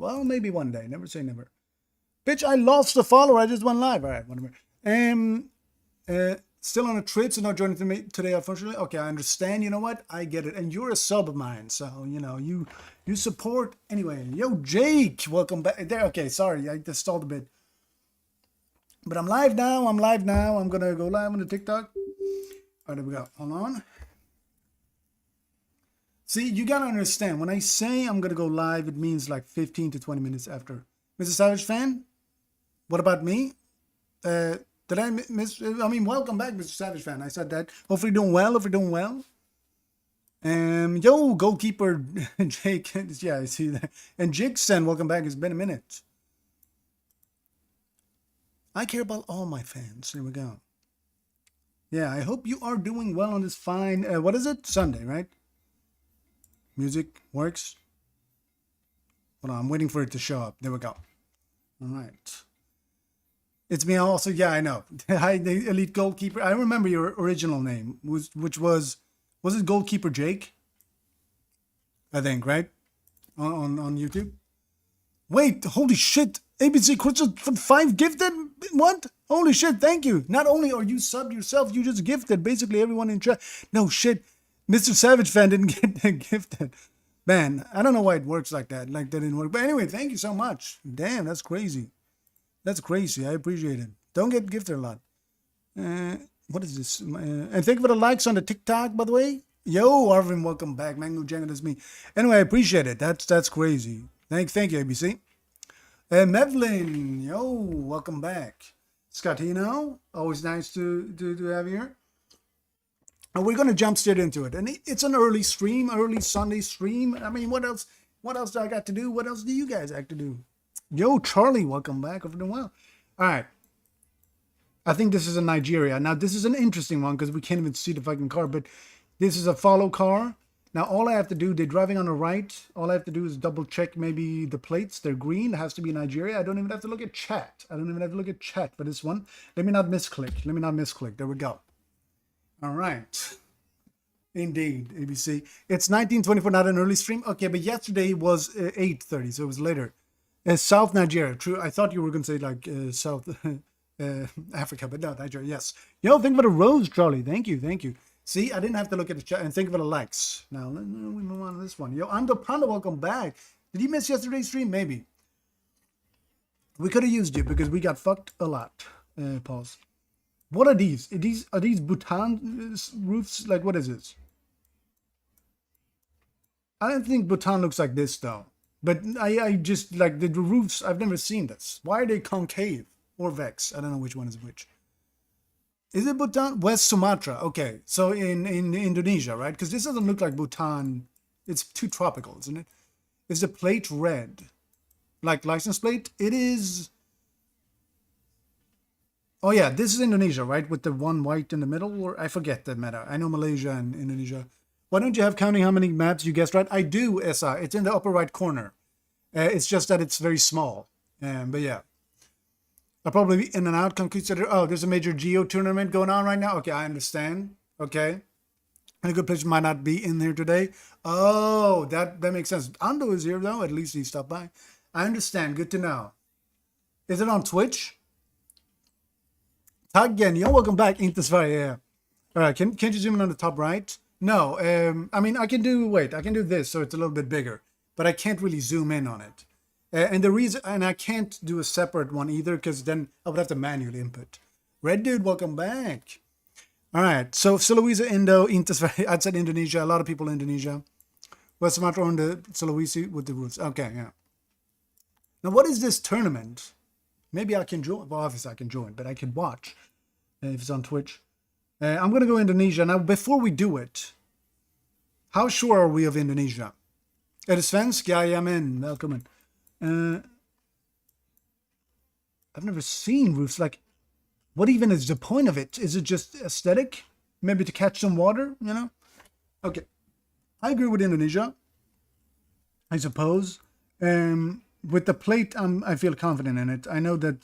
Well, maybe one day. Never say never. Bitch, I lost a follower. I just went live. All right, whatever. Still on a trip, so not joining me today, unfortunately. Okay, I understand. You know what? I get it. And you're a sub of mine, so you support anyway. Yo, Jake, welcome back. There. Okay, sorry, I just stalled a bit, but I'm live now. I'm gonna go live on the TikTok. All right, there we go. Hold on. See, you gotta understand. When I say I'm gonna go live, it means like 15 to 20 minutes after. Mr. Savage fan, what about me? Did I miss? I mean, welcome back, Mr. Savage fan. I said that. Hopefully, doing well. Hopefully, doing well. Yo, goalkeeper Jake. Yeah, I see that. And Jigson, welcome back. It's been a minute. I care about all my fans. There we go. Yeah, I hope you are doing well on this fine. What is it? Sunday, right? Music works. Hold on, I'm waiting for it to show up. There we go. All right. It's me also. Yeah, I know. Hi, the elite goalkeeper. I remember your original name, which was it Goalkeeper Jake? I think, right? On YouTube. Wait, holy shit! ABC Crystal for 5 gifted. What? Holy shit! Thank you. Not only are you subbed yourself, you just gifted basically everyone in chat. No shit, Mr. Savage fan didn't get gifted. Man, I don't know why it works like that. Like that didn't work. But anyway, thank you so much. Damn, that's crazy. That's crazy. I appreciate it. Don't get gifted a lot. What is this? And thank you for the likes on the TikTok, by the way. Yo, Arvin, welcome back. Mango Django, that's me. Anyway, I appreciate it. That's crazy. Thank you, ABC. Mevlin, yo, welcome back. Scottino, always nice to have you here. And we're gonna jump straight into it. And it's an early stream, early Sunday stream. I mean, what else? What else do I got to do? What else do you guys have to do? Yo, Charlie, welcome back. Hope you're doing well. All right. I think this is in Nigeria. Now, this is an interesting one because we can't even see the fucking car, but this is a follow car. Now, all I have to do, they're driving on the right. All I have to do is double check maybe the plates. They're green. It has to be Nigeria. I don't even have to look at chat. I don't even have to look at chat for this one. Let me not misclick. There we go. All right. Indeed, ABC. It's 1924, not an early stream. Okay, but yesterday was 8:30, so it was later. South Nigeria. True. I thought you were going to say like South Africa, but no, Nigeria. Yes. Yo, think about a rose, Charlie. Thank you. See, I didn't have to look at the chat and think about the likes. Now, we move on to this one. Yo, Ando Panda, welcome back. Did you miss yesterday's stream? Maybe. We could have used you because we got fucked a lot. Pause. What are these? Are these Bhutan roofs? Like, what is this? I don't think Bhutan looks like this, though. But I just, like, the roofs, I've never seen this. Why are they concave? Or vex? I don't know which one is which. Is it Bhutan? West Sumatra. Okay, so in Indonesia, right? Because this doesn't look like Bhutan. It's too tropical, isn't it? Is the plate red? Like license plate? It is... Oh yeah, this is Indonesia, right? With the one white in the middle? Or I forget the meta. I know Malaysia and Indonesia. Why don't you have counting how many maps you guessed right? I do, Esa. It's in the upper right corner. It's just that it's very small. But yeah. I'll probably be in and out. Consider. Oh, there's a major Geo tournament going on right now. Okay, I understand. Okay. And a good place might not be in there today. Oh, that makes sense. Ando is here, though. At least he stopped by. I understand. Good to know. Is it on Twitch? Taggen, yo, welcome back. Inte Sverige, yeah. All right, can't you zoom in on the top right? No, I mean, I can do this, so it's a little bit bigger, but I can't really zoom in on it. And the reason, and I can't do a separate one either, because then I would have to manually input. Red Dude, welcome back. All right, so Sulawesi, Indo, Inte Sverige, I'd said Indonesia, a lot of people in Indonesia. West Sumatra on the Sulawesi with the roofs. Okay, yeah. Now, what is this tournament? Maybe I can join. Well, obviously I can join, but I can watch if it's on Twitch. I'm going to go Indonesia. Now, before we do it, how sure are we of Indonesia? Är det svensk? Jajamän, välkommen. I've never seen roofs. Like, what even is the point of it? Is it just aesthetic? Maybe to catch some water, you know? Okay. I agree with Indonesia, I suppose. With the plate, I feel confident in it. I know that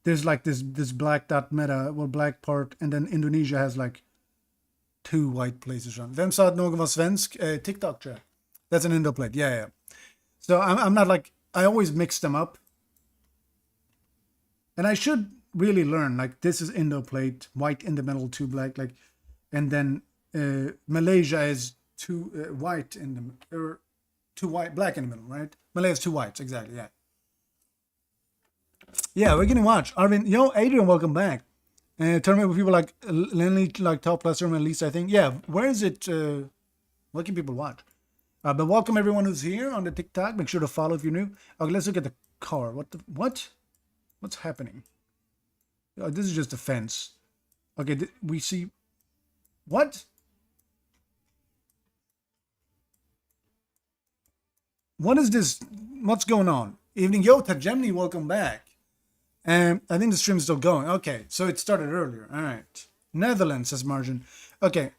there's like this black dot meta, well, black part, and then Indonesia has like 2 white places on. Vem sa att någon var svensk? TikTok chat. That's an Indo plate. Yeah. So I'm not like I always mix them up. And I should really learn, like, this is Indo plate, white in the middle, two black, like, and then Malaysia is two white in the, or two white, black in the middle, right? Malaysia is two whites, exactly, yeah. Yeah, we're gonna watch. Arvin, yo, Adrian, welcome back. Tournament with people like Lenny, like Top Plus or at least, I think. Yeah, where is it? What can people watch? But welcome everyone who's here on the TikTok. Make sure to follow if you're new. Okay, let's look at the car. What? What's happening? Oh, this is just a fence. Okay, we see. What? What is this? What's going on? Evening, yo, Tajemni, welcome back. I think the stream's still going. Okay, so it started earlier. All right. Netherlands, says Margin. Okay.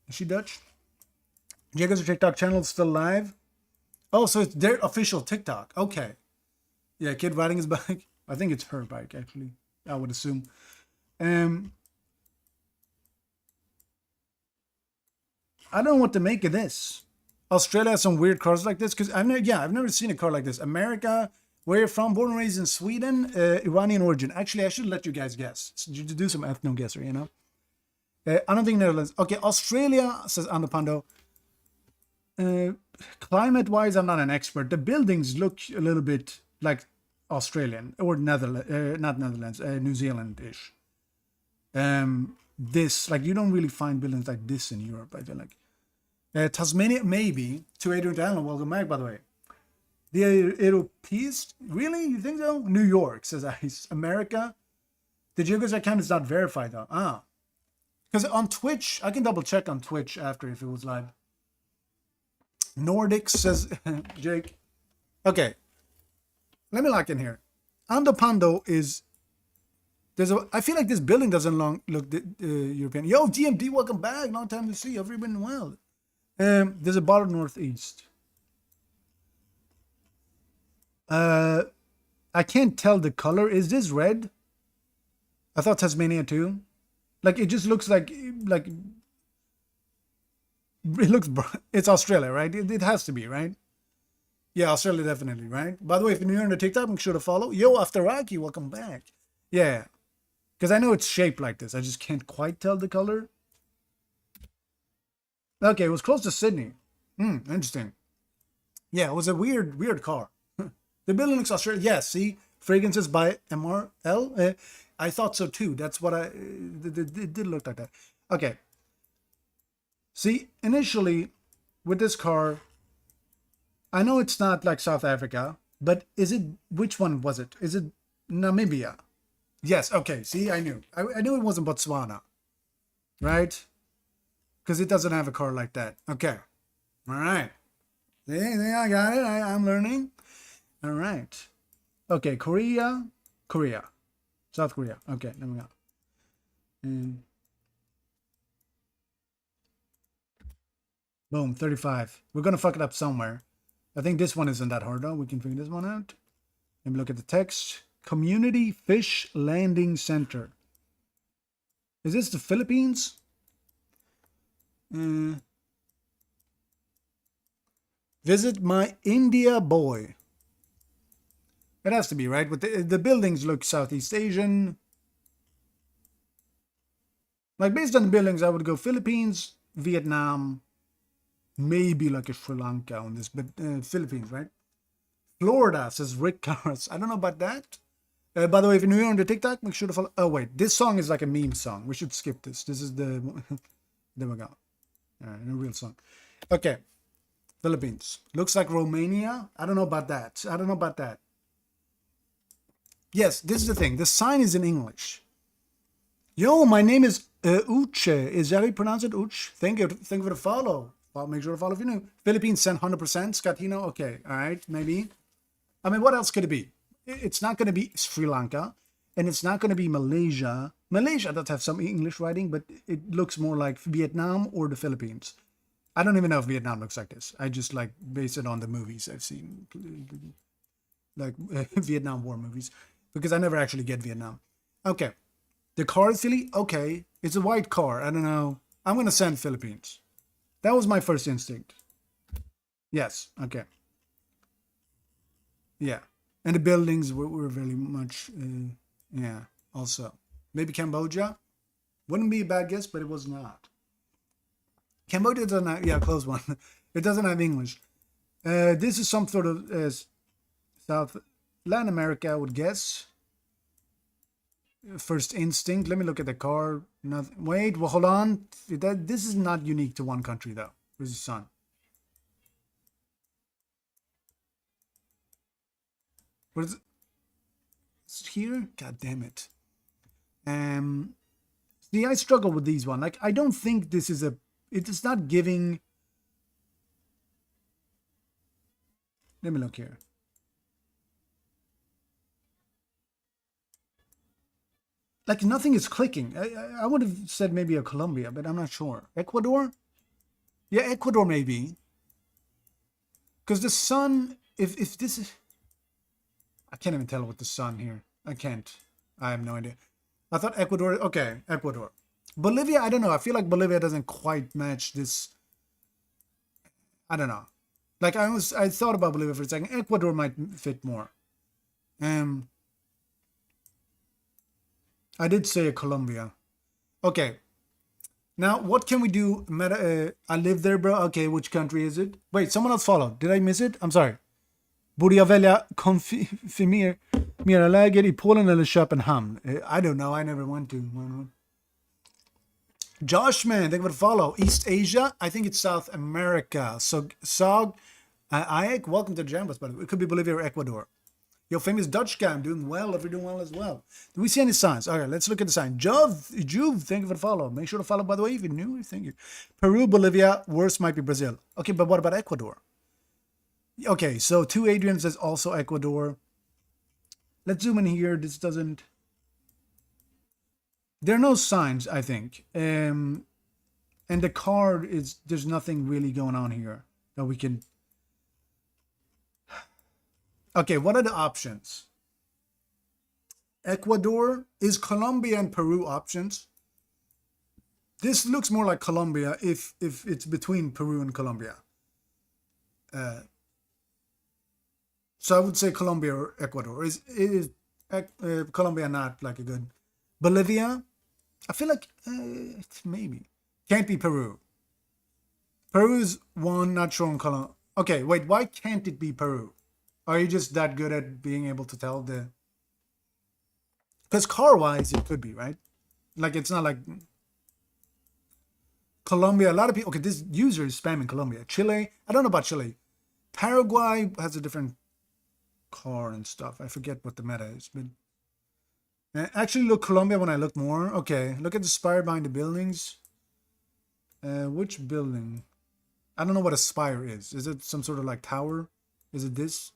Is she Dutch? GeoGuessr TikTok channel is still live. Oh, so it's their official TikTok. Okay. Yeah, kid riding his bike. I think it's her bike, actually. I would assume. I don't know what to make of this. Australia has some weird cars like this because I've never seen a car like this. America, where you're from, born and raised in Sweden, Iranian origin. Actually, I should let you guys guess. Do some ethno guesser, you know. I don't think Netherlands. Okay, Australia, says Andapando. Climate-wise, I'm not an expert. The buildings look a little bit like Australian or Netherlands, not Netherlands, New Zealand-ish. This, like, you don't really find buildings like this in Europe, I feel like. Tasmania, maybe. To Adrian Allen, welcome back, by the way. The Europeans, really? You think so? New York, says Ice. America? The GeoGuessr account is not verified, though. Ah. Because on Twitch, I can double check on Twitch after if it was live. Nordics, says Jake. Okay. Let me lock in here. Andapando is... I feel like this building doesn't look European. Yo, DMD, welcome back. Long time to see. Have you been well? There's a bar northeast. I can't tell the color. Is this red? I thought Tasmania too. Like, it just looks like it looks. It's Australia, right? It has to be, right? Yeah, Australia definitely, right? By the way, if you're new on the TikTok, make sure to follow. Yo, Afteraki, welcome back. Yeah, because I know it's shaped like this. I just can't quite tell the color. Okay, it was close to Sydney. Interesting. Yeah, it was a weird car. The building looks Australian. Yes, see? Fragrances by MRL. I thought so too. That's what it did look like that. Okay. See, initially, with this car, I know it's not like South Africa, but which one was it? Is it Namibia? Yes, okay, see, I knew. I knew it wasn't Botswana, right? Because it doesn't have a car like that. Okay, all right. See, I got it. I'm learning. All right. Okay, Korea. South Korea. Okay, there we go. Boom, 35. We're going to fuck it up somewhere. I think this one isn't that hard, though. We can figure this one out. Let me look at the text. Community Fish Landing Center. Is this the Philippines? Visit my India boy. It has to be, right? But the buildings look Southeast Asian. Like, based on the buildings, I would go Philippines, Vietnam, maybe like a Sri Lanka on this, but Philippines, right? Florida, says Rick Cars. I don't know about that. By the way, if you're new on the TikTok, make sure to follow. Oh, wait. This song is like a meme song. We should skip this. This is the... There we go. All right, a real song. Okay. Philippines. Looks like Romania. I don't know about that. Yes, this is the thing. The sign is in English. Yo, my name is Uche. Is that how you pronounce it? Uche? Thank you for the follow. Well, make sure to follow if you're new. Philippines sent 100%. Scatino, okay. All right, maybe. I mean, what else could it be? It's not going to be Sri Lanka. And it's not going to be Malaysia. Malaysia does have some English writing, but it looks more like Vietnam or the Philippines. I don't even know if Vietnam looks like this. I just like base it on the movies I've seen. Like Vietnam War movies. Because I never actually get Vietnam. Okay. The car is Philly? Okay. It's a white car. I don't know. I'm going to send Philippines. That was my first instinct. Yes. Okay. Yeah. And the buildings were very much, yeah, also. Maybe Cambodia? Wouldn't be a bad guess, but it was not. Cambodia doesn't have, yeah, close one. It doesn't have English. This is some sort of South Latin America, I would guess. First instinct. Let me look at the card. Nothing. Wait, well, hold on. This is not unique to one country, though. Where's the sun? What is it? Is it here? God damn it. See, I struggle with these one. Like, I don't think this is a. It is not giving. Let me look here. Like nothing is clicking. I would have said maybe a Colombia, but I'm not sure. Ecuador? Yeah, Ecuador maybe. Because the sun, if this is, I can't even tell with the sun here. I can't. I have no idea. I thought Ecuador. Okay, Ecuador. Bolivia. I don't know. I feel like Bolivia doesn't quite match this. I don't know. Like I thought about Bolivia for a second. Ecuador might fit more. Um, I did say a Colombia. Okay. Now, what can we do? I live there, bro. Okay, which country is it? Wait, someone else followed. Did I miss it? I'm sorry. Borde jag välja konfirmera läger i Polen eller Köpenhamn? I don't know. I never went to. Josh, man, thank you for the follow. East Asia? I think it's South America. So, Sog, Ayek, welcome to Jambas, by the way. It could be Bolivia or Ecuador. Yo, famous Dutch guy, I'm doing well. If you're doing well as well. Do we see any signs? All right, let's look at the sign. Juve, thank you for the follow. Make sure to follow, by the way, if you're new. Thank you. Peru, Bolivia, worst might be Brazil. Okay, but what about Ecuador? Okay, so two Adrians is also Ecuador. Let's zoom in here. This doesn't... There are no signs, I think. And the card is... There's nothing really going on here that we can... Okay, what are the options? Ecuador. Is Colombia and Peru options? This looks more like Colombia if it's between Peru and Colombia. So I would say Colombia or Ecuador. Is Colombia not like a good... Bolivia? I feel like maybe. Can't be Peru. Peru's one, not sure on Colombia. Okay, wait, why can't it be Peru? Are you just that good at being able to tell the... Because car-wise, it could be, right? Like, it's not like... Colombia, a lot of people... Okay, this user is spamming Colombia. Chile, I don't know about Chile. Paraguay has a different car and stuff. I forget what the meta is, but... Actually, look, Colombia when I look more. Okay, look at the spire behind the buildings. Which building? I don't know what a spire is. Is it some sort of like tower? Is it this?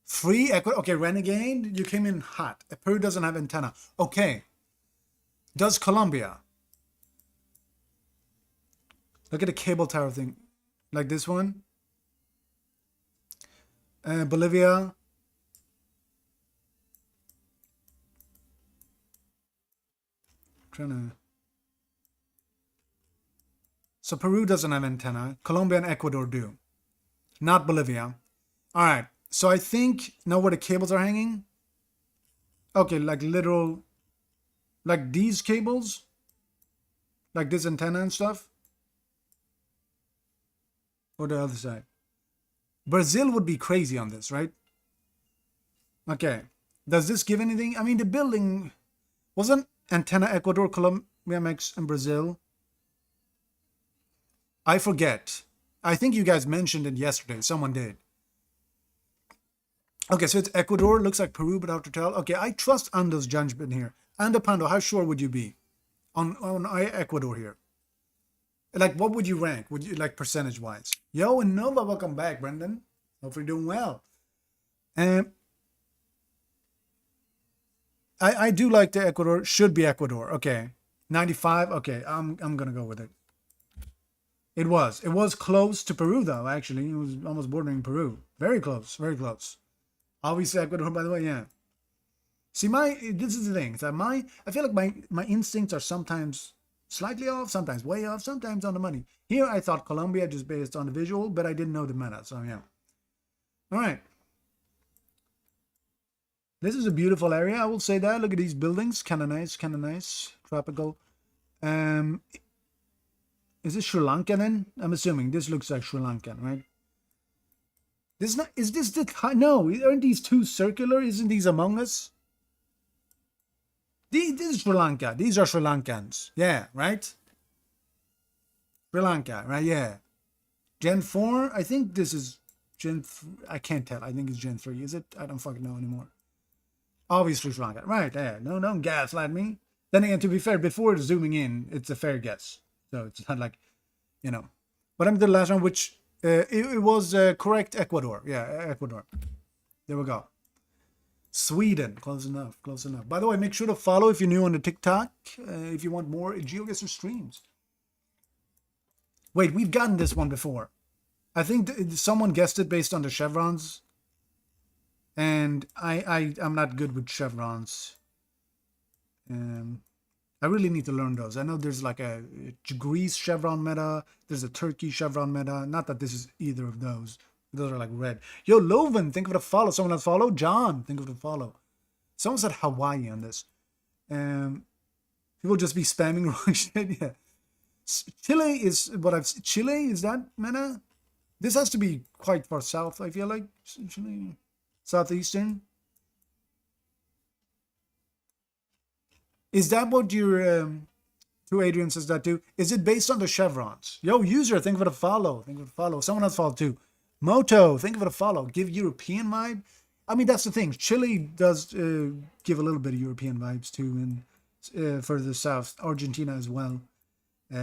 Free Ecuador. Okay, Renegade, you came in hot. Peru doesn't have antenna. Okay. Does Colombia? Look at the cable tower thing. Like this one. Bolivia. Trying to... So Peru doesn't have antenna. Colombia and Ecuador do. Not Bolivia. All right. So I think, know where the cables are hanging? Okay, like literal, like these cables? Like this antenna and stuff? Or the other side? Brazil would be crazy on this, right? Okay. Does this give anything? I mean, the building wasn't antenna Ecuador, Colombia, Mexico, and Brazil. I forget. I think you guys mentioned it yesterday. Someone did. Okay, so it's Ecuador. Looks like Peru, but hard to tell. Okay, I trust Ando's judgment here. Ando Pando, how sure would you be on Ecuador here? Like, what would you rank? Would you like percentage-wise? Yo, and Nova, welcome back, Brendan. Hope you're doing well. I do like the Ecuador. Should be Ecuador. Okay, 95. Okay, I'm gonna go with it. It was close to Peru though. Actually, it was almost bordering Peru. Very close. Very close. Obviously Ecuador, by the way, yeah. See, this is the thing. So I feel like my instincts are sometimes slightly off, sometimes way off, sometimes on the money. Here I thought Colombia just based on the visual, but I didn't know the meta, so yeah. All right. This is a beautiful area, I will say that. Look at these buildings, kind of nice, kind of nice. Tropical. Um, is this Sri Lanka then? I'm assuming this looks like Sri Lankan, right? This is not. Is this the? No, aren't these two circular? Isn't these Among Us? This is Sri Lanka. These are Sri Lankans. Yeah, right. Sri Lanka, right? Yeah. Gen 4. I think this is Gen. I can't tell. I think it's Gen 3. Is it? I don't fucking know anymore. Obviously Sri Lanka, right? Yeah. No, don't gaslight me. Then again, to be fair, before zooming in, it's a fair guess. So it's not like, you know. But I'm the last one, which it was correct. Ecuador. Yeah, Ecuador. There we go. Sweden. Close enough. Close enough. By the way, make sure to follow if you're new on the TikTok. If you want more GeoGuessr streams. Wait, we've gotten this one before. I think someone guessed it based on the chevrons. And I'm not good with chevrons. I really need to learn those. I know there's like a Greece chevron meta. There's a Turkey chevron meta. Not that this is either of those. Those are like red. Yo, Loven, think of it a follow. Someone else follow? John, think of it a follow. Someone said Hawaii on this. People just be spamming wrong shit. Yeah. Chile is what I've... Chile, is that meta? This has to be quite far south, I feel like. Chile. Southeastern. Is that what your... Who Adrian says that too? Is it based on the chevrons? Yo, user, think of it a follow. Think of it a follow. Someone else follow too. Moto, think of it a follow. Give European vibe. I mean, that's the thing. Chile does give a little bit of European vibes too, and further south, Argentina as well.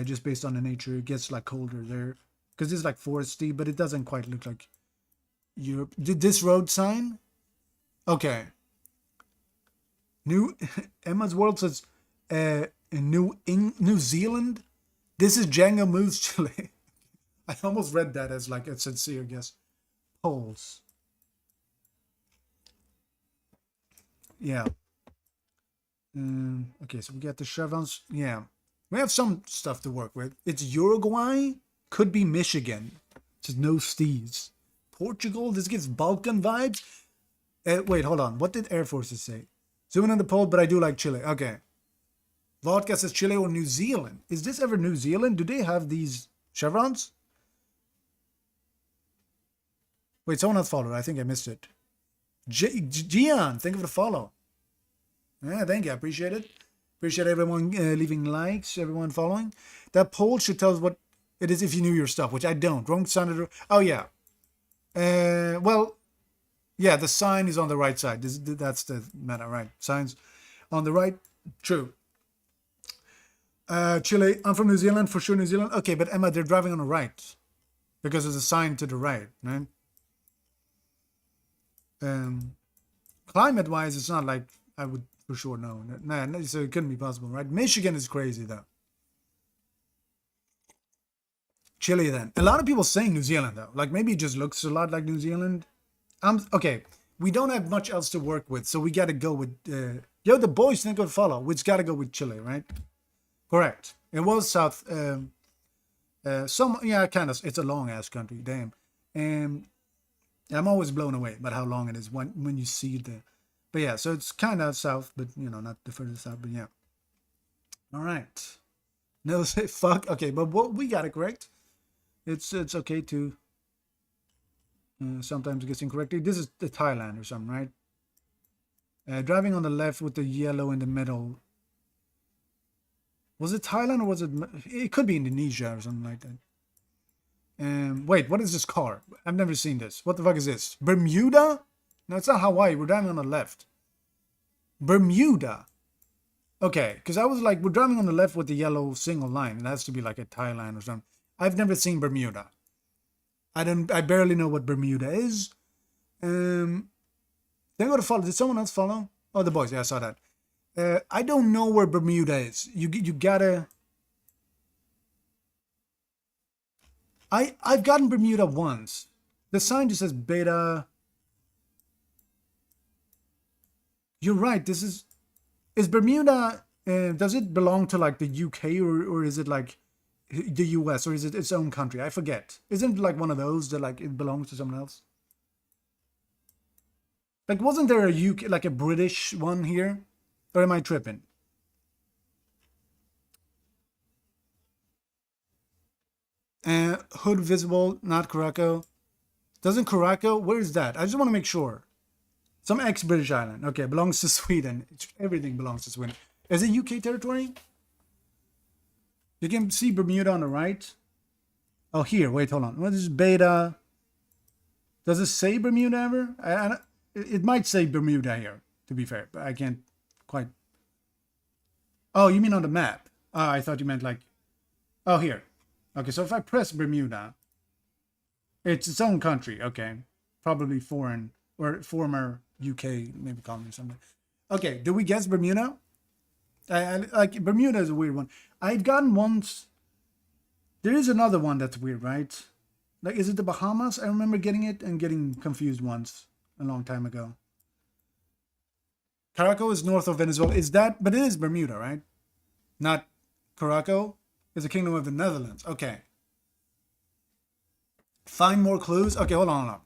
Just based on the nature, it gets like colder there because it's like foresty, but it doesn't quite look like Europe. Did this road sign? Okay. New Emma's World says New Zealand. This is Django Moves Chile. I almost read that as like a sincere guess. Poles. Yeah. Okay, so we got the chevrons. Yeah. We have some stuff to work with. It's Uruguay. Could be Michigan. Just no steez. Portugal. This gives Balkan vibes. Wait, hold on. What did Air Forces say? Zooming on the poll, but I do like Chile. Okay. Vodka says Chile or New Zealand. Is this ever New Zealand? Do they have these chevrons? Wait, someone else followed. I think I missed it. Gian, thank you for the follow. Yeah, thank you. I appreciate it. Appreciate everyone leaving likes, everyone following. That poll should tell us what it is if you knew your stuff, which I don't. Wrong sounded. Oh, yeah. Well, yeah, the sign is on the right side. That's the matter, right? Signs on the right. True. Chile. I'm from New Zealand, for sure, New Zealand. Okay, but Emma, they're driving on the right because there's a sign to the right, right? Climate-wise, it's not like I would for sure know. Nah, so it couldn't be possible, right? Michigan is crazy, though. Chile, then. A lot of people saying New Zealand, though. Like, maybe it just looks a lot like New Zealand. Okay, we don't have much else to work with, so we got to go with... Yo, the boys think of follow. It's got to go with Chile, right? Correct. It was South... yeah, kind of. It's a long-ass country, damn. I'm always blown away by how long it is when you see the... But yeah, so it's kind of south, but, you know, not the furthest south, but yeah. All right. No, say fuck. Okay, but what we got it correct. It's okay to sometimes get incorrectly. This is the Thailand or something, right? Driving on the left with the yellow in the middle. Was it Thailand or was it... It could be Indonesia or something like that. Wait, what is this car? I've never seen this. What the fuck is this? Bermuda? No, it's not Hawaii. We're driving on the left. Bermuda. Okay, because I was like, we're driving on the left with the yellow single line. It has to be like a Thailand or something. I've never seen Bermuda. I barely know what Bermuda is. Then go to follow. Did someone else follow? Oh, the boys. Yeah, I saw that. I don't know where Bermuda is. You gotta... I've gotten Bermuda once. The sign just says beta. You're right. This is Bermuda. Does it belong to like the UK or is it like the US or is it its own country? I forget. Isn't it like one of those that like it belongs to someone else? Like, wasn't there a UK, like a British one here? Or am I tripping? Hood visible, not Curacao. Doesn't Curacao? Where is that? I just want to make sure. Some ex-British island. Okay, belongs to Sweden. Everything belongs to Sweden. Is it UK territory? You can see Bermuda on the right. Oh, here. Wait, hold on. What is beta? Does it say Bermuda ever? It might say Bermuda here, to be fair, but I can't quite. Oh, you mean on the map? Oh, I thought you meant like. Oh, here. Okay, so if I press Bermuda, it's its own country. Okay, probably foreign or former UK, maybe colony or something. Okay, do we guess Bermuda? Like Bermuda is a weird one. I'd gotten once. There is another one that's weird, right? Like, is it the Bahamas? I remember getting it and getting confused once a long time ago. Caraco is north of Venezuela. Is that? But it is Bermuda, right? Not Caraco. It's a kingdom of the Netherlands. Okay. Find more clues. Okay, hold on.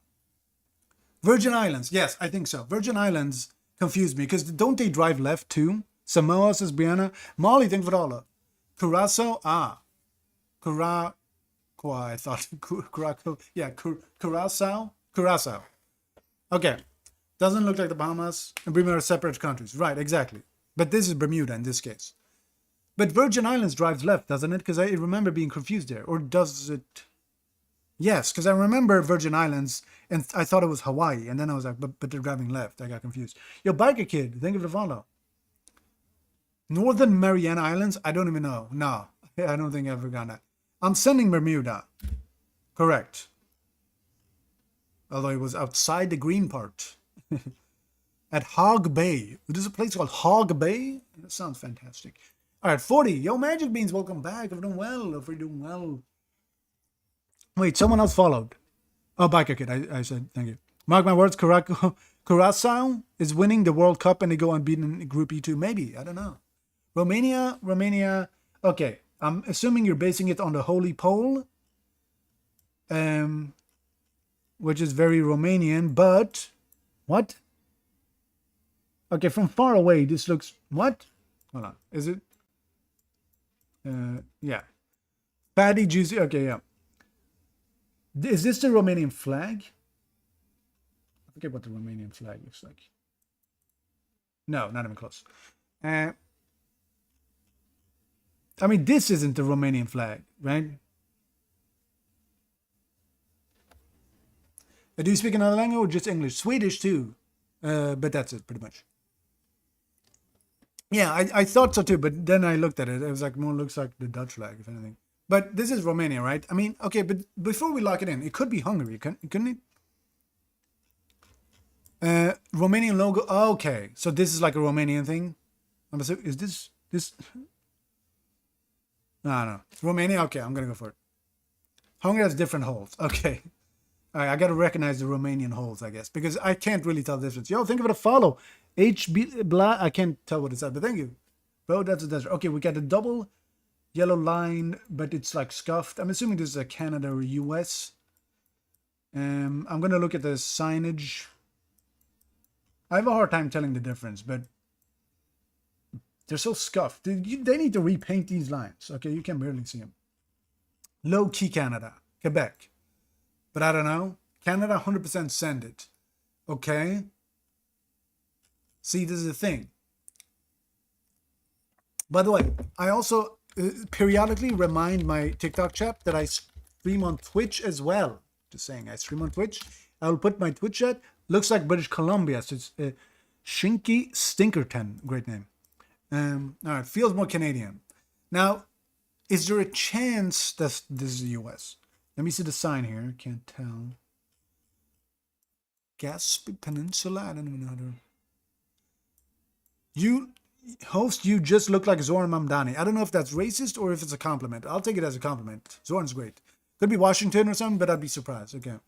Virgin Islands. Yes, I think so. Virgin Islands confused me because don't they drive left too? Samoa says Brianna. Molly, think Varala. Curacao. Curacao. I thought Curacao. Yeah, Curacao. Curacao. Okay. Doesn't look like the Bahamas and Bermuda are separate countries. Right, exactly. But this is Bermuda in this case. But Virgin Islands drives left, doesn't it? Because I remember being confused there. Or does it? Yes, because I remember Virgin Islands and I thought it was Hawaii. And then I was like, but they're driving left. I got confused. Yo, Biker Kid, think of the follow. Northern Mariana Islands? I don't even know. No, I don't think I've ever gotten that. I'm sending Bermuda. Correct. Although it was outside the green part. At Hog Bay. There's a place called Hog Bay? That sounds fantastic. All right, 40. Yo, Magic Beans, welcome back. If we're doing well, if we're doing well. Wait, someone else followed. Oh, Biker Kid, I said, thank you. Mark my words, Curacao is winning the World Cup and they go unbeaten in Group E2. Maybe, I don't know. Romania. Okay, I'm assuming you're basing it on the Holy Pole, which is very Romanian, but what? Okay, from far away, this looks what? Hold on, is it? Yeah, fatty, juicy. Okay, yeah. Is this the Romanian flag? I forget what the Romanian flag looks like. No, not even close. I mean, this isn't the Romanian flag, right? Do you speak another language or just English? Swedish too, but that's it pretty much. Yeah, I thought so too, but then I looked at it. It was like more looks like the Dutch flag, if anything. But this is Romania, right? I mean, okay, but before we lock it in, it could be Hungary, couldn't it? Romanian logo. Okay, so this is like a Romanian thing. I'm assuming, is this? No. Romania. Okay, I'm gonna go for it. Hungary has different holes. Okay. All right, I got to recognize the Romanian holes, I guess, because I can't really tell the difference. Yo, think of it a follow. HB blah. I can't tell what it's at, but thank you. Bro, that's a desert. Okay, we got a double yellow line, but it's like scuffed. I'm assuming this is a Canada or US. I'm gonna look at the signage. I have a hard time telling the difference, but they're so scuffed. They need to repaint these lines. Okay, you can barely see them. Low key Canada, Quebec. But I don't know. Canada 100% send it. Okay. See, this is the thing. By the way, I also periodically remind my TikTok chat that I stream on Twitch as well. Just saying, I stream on Twitch. I will put my Twitch chat. Looks like British Columbia. So it's Shinky Stinkerton. Great name. All right, feels more Canadian. Now, is there a chance that this is the US? Let me see the sign here. Can't tell. Gaspé Peninsula? I don't even know how to... You just look like Zoran Mamdani. I don't know if that's racist or if it's a compliment. I'll take it as a compliment. Zoran's great. Could be Washington or something, but I'd be surprised. Okay.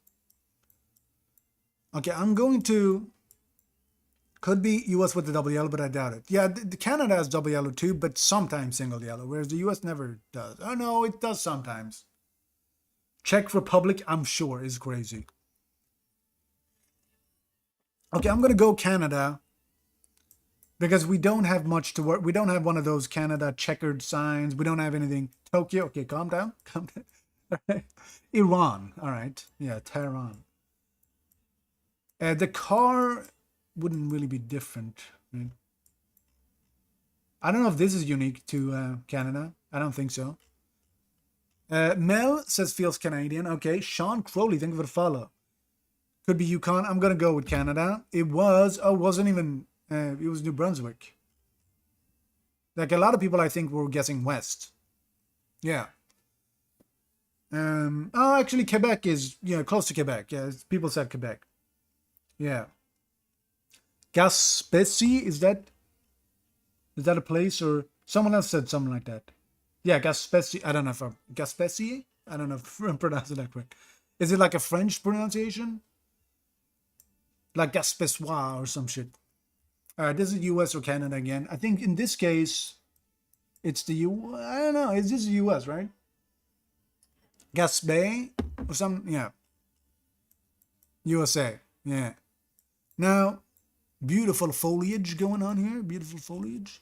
Okay, I'm going to... Could be US with the double yellow, but I doubt it. Yeah, the Canada has double yellow too, but sometimes single yellow, whereas the US never does. Oh no, it does sometimes. Czech Republic, I'm sure, is crazy. Okay, I'm gonna go Canada because we don't have much to work. We don't have one of those Canada checkered signs. We don't have anything. Tokyo. Okay, calm down. Calm down. All right. Iran. All right. Yeah, Tehran. The car wouldn't really be different. Right? I don't know if this is unique to Canada. I don't think so. Mel says feels Canadian. Okay. Sean Crowley, thank you for the follow. Could be Yukon. I'm gonna go with Canada. It was. Oh, wasn't even. It was New Brunswick. Like a lot of people, I think, were guessing West. Yeah. Oh, actually, Quebec is close to Quebec. Yeah, people said Quebec. Yeah. Gaspésie, is that a place, or someone else said something like that? Yeah, Gaspésie. I don't know if I'm Gaspésie. I don't know if I'm pronouncing that correct. Is it like a French pronunciation? Like Gaspésois or some shit. All right, this is U.S. or Canada again. I think in this case, it's the U. I don't know. Is this the U.S. right? Gaspé or something? Yeah. USA. Yeah. Now, beautiful foliage going on here. Beautiful foliage.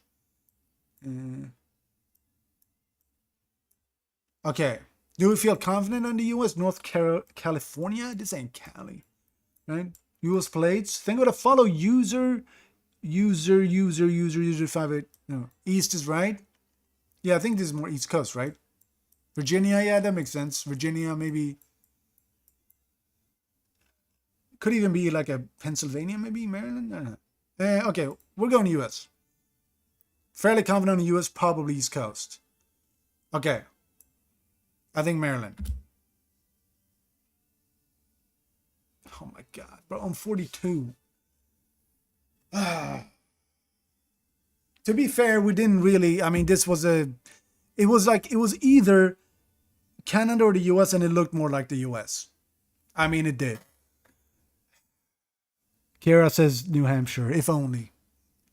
Okay. Do we feel confident on the U.S. California? This ain't Cali, right? U.S. plates. Think of the follow user 58. No, East is right. Yeah, I think this is more East Coast, right? Virginia, yeah, that makes sense. Virginia, maybe could even be like a Pennsylvania, maybe Maryland. I don't know. Okay, we're going to U.S. Fairly confident on the U.S. Probably East Coast. Okay, I think Maryland. Oh my God, bro, I'm 42. To be fair, we didn't really. I mean, this was a. It was like it was either Canada or the U.S. and it looked more like the U.S. I mean, it did. Kara says New Hampshire, if only.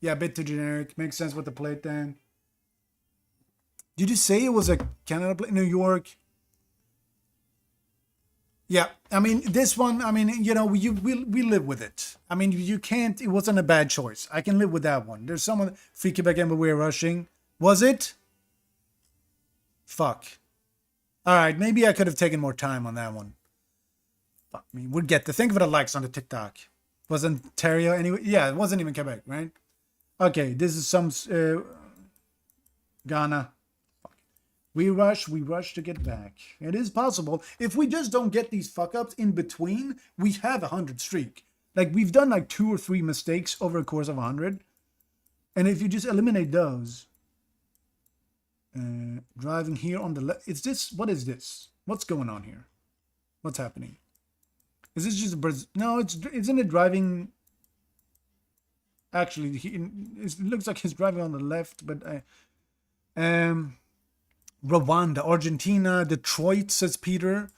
Yeah, a bit too generic. Makes sense with the plate then. Did you say it was a Canada plate? New York? Yeah, I mean, this one, I mean, we live with it. I mean, you can't, it wasn't a bad choice. I can live with that one. There's someone, Free Quebec and we're rushing. Was it? Fuck. All right, maybe I could have taken more time on that one. Fuck me. We'd get to think of the likes on the TikTok. Wasn't Ontario anyway? Yeah, it wasn't even Quebec, right? Okay, this is some Ghana. We rush to get back. It is possible. If we just don't get these fuck ups in between, we have a 100 streak. Like we've done like 2 or 3 mistakes over a course of 100. And if you just eliminate those, driving here on the left, what is this? What's going on here? What's happening? Is this just a no, isn't it driving? Actually, it looks like he's driving on the left, but Rwanda, Argentina, Detroit, says Peter.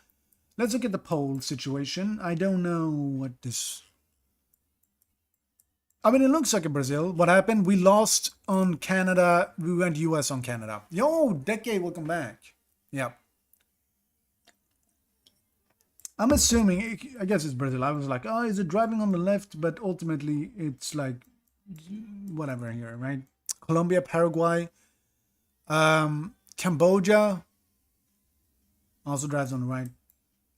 Let's look at the poll situation. I don't know what this. I mean, it looks like a Brazil. What happened? We lost on Canada. We went US on Canada. Yo, Decade, welcome back. Yeah. I'm assuming, I guess it's Brazil. I was like, oh, is it driving on the left? But ultimately, it's like, whatever here, right? Colombia, Paraguay, Cambodia also drives on the right.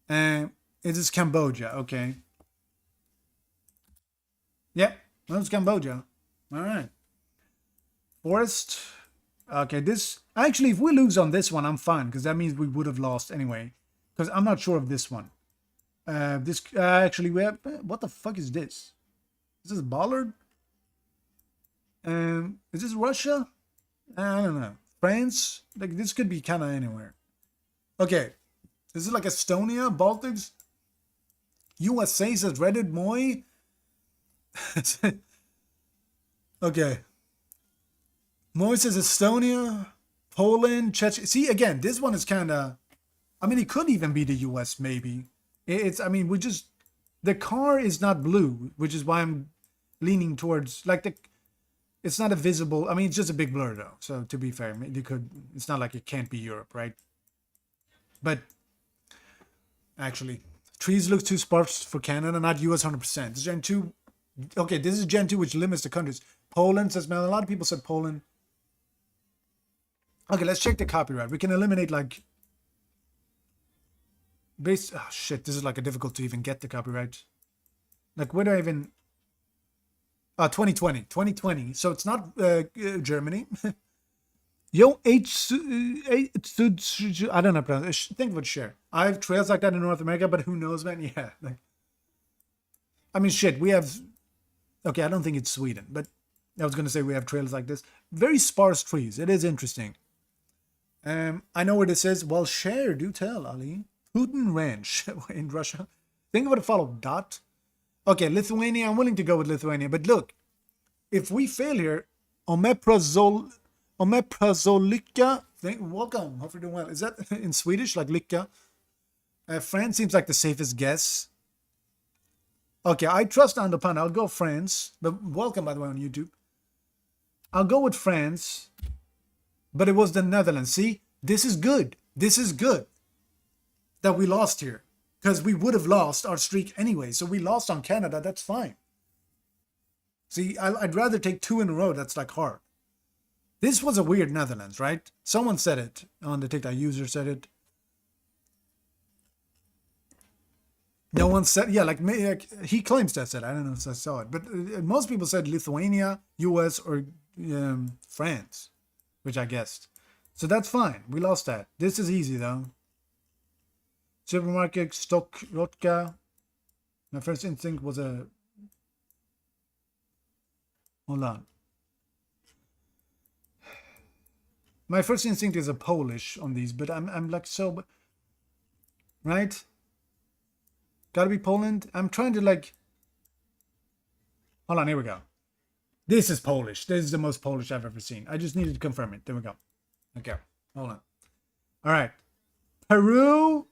And it is Cambodia, okay. Yeah, that's Cambodia. All right. Forest. Okay, this actually, if we lose on this one, I'm fine because that means we would have lost anyway. Because I'm not sure of this one. This actually, we have. What the fuck is this? Is this Bollard? Is this Russia? I don't know. France? Like this could be kind of anywhere. Okay, is it like Estonia, Baltics? USA says Reddit Moy. Okay. Moy says Estonia, Poland, Czech. See again, this one is kind of. I mean, it could even be the US, maybe. It's. I mean, the car is not blue, which is why I'm leaning towards like the. It's not a visible. I mean, it's just a big blur though. So to be fair, they could. It's not like it can't be Europe, right? But actually, trees look too sparse for Canada, not US 100%. There's two Okay, this is Gen 2, which limits the countries. Poland says, man, a lot of people said Poland. Okay, let's check the copyright. We can eliminate like oh shit, this is like a difficult to even get the copyright. Like where do I even 2020. So it's not Germany. Yo, I don't know. Think of it, share. I have trails like that in North America, but who knows, man? Yeah. Like, I mean, shit, we have. Okay, I don't think it's Sweden, but I was going to say we have trails like this. Very sparse trees. It is interesting. I know where this is. Well, share, do tell, Ali. Putin Ranch in Russia. Think of it, follow dot. Okay, Lithuania. I'm willing to go with Lithuania, but look, if we fail here, Omeprazolika. Welcome. Hope you're doing well. Is that in Swedish, like Lycka? France seems like the safest guess. Okay, I trust Underpan. I'll go France. But welcome, by the way, on YouTube. I'll go with France. But it was the Netherlands. See, this is good. This is good that we lost here. Because we would have lost our streak anyway. So we lost on Canada. That's fine. See, I'd rather take 2 in a row. That's like hard. This was a weird Netherlands, right? Someone said it on the TikTok. User said it. No one said, yeah, like he claims that said. I don't know if I saw it, but most people said Lithuania, US, or France, which I guessed. So that's fine. We lost that. This is easy though. Supermarket, stock, Rotka. My first instinct was a. Hold on. My first instinct is a Polish on these, but I'm like so. Right? Gotta be Poland. I'm trying to like. Hold on, here we go. This is Polish. This is the most Polish I've ever seen. I just needed to confirm it. There we go. Okay, hold on. All right. Peru.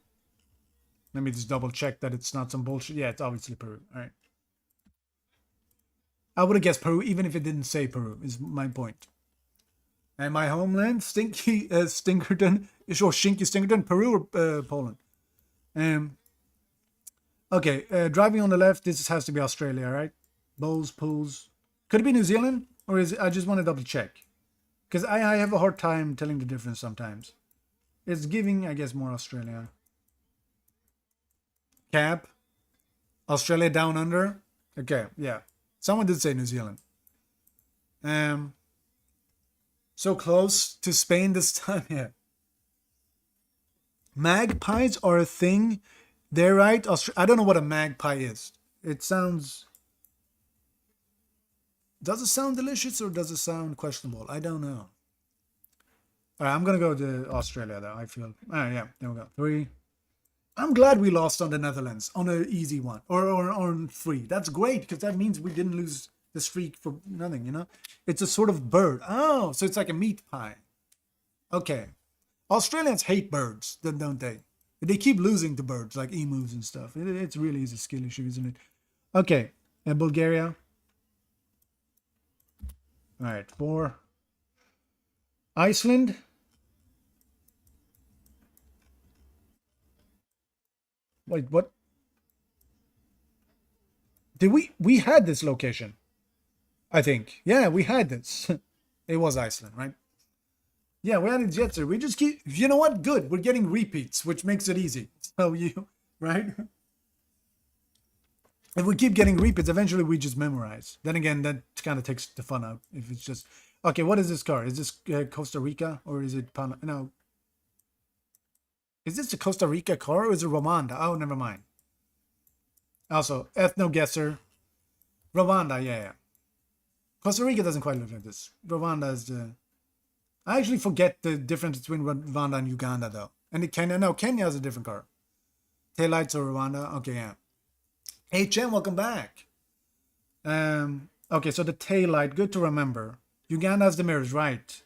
Let me just double check that it's not some bullshit. Yeah, it's obviously Peru. All right. I would have guessed Peru even if it didn't say Peru, is my point. And my homeland, Stinky Stinkerton, or Shinky Stinkerton, Peru or Poland? Okay, driving on the left, this has to be Australia, right? Bowls, pools. Could it be New Zealand? Or is it, I just want to double check. Because I have a hard time telling the difference sometimes. It's giving, I guess, more Australia. Cap. Australia down under. Okay, yeah. Someone did say New Zealand. So close to Spain this time, yeah. Magpies are a thing. They're right. I don't know what a magpie is. It sounds. Does it sound delicious or does it sound questionable? I don't know. All right, I'm gonna go to Australia though. I feel. All right, yeah, there we go. 3. I'm glad we lost on the Netherlands on an easy one or on 3. That's great because that means we didn't lose the streak for nothing. You know, it's a sort of bird. Oh, so it's like a meat pie. Okay, Australians hate birds, don't they? They keep losing to birds like emus and stuff. It really is a skill issue, isn't it? Okay, and Bulgaria. All right, 4. Iceland. Wait, what? Did we had this location? I think. Yeah, we had this. It was Iceland, right? Yeah, we had it Jetser. We just keep. You know what? Good. We're getting repeats, which makes it easy. So you, right? If we keep getting repeats, eventually we just memorize. Then again, that kind of takes the fun out. If it's just okay, what is this car? Is this Costa Rica or is it Panama? No. Is this a Costa Rica car or is it Rwanda? Oh, never mind. Also, ethno guesser. Rwanda, yeah. Costa Rica doesn't quite look like this. Rwanda is the. I actually forget the difference between Rwanda and Uganda though. And Kenya, no, Kenya has a different car. Taillights or Rwanda. Okay, yeah. HM, welcome back. Okay, so the taillight, good to remember. Uganda has the mirrors, right?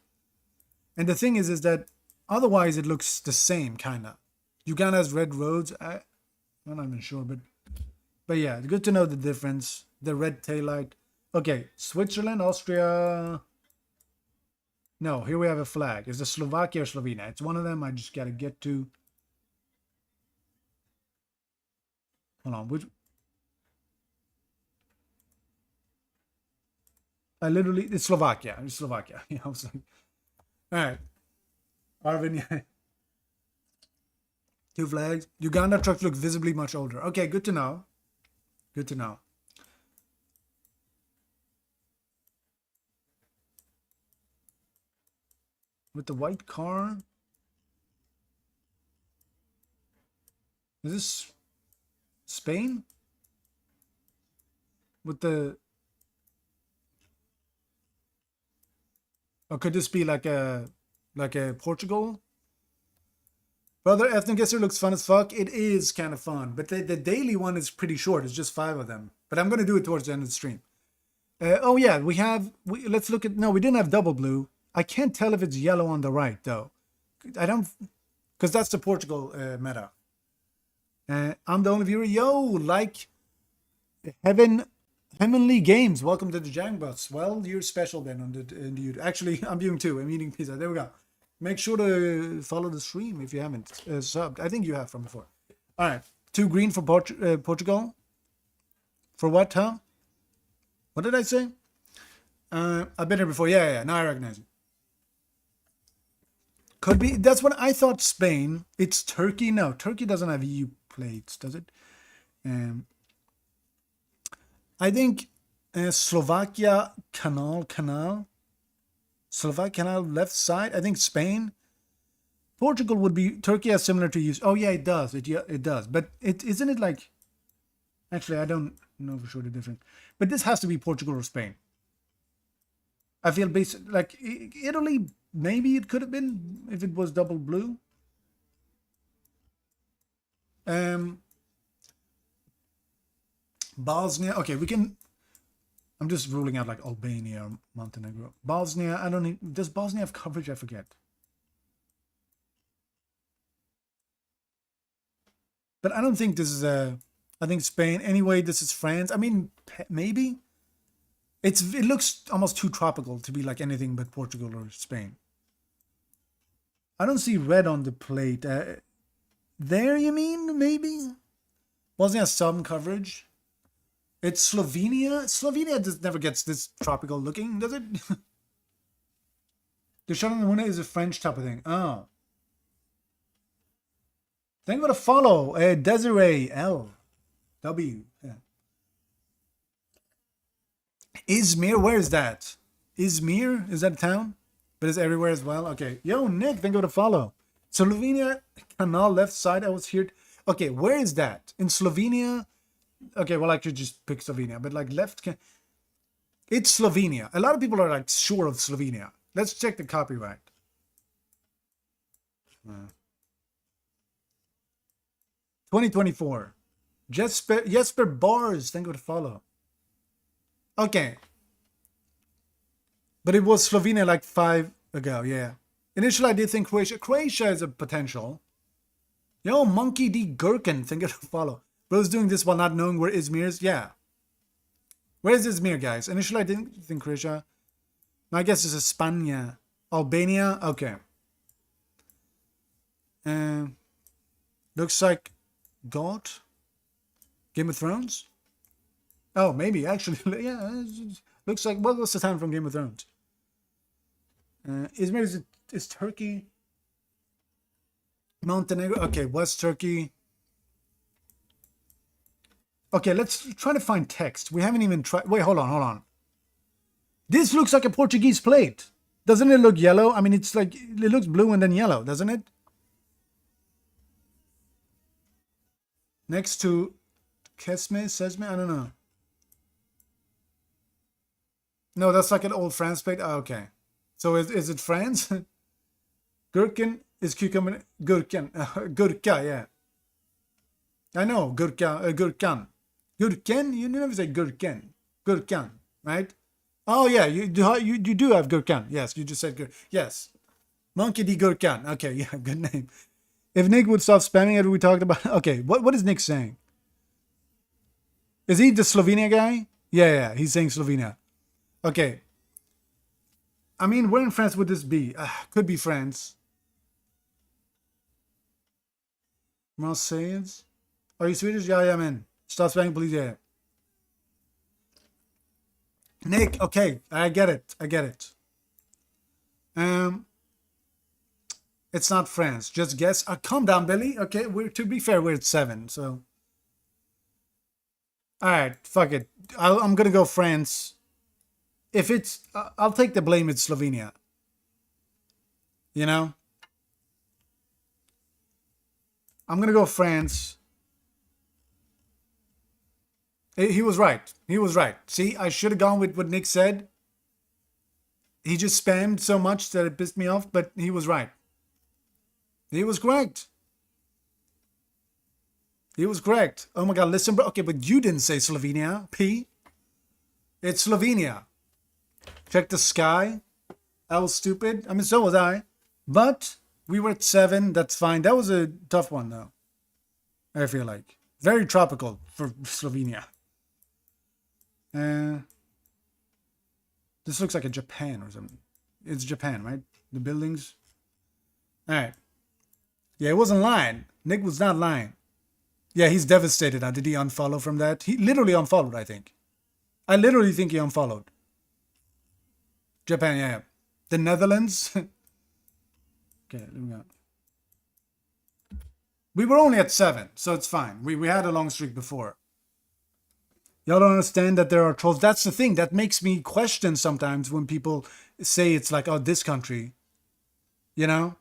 And the thing is that otherwise it looks the same, kind of. Uganda has red roads. I'm not even sure, but yeah, good to know the difference. The red taillight. Okay, Switzerland, Austria. No, here we have a flag. Is it Slovakia or Slovenia? It's one of them. I just got to get to. Hold on. Which? I literally, it's Slovakia. It's Slovakia. Yeah, I was like, all right. Arvin, yeah. Two flags. Uganda trucks look visibly much older. Okay, good to know. Good to know. With the white car. Is this Spain? With the... Or could this be like a Portugal? Brother, Ethnic Guesser looks fun as fuck. It is kind of fun. But the daily one is pretty short. It's just 5 of them. But I'm going to do it towards the end of the stream. Oh, yeah. Let's look at... No, we didn't have double blue. I can't tell if it's yellow on the right, though. I don't... Because that's the Portugal meta. I'm the only viewer. Yo, like Heavenly Games. Welcome to the Jang Bus. Well, you're special then on the YouTube. Actually, I'm viewing too. I'm eating pizza. There we go. Make sure to follow the stream if you haven't subbed. I think you have from before. All right. 2 green for Portugal. For what, huh? What did I say? I've been here before. Yeah. Now I recognize it. Could be. That's what I thought. Spain. It's Turkey. No, Turkey doesn't have EU plates, does it? I think Slovakia canal. Slovakia canal left side. I think Spain. Portugal would be. Turkey has similar to use. Oh yeah, it does. It does. But isn't it like? Actually, I don't know for sure the difference. But this has to be Portugal or Spain. I feel like Italy. Maybe it could have been if it was double blue. Bosnia. Okay, we can. I'm just ruling out like Albania or Montenegro. Bosnia. I don't need. Does Bosnia have coverage? I forget. But I don't think this is a. I think Spain. Anyway, this is France. I mean, maybe. It looks almost too tropical to be like anything but Portugal or Spain. I don't see red on the plate. There, you mean? Maybe? Bosnia has some coverage. It's Slovenia. Slovenia just never gets this tropical looking, does it? The shot on the moon is a French type of thing. Oh. Thank you for the follow. Desiree L. W. Yeah. Izmir, where is that? Izmir? Is that a town? But it's everywhere as well? Okay. Yo, Nick, thank you for the follow. Slovenia canal left side. I was here. Okay, where is that? In Slovenia? Okay, well, I could just pick Slovenia. But like left... It's Slovenia. A lot of people are like sure of Slovenia. Let's check the copyright. 2024. Jesper Bars, thank you for the follow. Okay. But it was Slovenia like 5 ago, yeah. Initially, I did think Croatia. Croatia is a potential. Yo, Monkey D. Gherkin, thank you for the follow. Bro's doing this while not knowing where Izmir is? Yeah. Where is Izmir, guys? Initially, I didn't think Croatia. My guess is España. Albania? Okay. Looks like God? Game of Thrones? Oh, maybe, actually. Yeah, looks like... What was the town from Game of Thrones? Izmir is Turkey. Montenegro. Okay, West Turkey. Okay, let's try to find text. We haven't even tried... Wait, hold on. This looks like a Portuguese plate. Doesn't it look yellow? I mean, it's like... It looks blue and then yellow, doesn't it? Next to... Sesme? I don't know. No, that's like an old France plate. Oh, okay. So is it France? Gherkin is cucumber. Gherkin. Gurka, yeah. I know. Gurka. Gurkan. Gurken? You never say gurken. Gurkan, right? Oh, yeah. You do have Gurkan. Yes, you just said Gurkan. Yes. Monkey D. Gurkan. Okay, yeah, good name. If Nick would stop spamming it, we talked about... Okay, what is Nick saying? Is he the Slovenia guy? Yeah, he's saying Slovenia. Okay. I mean, where in France would this be? Could be France. Marseilles? Are you Swedish? Yeah, I'm in. Stop spamming, please, yeah. Nick, okay, I get it. I get it. Um, it's not France. Just guess. Calm down, Billy. Okay, we're to be fair, we're at 7. So, all right, fuck it. I'm gonna go France. If it's, I'll take the blame. It's Slovenia. You know, I'm gonna go France. He was right. He was right. See, I should have gone with what Nick said. He just spammed so much that it pissed me off, but he was right. He was correct. He was correct. Oh my god, listen, bro. Okay, but you didn't say Slovenia, P. It's Slovenia. Check the sky. I was stupid. I mean, so was I. But we were at 7. That's fine. That was a tough one, though. I feel like. Very tropical for Slovenia. This looks like a Japan or something. It's Japan, right? The buildings. All right. Yeah, it wasn't lying. Nick was not lying. Yeah, he's devastated now. Did he unfollow from that? He literally unfollowed, I think. I literally think he unfollowed. Japan, yeah. The Netherlands. Okay, let me go. We were only at 7, so it's fine. We had a long streak before. Y'all don't understand that there are trolls. That's the thing that makes me question sometimes when people say it's like, oh, this country. You know?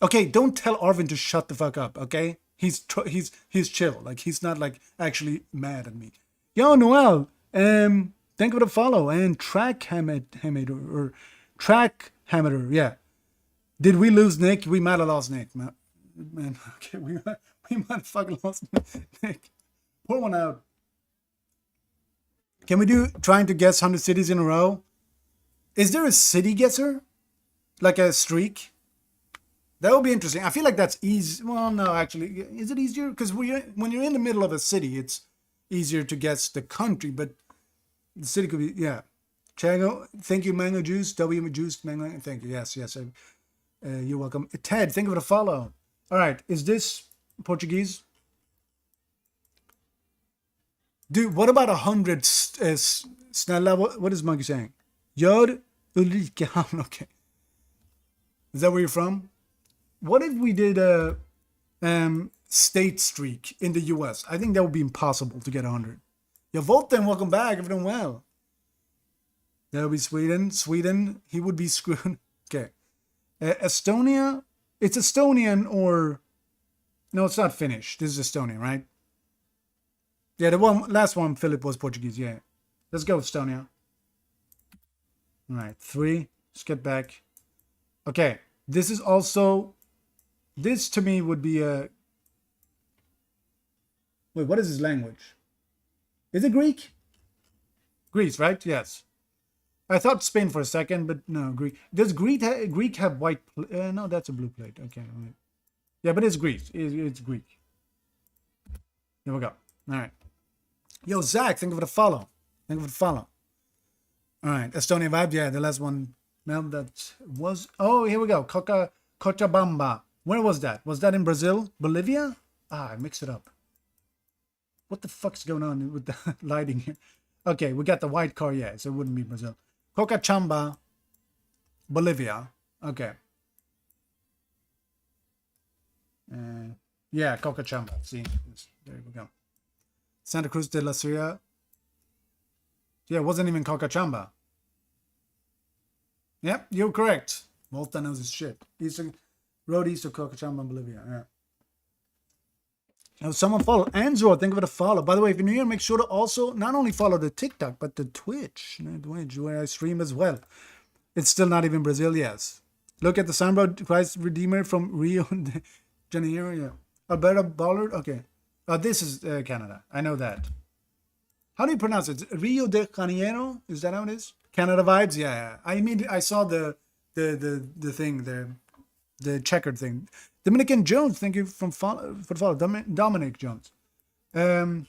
Okay, don't tell Arvin to shut the fuck up, okay? He's chill. Like, he's not, like, actually mad at me. Yo, Noel, thank you for the follow. And Track Hammer, yeah. Did we lose Nick? We might have lost Nick, man. Okay, we might have fucking lost Nick. Pour one out. Can we do trying to guess 100 cities in a row? Is there a city guesser? Like a streak? That would be interesting. I feel like that's easy. Well, no, actually. Is it easier? Because when you're in the middle of a city, it's easier to guess the country, but the city could be, yeah. Chago, thank you, Mango Juice. W Juice, Mango, thank you. Yes. You're welcome. Ted, thank you for the follow. All right, is this Portuguese? Dude, what about 100 snälla? What is Monkey saying? Gör Ulrikehamn, okay. Is that where you're from? What if we did a state streak in the US? I think that would be impossible to get 100. Yeah, Volten, welcome back. Everything well. That would be Sweden. Sweden, he would be screwed. Okay. Estonia, it's Estonian or... No, it's not Finnish. This is Estonian, right? Yeah, the last one, Philip, was Portuguese. Yeah. Let's go, Estonia. All right, 3. Let's get back. Okay, this is also... This, to me, would be a... Wait, what is his language? Is it Greek? Greece, right? Yes. I thought Spain for a second, but no, Greek. Does Greek have white... no, that's a blue plate. Okay, all right. Yeah, but it's Greek. It's Greek. Here we go. All right. Yo, Zach, thank you for the follow. Thank you for the follow. All right, Estonian vibe. Yeah, the last one. Now that was... Oh, here we go. Cochabamba. Where was that? Was that in Brazil? Bolivia? Ah, I mixed it up. What the fuck's going on with the lighting here? Okay, we got the white car. Yeah, so it wouldn't be Brazil. Cochabamba, Bolivia. Okay. Yeah, Cochabamba. See, there we go. Santa Cruz de la Sierra. Yeah, it wasn't even Cochabamba. Yep, you're correct. Volta knows his shit. Road east of Cochabamba, Bolivia. Yeah. Now, someone follow. Anzor, think of it a follow. By the way, if you're new here, make sure to also not only follow the TikTok, but the Twitch, where I stream as well. It's still not even Brazil, yes. Look at the Sambro Christ Redeemer from Rio de Janeiro. Yeah. Alberta Ballard. Okay. This is Canada. I know that. How do you pronounce it? Rio de Janeiro? Is that how it is? Canada vibes? Yeah. I mean, I saw the thing there. The checkered thing. Dominican Jones, thank you for the follow. Dominic Jones. Is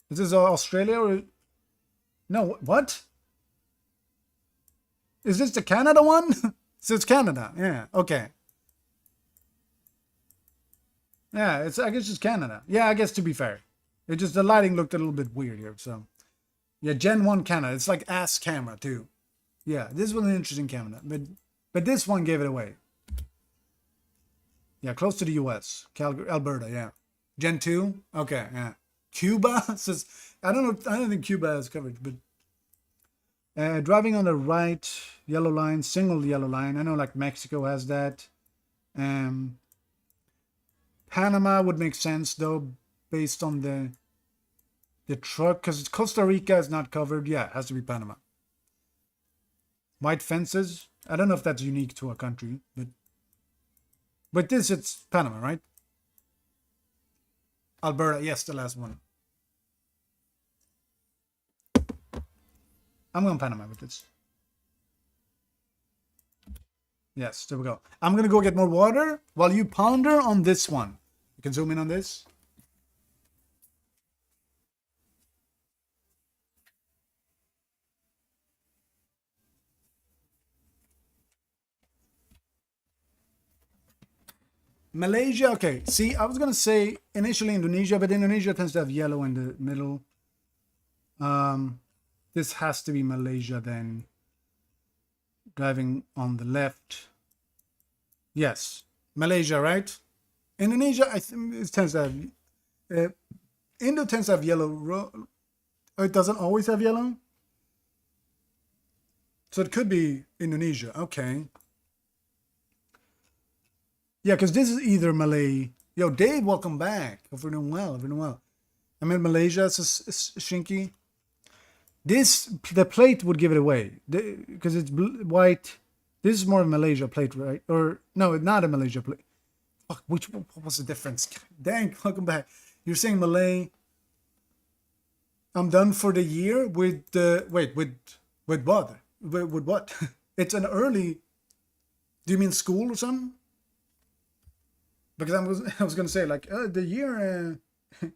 this Australia or... No, what? Is this the Canada one? So it's Canada. Yeah, okay. Yeah, it's I guess it's Canada. Yeah, I guess to be fair. It just the lighting looked a little bit weird here, so yeah, Gen 1 Canada. It's like ass camera too. Yeah, this was an interesting camera, but this one gave it away. Yeah, close to the US. Calgary, Alberta, yeah. Gen 2? Okay, yeah. Cuba says I don't know, I don't think Cuba has coverage, but driving on the right yellow line, single yellow line. I know like Mexico has that. Um Panama would make sense though, based on the truck, because Costa Rica is not covered. Yeah, it has to be Panama. White fences. I don't know if that's unique to a country, but this it's Panama, right? Alberta, yes, the last one. I'm going Panama with this. Yes, there we go. I'm gonna go get more water while you ponder on this one. You can zoom in on this. Malaysia, okay. See, I was gonna say initially Indonesia, but Indonesia tends to have yellow in the middle. This has to be Malaysia then. Driving on the left. Yes, Malaysia, right? Indonesia, I think it tends to have. Indo tends to have yellow. It doesn't always have yellow. So it could be Indonesia. Okay. Yeah, because this is either Malay. Yo, Dave, welcome back. Hope we're doing well. Hope we're doing well. I'm in Malaysia. It's Shinky. The plate would give it away because it's white. This is more of a Malaysia plate, right? Or no, it's not a Malaysia plate. Fuck, what was the difference? Dang, welcome back. You're saying Malay. I'm done for the year with with what? With what? It's an early. Do you mean school or something? Because I was gonna say like the year.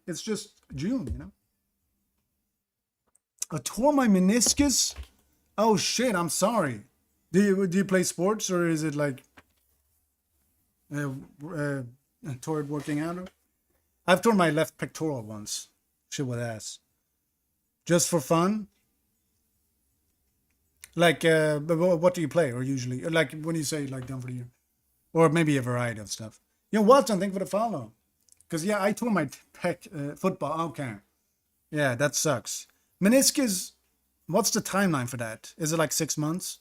It's just June, you know. I tore my meniscus. Oh shit! I'm sorry. Do you play sports or is it like toward working out? I've torn my left pectoral once. Shit with ass. Just for fun. Like, but what do you play? Or usually, like when you say like done for the year, or maybe a variety of stuff. You know, Watson, thank you for the follow. Because yeah, I tore my pec football. Okay, yeah, that sucks. Meniscus. What's the timeline for that? Is it like 6 months?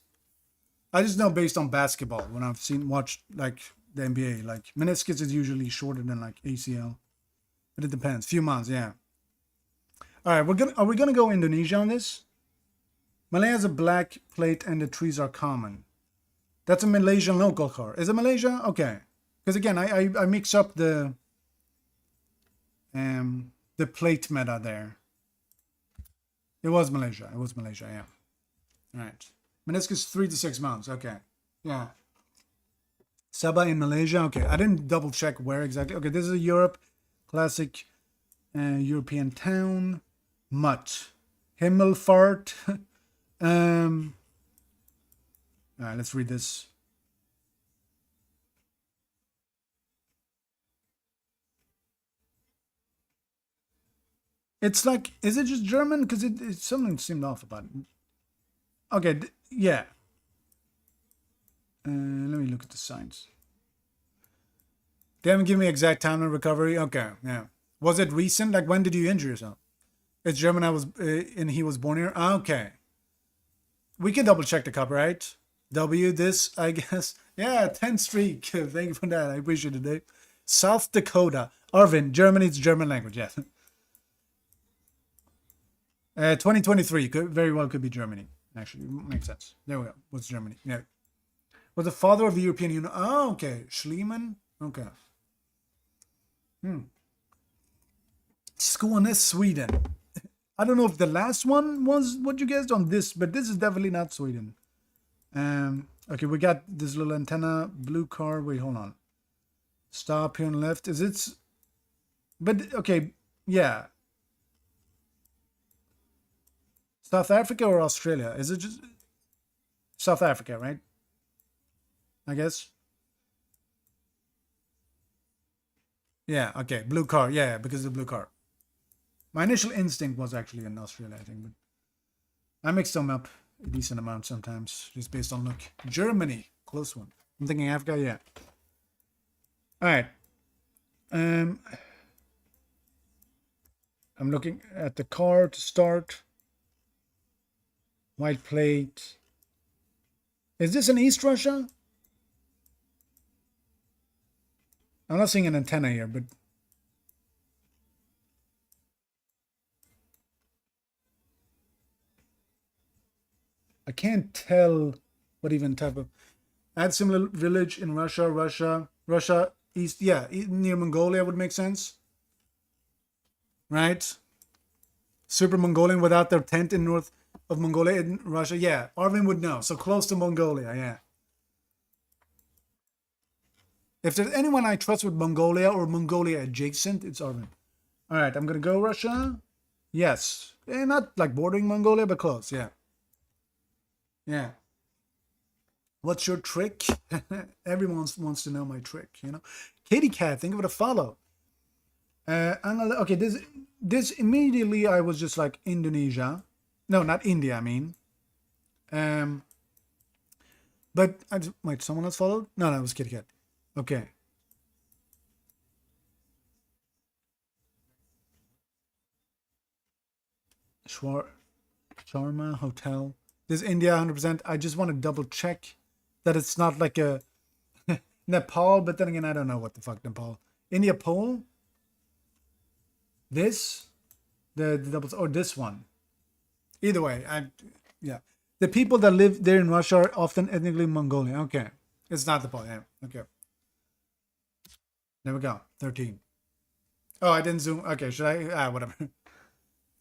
I just know based on basketball when I've watched like the NBA, like meniscus is usually shorter than like ACL, but it depends. Few months, yeah. All right, are we gonna go Indonesia on this? Malay has a black plate and the trees are common. That's a Malaysian local car. Is it Malaysia? Okay, because again, I mix up the plate meta there. It was Malaysia. It was Malaysia. Yeah. All right. Meniscus 3 to 6 months. Okay. Yeah. Sabah in Malaysia. Okay. I didn't double check where exactly. Okay. This is a Europe classic European town. Mutt. Himmelfahrt. All right. Let's read this. It's like, is it just German? Because something seemed off about it. Okay. Yeah. Let me look at the signs. They haven't given me exact time of recovery. Okay, yeah. Was it recent? Like when did you injure yourself? It's German. And he was born here. Okay, we can double check the copyright. This I guess. Yeah, 10 streak. Thank you for that. I appreciate it, Dave. South Dakota. Arvin, Germany. It's German language. Yeah. 2023 very well could be Germany. Actually, makes sense. There we go. What's Germany? Yeah. Was the father of the European Union. Oh, okay. Schliemann. Okay. Skåne, Sweden. I don't know if the last one was what you guessed on this, but this is definitely not Sweden. Okay, we got this little antenna, blue car. Wait, hold on. Stop here on the left. Is it? But okay, yeah. South Africa or Australia? Is it just South Africa, right? I guess. Yeah, okay. Blue car. Yeah, because of the blue car. My initial instinct was actually in Australia, I think, but I mix them up a decent amount sometimes, just based on look. Germany, close one. I'm thinking Africa, yeah. All right. I'm looking at the car to start. White plate. Is this in East Russia? I'm not seeing an antenna here, but I can't tell what even type of. Add similar village in Russia, East, yeah, near Mongolia would make sense, right? Super Mongolian without their tent in north of Mongolia in Russia. Yeah, Arvin would know. So close to Mongolia, yeah. If there's anyone I trust with Mongolia or Mongolia adjacent, it's Arvin. All right, I'm gonna go Russia. Yes, not like bordering Mongolia, but close. Yeah, yeah. What's your trick? Everyone wants to know my trick, you know. Katie Cat, think of it a follow. Okay, this immediately I was just like Indonesia. No, not India. I mean, um, but wait, someone else followed? No, it was Kitty Cat. Okay, Shwar Sharma Hotel. This is India 100%. I just want to double check that it's not like a Nepal, but then again, I don't know what the fuck Nepal. India Pole. This, the doubles, or this one. Either way, yeah. The people that live there in Russia are often ethnically Mongolian. Okay, it's not the pole. Yeah. Okay. There we go. 13. Oh, I didn't zoom. Okay, should I? Whatever.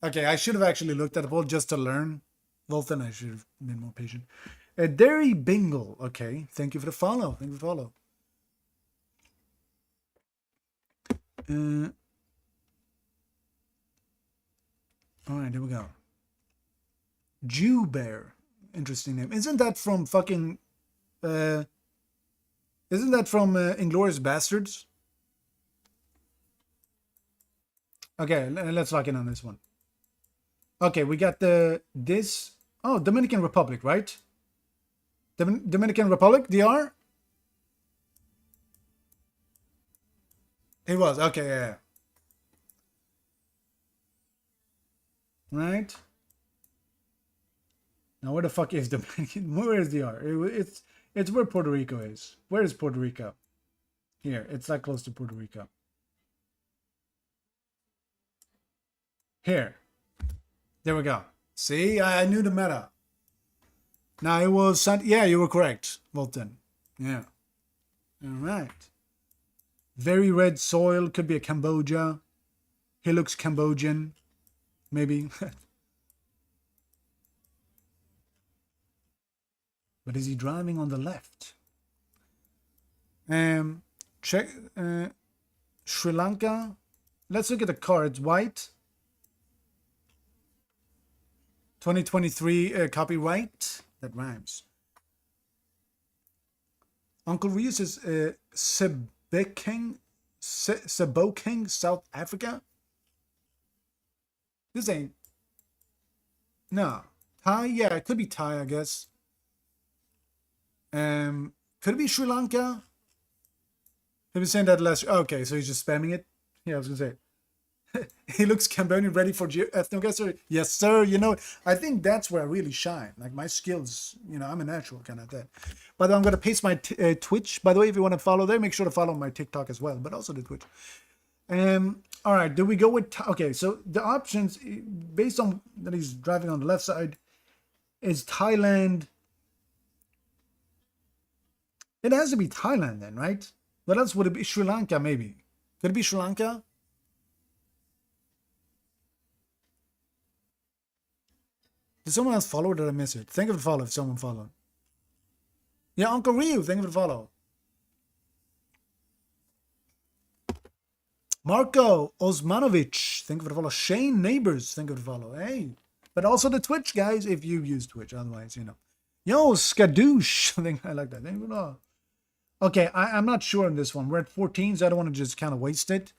Okay, I should have actually looked at the poll just to learn. Well, then I should have been more patient. Derry Bingle. Okay, thank you for the follow. Thank you for the follow. All right, there we go. Jew Bear. Interesting name. Isn't that from fucking... isn't that from Inglourious Bastards? Okay, let's lock in on this one. Okay, we got this. Oh, Dominican Republic, right? Dominican Republic, DR? It was. Okay, yeah. Right? Now, where the fuck is Dominican? Where is DR? It's where Puerto Rico is. Where is Puerto Rico? Here, it's like close to Puerto Rico. Here. There we go. See, I knew the meta. Now it was, yeah, you were correct, Walton. Yeah. All right. Very red soil, could be a Cambodia. He looks Cambodian, maybe. But is he driving on the left? Check Sri Lanka. Let's look at the car. It's white. 2023 copyright. That rhymes. Uncle Reus is Sebokeng, South Africa. This ain't. No. Thai? Yeah, it could be Thai, I guess. Could it be Sri Lanka? He was saying that last. Okay, so he's just spamming it. Yeah, I was gonna say. He looks Cambodian, ready for GeoGuessr. Yes, sir. You know, I think that's where I really shine. Like my skills, you know, I'm a natural kind of that. By the way, I'm gonna paste my Twitch. By the way, if you want to follow there, make sure to follow my TikTok as well, but also the Twitch. All right. Do we go with? Okay, so the options based on that he's driving on the left side is Thailand. It has to be Thailand then, right? What else would it be? Sri Lanka, maybe. Could it be Sri Lanka? Did someone else follow or did I miss it? Thank you for the follow if someone followed. Yeah, Uncle Ryu, thank you for the follow. Marco Osmanovic, thank you for the follow. Shane Neighbors, thank you for the follow. Hey. But also the Twitch, guys, if you use Twitch. Otherwise, you know. Yo, Skadoosh. I think I like that. Thank you for the follow. Okay, I'm not sure on this one. We're at 14, so I don't want to just kind of waste it.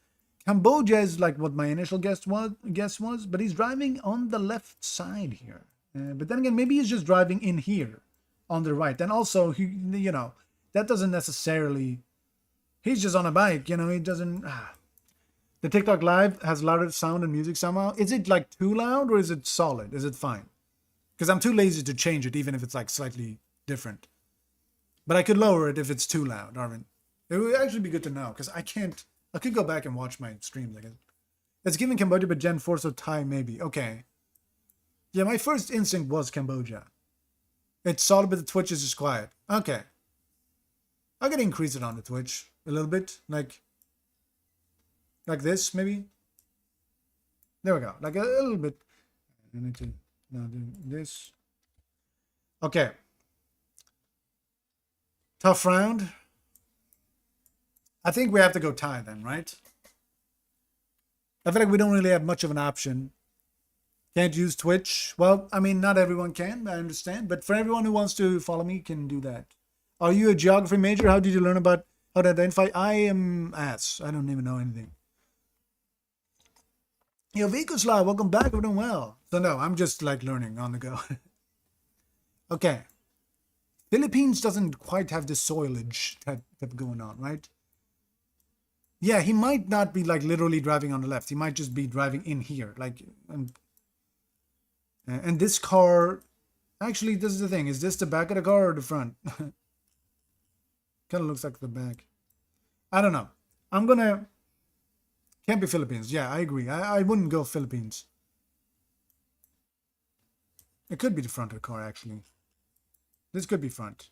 Cambodia is like what my initial guess was, but he's driving on the left side here. But then again, maybe he's just driving in here on the right. And also, that doesn't necessarily. He's just on a bike, he doesn't. The TikTok live has louder sound and music somehow. Is it like too loud or is it solid? Is it fine? Because I'm too lazy to change it, even if it's like slightly different. But I could lower it if it's too loud, Arvin. It would actually be good to know, because I could go back and watch my streams, I guess. It's giving Cambodia, but Gen 4, so Thai maybe. Okay. Yeah, my first instinct was Cambodia. It's solid, but the Twitch is just quiet. Okay. I could increase it on the Twitch a little bit, like this, maybe. There we go, like a little bit. I need to now do this. Okay. Tough round. I think we have to go Thai then, right? I feel like we don't really have much of an option. Can't use Twitch. Well, I mean, not everyone can, I understand. But for everyone who wants to follow me, can do that. Are you a geography major? How did you learn about how to identify? I am ass. I don't even know anything. Yo, Vikoslav, welcome back. We're doing well. So no, I'm just like learning on the go. Okay. Philippines doesn't quite have the soilage type going on, right? Yeah, he might not be like literally driving on the left. He might just be driving in here. Like, and this car, actually, this is the thing. Is this the back of the car or the front? Kind of looks like the back. I don't know. I'm gonna, can't be Philippines. Yeah, I agree. I wouldn't go Philippines. It could be the front of the car, actually. This could be front.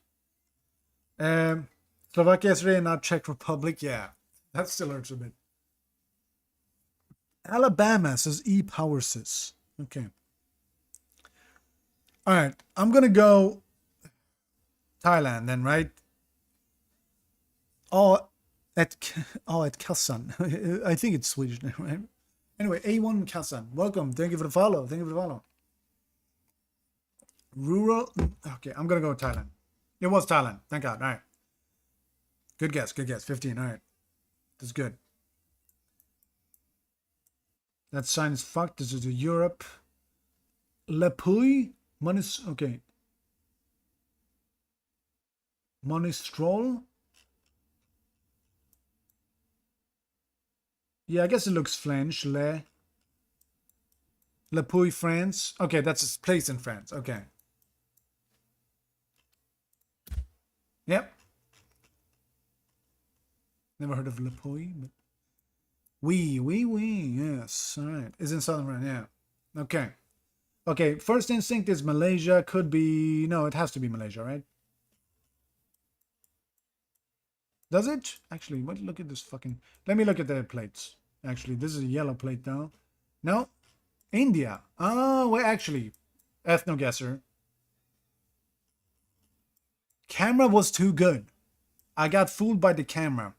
Slovakia yesterday, not Czech Republic. Yeah, that still hurts a bit. Alabama says e-powersis. Okay. All right, I'm gonna go Thailand then, right? At Kasan. I think it's Swedish now, right? Anyway, A1 Kasan. Welcome. Thank you for the follow. Thank you for the follow. Rural. Okay, I'm gonna go with Thailand. It was Thailand. Thank God. All right. Good guess. Good guess. 15. All right. That's good. That sign is fucked. This is Europe. Lepui. Okay. Monistrol. Yeah, I guess it looks French. Le Puy, France. Okay, that's a place in France. Okay. Yep. Never heard of Le Puy, but oui. Yes. All right. It's in southern France. Yeah. Okay. Okay. First instinct is Malaysia. Could be. No, it has to be Malaysia, right? Does it? Actually, look at this fucking. Let me look at the plates. Actually, this is a yellow plate though. No? India. Oh, wait, actually. Ethno-guesser. Camera was too good. I got fooled by the camera.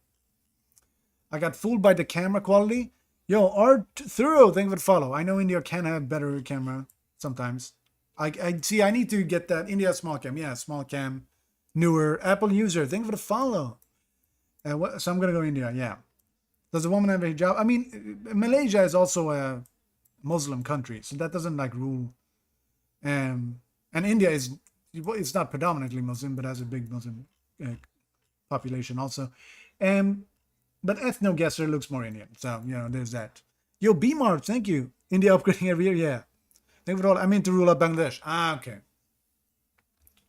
I got fooled by the camera quality. Yo, Art Thorough, thank you for the follow. I know India can have better camera sometimes. I see, I need to get that. India small cam. Yeah, small cam. Newer. Apple user, thank you for the follow. So I'm going to go India, yeah. Does a woman have a hijab? I mean, Malaysia is also a Muslim country, so that doesn't like rule. And India is, it's not predominantly Muslim, but has a big Muslim population also. But ethno-guesser looks more Indian, so, there's that. Yo, B-Mart, thank you. India upgrading every year, yeah. Thank you for all. I mean to rule out Bangladesh. Okay.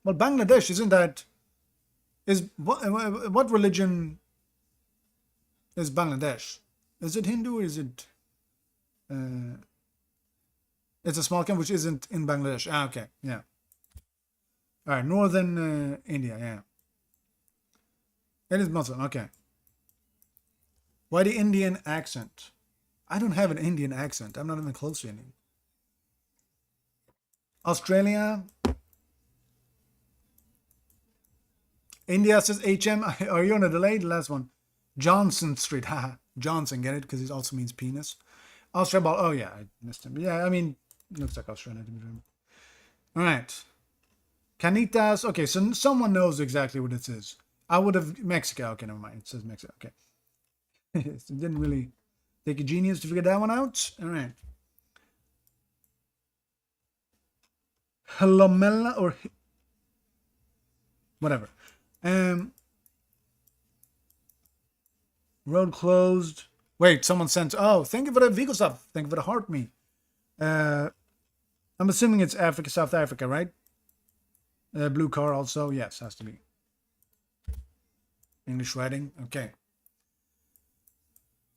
Well, Bangladesh, isn't that... What religion is Bangladesh? Is it Hindu or is it... it's a small country which isn't in Bangladesh. Okay, yeah. All right, northern India, yeah. It is Muslim, okay. Why the Indian accent? I don't have an Indian accent. I'm not even close to Indian. Australia. India says HM. Are you on a delay? The last one. Johnson Street. Haha. Johnson, get it? Because it also means penis. Australia ball. Oh, yeah. I missed him. Yeah, I mean, looks like Australia. All right. Canitas. Okay, so someone knows exactly what it is. I would have... Mexico. Okay, never mind. It says Mexico. Okay. It didn't really Take a genius to figure that one out. All right. Halomela or whatever. Road closed. Wait, someone sent. Oh, thank you for the vehicle stuff. Thank you for the heart me. I'm assuming it's Africa, South Africa, right? Blue car also. Yes, has to be. English writing. Okay.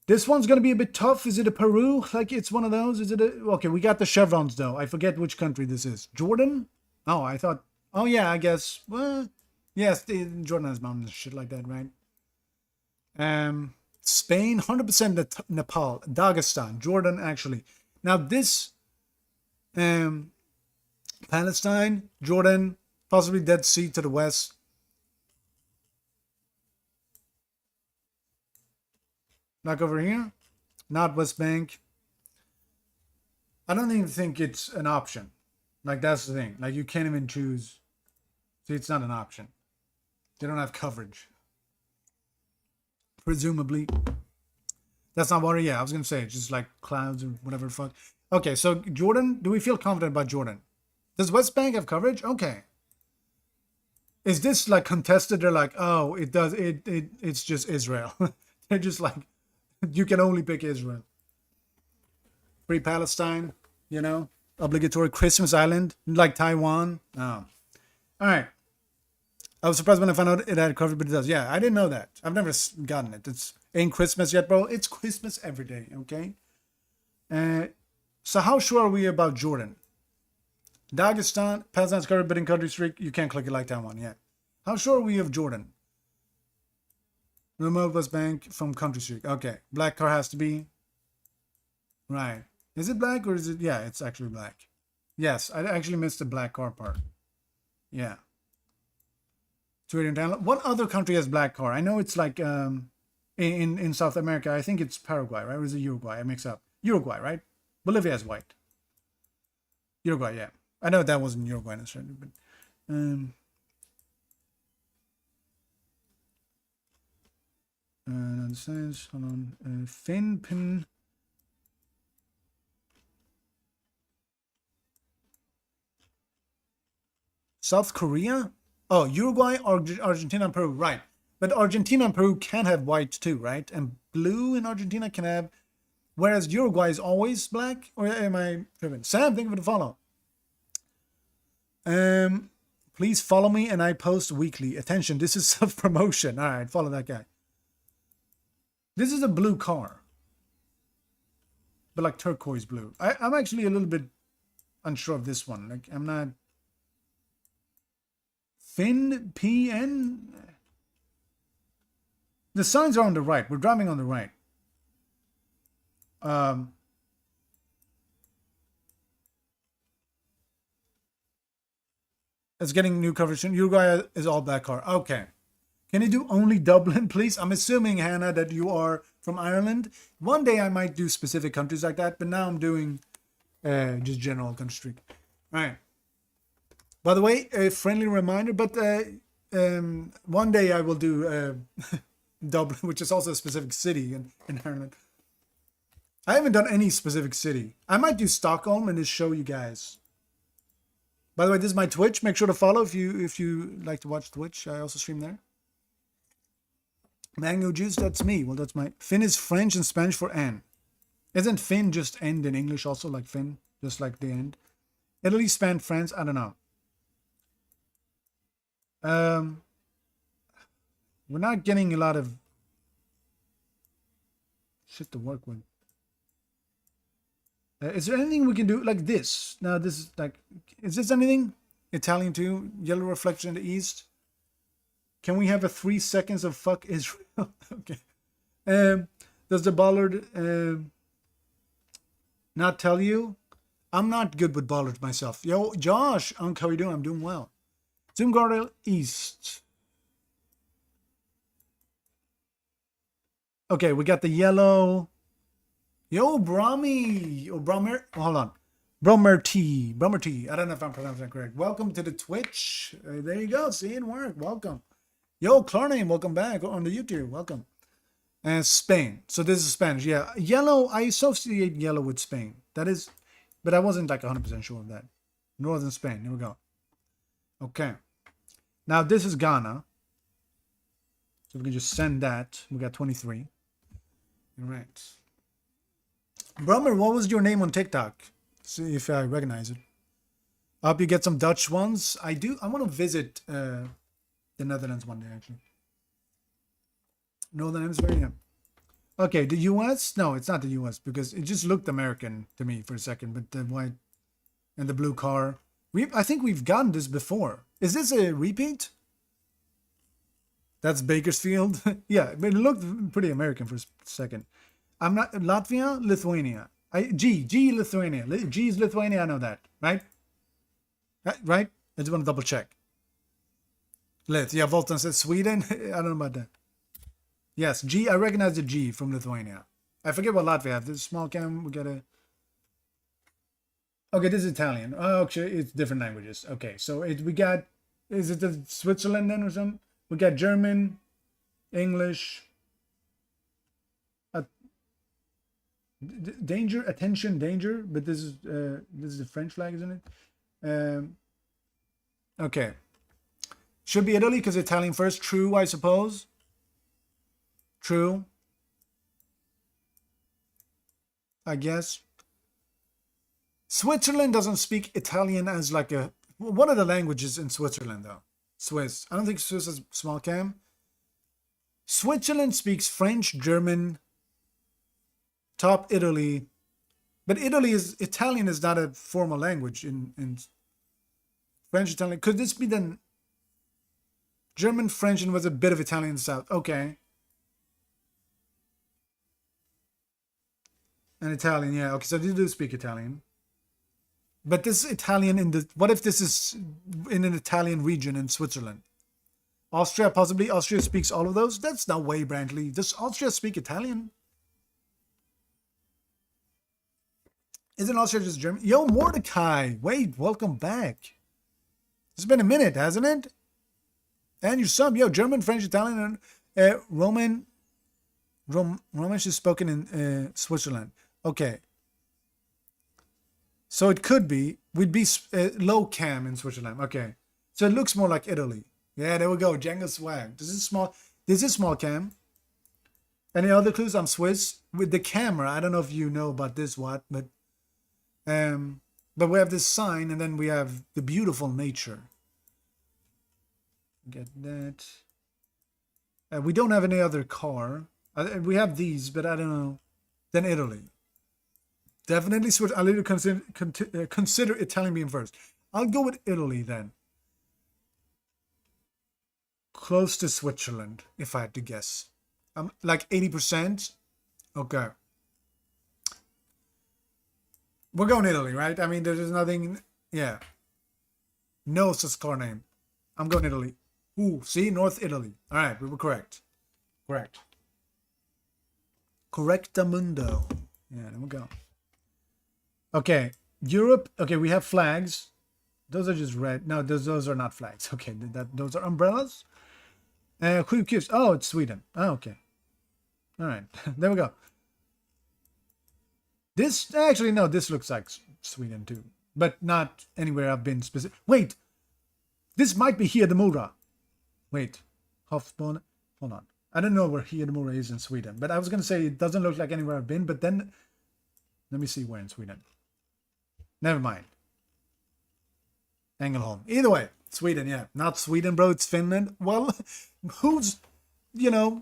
This one's going to be a bit tough. Is it a Peru? Like it's one of those? Is it a... Okay, we got the chevrons, though. I forget which country this is. Jordan? Oh, I thought... Oh, yeah, I guess. Well, yes, Jordan has mountains and shit like that, right? Spain, 100% Nepal. Dagestan. Jordan, actually. Now, this... Palestine, Jordan, possibly Dead Sea to the west. Like over here, not West Bank. I don't even think it's an option. Like that's the thing. Like you can't even choose. See, it's not an option. They don't have coverage. Presumably. That's not what. Yeah, I was gonna say it's just like clouds or whatever the fuck. Okay, so Jordan. Do we feel confident about Jordan? Does West Bank have coverage? Okay. Is this like contested? They're like, oh, it does. It's just Israel. They're just like. You can only pick Israel. Free Palestine, you know, obligatory Christmas Island, like Taiwan. Oh. All right. I was surprised when I found out it had coverage, but it does. Yeah, I didn't know that. I've never gotten it. It's ain't Christmas yet, bro. It's Christmas every day, okay? So how sure are we about Jordan? Dagestan, Pakistan's covered, but in country streak, you can't click it like Taiwan yet. How sure are we of Jordan? Remote West Bank from country streak. Okay. Black car has to be. Right. Is it black or is it? Yeah, it's actually black. Yes, I actually missed the black car part. Yeah. What other country has black car? I know it's like in South America. I think it's Paraguay, right? Or is it Uruguay? I mix up. Uruguay, right? Bolivia has white. Uruguay, yeah. I know that wasn't Uruguay necessarily, but hold on. Finpin. South Korea? Oh, Uruguay, Argentina, and Peru, right. But Argentina and Peru can have white too, right? And blue in Argentina can have, whereas Uruguay is always black? Or am I driven? Sam, thank you for the follow. Please follow me and I post weekly. Attention, this is self-promotion. All right, follow that guy. This is a blue car. But like turquoise blue. I'm actually a little bit unsure of this one. Like, I'm not... PN? The signs are on the right. We're driving on the right. It's getting new coverage. Uruguay is all black car. Okay. Can you do only Dublin, please? I'm assuming, Hannah, that you are from Ireland. One day I might do specific countries like that, but now I'm doing just general country streak. All right. By the way, a friendly reminder, but one day I will do Dublin, which is also a specific city in Ireland. I haven't done any specific city. I might do Stockholm and just show you guys. By the way, this is my Twitch. Make sure to follow if you like to watch Twitch. I also stream there. Mango juice, that's me. Well, that's my... Finn is French and Spanish for N. Isn't Finn just end in English also, like Finn? Just like the end. Italy, Spain, France, I don't know. We're not getting a lot of shit to work with. Is there anything we can do like this? Now this is like, is this anything? Italian too? Yellow reflection in the east? Can we have a 3 seconds of fuck Israel? Okay. Does the bollard not tell you? I'm not good with bollards myself. Yo, Josh, how are you doing? I'm doing well. Zoom guardrail east. Okay, we got the yellow. Yo, Brahmi. Oh, Brahmer. Hold on. Bromer T. I don't know if I'm pronouncing that correct. Welcome to the Twitch. There you go. See it work. Welcome. Yo, Clarname, welcome back on the YouTube. Welcome. And Spain. So this is Spanish. Yeah. Yellow, I associate yellow with Spain. That is, but I wasn't like 100% sure of that. Northern Spain. Here we go. Okay. Now this is Ghana. So we can just send that. We got 23. All right. Brummer, what was your name on TikTok? See if I recognize it. I hope you get some Dutch ones. I do. I want to visit the Netherlands one day, actually. Northern Hemisphere. Okay, the U.S. No, it's not the U.S. because it just looked American to me for a second. But the white and the blue car. I think we've gotten this before. Is this a repeat? That's Bakersfield. Yeah, but it looked pretty American for a second. I'm not Latvia, Lithuania. G Lithuania. G is Lithuania. I know that, right? Right? I just want to double check. Lith. Yeah, Volton said Sweden. I don't know about that. Yes, G. I recognize the G from Lithuania. I forget what Latvia have. This small cam. We got a. Okay, this is Italian. Oh, actually, it's different languages. Okay, so we got. Is it the Switzerland then or something? We got German, English. Danger, attention, danger. But this is the French flag, isn't it? Okay. Should be Italy because Italian first. True, I suppose. True. I guess. Switzerland doesn't speak Italian as like a... What are the languages in Switzerland, though? Swiss. I don't think Swiss is small cam. Switzerland speaks French, German, top Italy. But Italian is not a formal language in French, Italian. Could this be then German, French, and was a bit of Italian south? Okay. And Italian, yeah. Okay, so they do speak Italian. But this Italian in the... What if this is in an Italian region in Switzerland? Austria, possibly. Austria speaks all of those? That's no way, Brantley. Does Austria speak Italian? Isn't Austria just German? Yo, Mordecai. Wait, welcome back. It's been a minute, hasn't it? And your sub. Yo, German, French, Italian, and Roman... Romansh is spoken in Switzerland. Okay. So it could be, we'd be low cam in Switzerland. Okay. So it looks more like Italy. Yeah, there we go. Django swag. This is small cam. Any other clues? I'm Swiss. With the camera, I don't know if you know about this, but we have this sign and then we have the beautiful nature. Get that. We don't have any other car. We have these, but I don't know. Then Italy. Definitely switch. I'll later consider Italian being first. I'll go with Italy then. Close to Switzerland, if I had to guess. Like 80%. Okay. We're going Italy, right? I mean, there's nothing. Yeah. No such car name. I'm going Italy. Ooh, see? North Italy. All right, we were correct. Correct. Correctamundo. Yeah, there we go. Okay, Europe. Okay, we have flags. Those are just red. No, those are not flags. Okay, those are umbrellas. Who gives? Oh, it's Sweden. Oh, okay. All right, there we go. This actually no, this looks like Sweden too, but not anywhere I've been specific. Wait, this might be Hedemora. Wait, Hofsborn. Hold on. I don't know where Hedemora is in Sweden, but I was gonna say it doesn't look like anywhere I've been. But then, let me see where in Sweden. Never mind. Ängelholm. Either way, Sweden, yeah. Not Sweden, bro. It's Finland. Well, who's,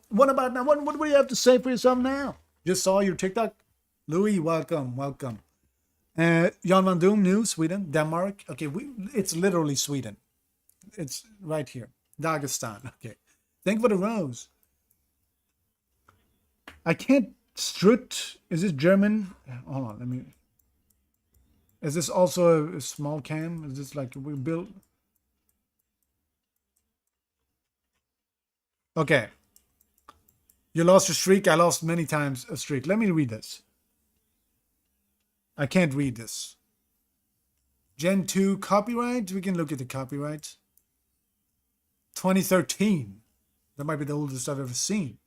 what about now? What do you have to say for yourself now? Just saw your TikTok. Louis, welcome, welcome. Jan van Doom, new, Sweden. Denmark. Okay, it's literally Sweden. It's right here. Dagestan. Okay. Thank you for the rose. I can't... Strut. Is this German? Hold on, let me... Is this also a small cam? Is this like we built? Okay. You lost your streak. I lost many times a streak. Let me read this. I can't read this. Gen 2 copyright. We can look at the copyright. 2013. That might be the oldest I've ever seen.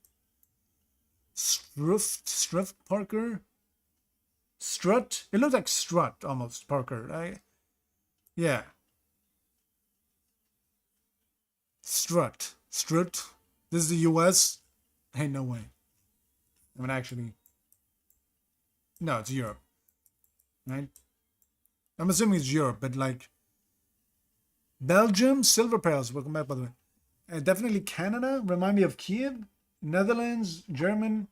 Struff Parker? Strut? It looks like Strut almost, Parker. Yeah. Strut. Strut. This is the US? Ain't no way. I mean, actually, no, it's Europe, right? I'm assuming it's Europe, but like Belgium, Silver Pearls. Welcome back, by the way. Definitely Canada. Remind me of Kiev. Netherlands, German.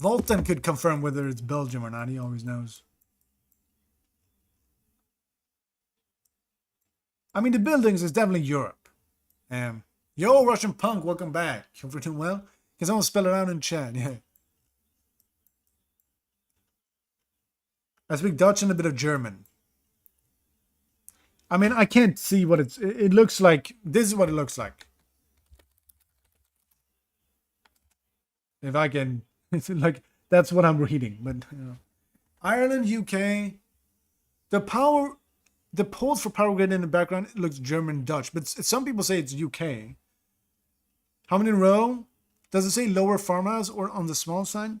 Volton could confirm whether it's Belgium or not. He always knows. I mean, the buildings is definitely Europe. Yo, Russian Punk, welcome back. Hope you're doing well. Can someone spell it out in chat? Yeah. I speak Dutch and a bit of German. I mean, I can't see what it looks like. This is what it looks like. If I can, it's like, that's what I'm reading. But, you know. Ireland, UK. The polls for power grid in the background, it looks German, Dutch. But some people say it's UK. How many in a row? Does it say lower farmhouse or on the small sign?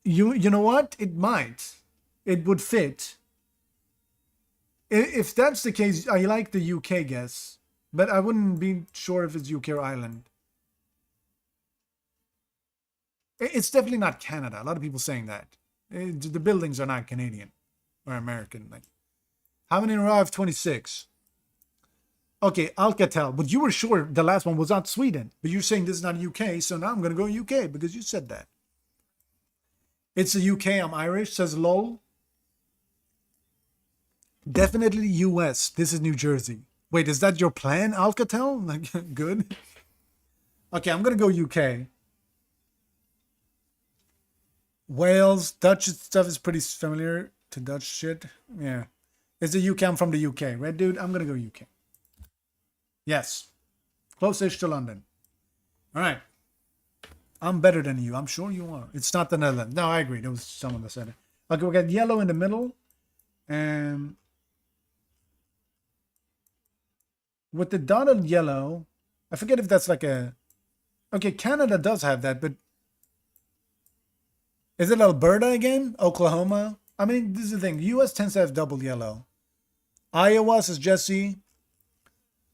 You know what? It might. It would fit. If that's the case, I like the UK guess, but I wouldn't be sure if it's UK or Ireland. It's definitely not Canada. A lot of people saying that. The buildings are not Canadian or American. Like, how many in a row? I have 26. Okay, Alcatel. But you were sure the last one was not Sweden. But you're saying this is not UK, so now I'm going to go UK because you said that. It's the UK. I'm Irish, says LOL. Definitely US. This is New Jersey. Wait, is that your plan, Alcatel? Like, good. Okay, I'm going to go UK. Wales. Dutch stuff is pretty familiar to Dutch shit. Yeah. It's the UK. I'm from the UK, right, dude? I'm going to go UK. Yes. Close-ish to London. All right. I'm better than you. I'm sure you are. It's not the Netherlands. No, I agree. There was someone that said it. Okay, we got yellow in the middle. And with the dotted yellow, I forget if that's like a... Okay, Canada does have that, but... Is it Alberta again? Oklahoma? I mean, this is the thing. The US tends to have double yellow. Iowa, says Jesse.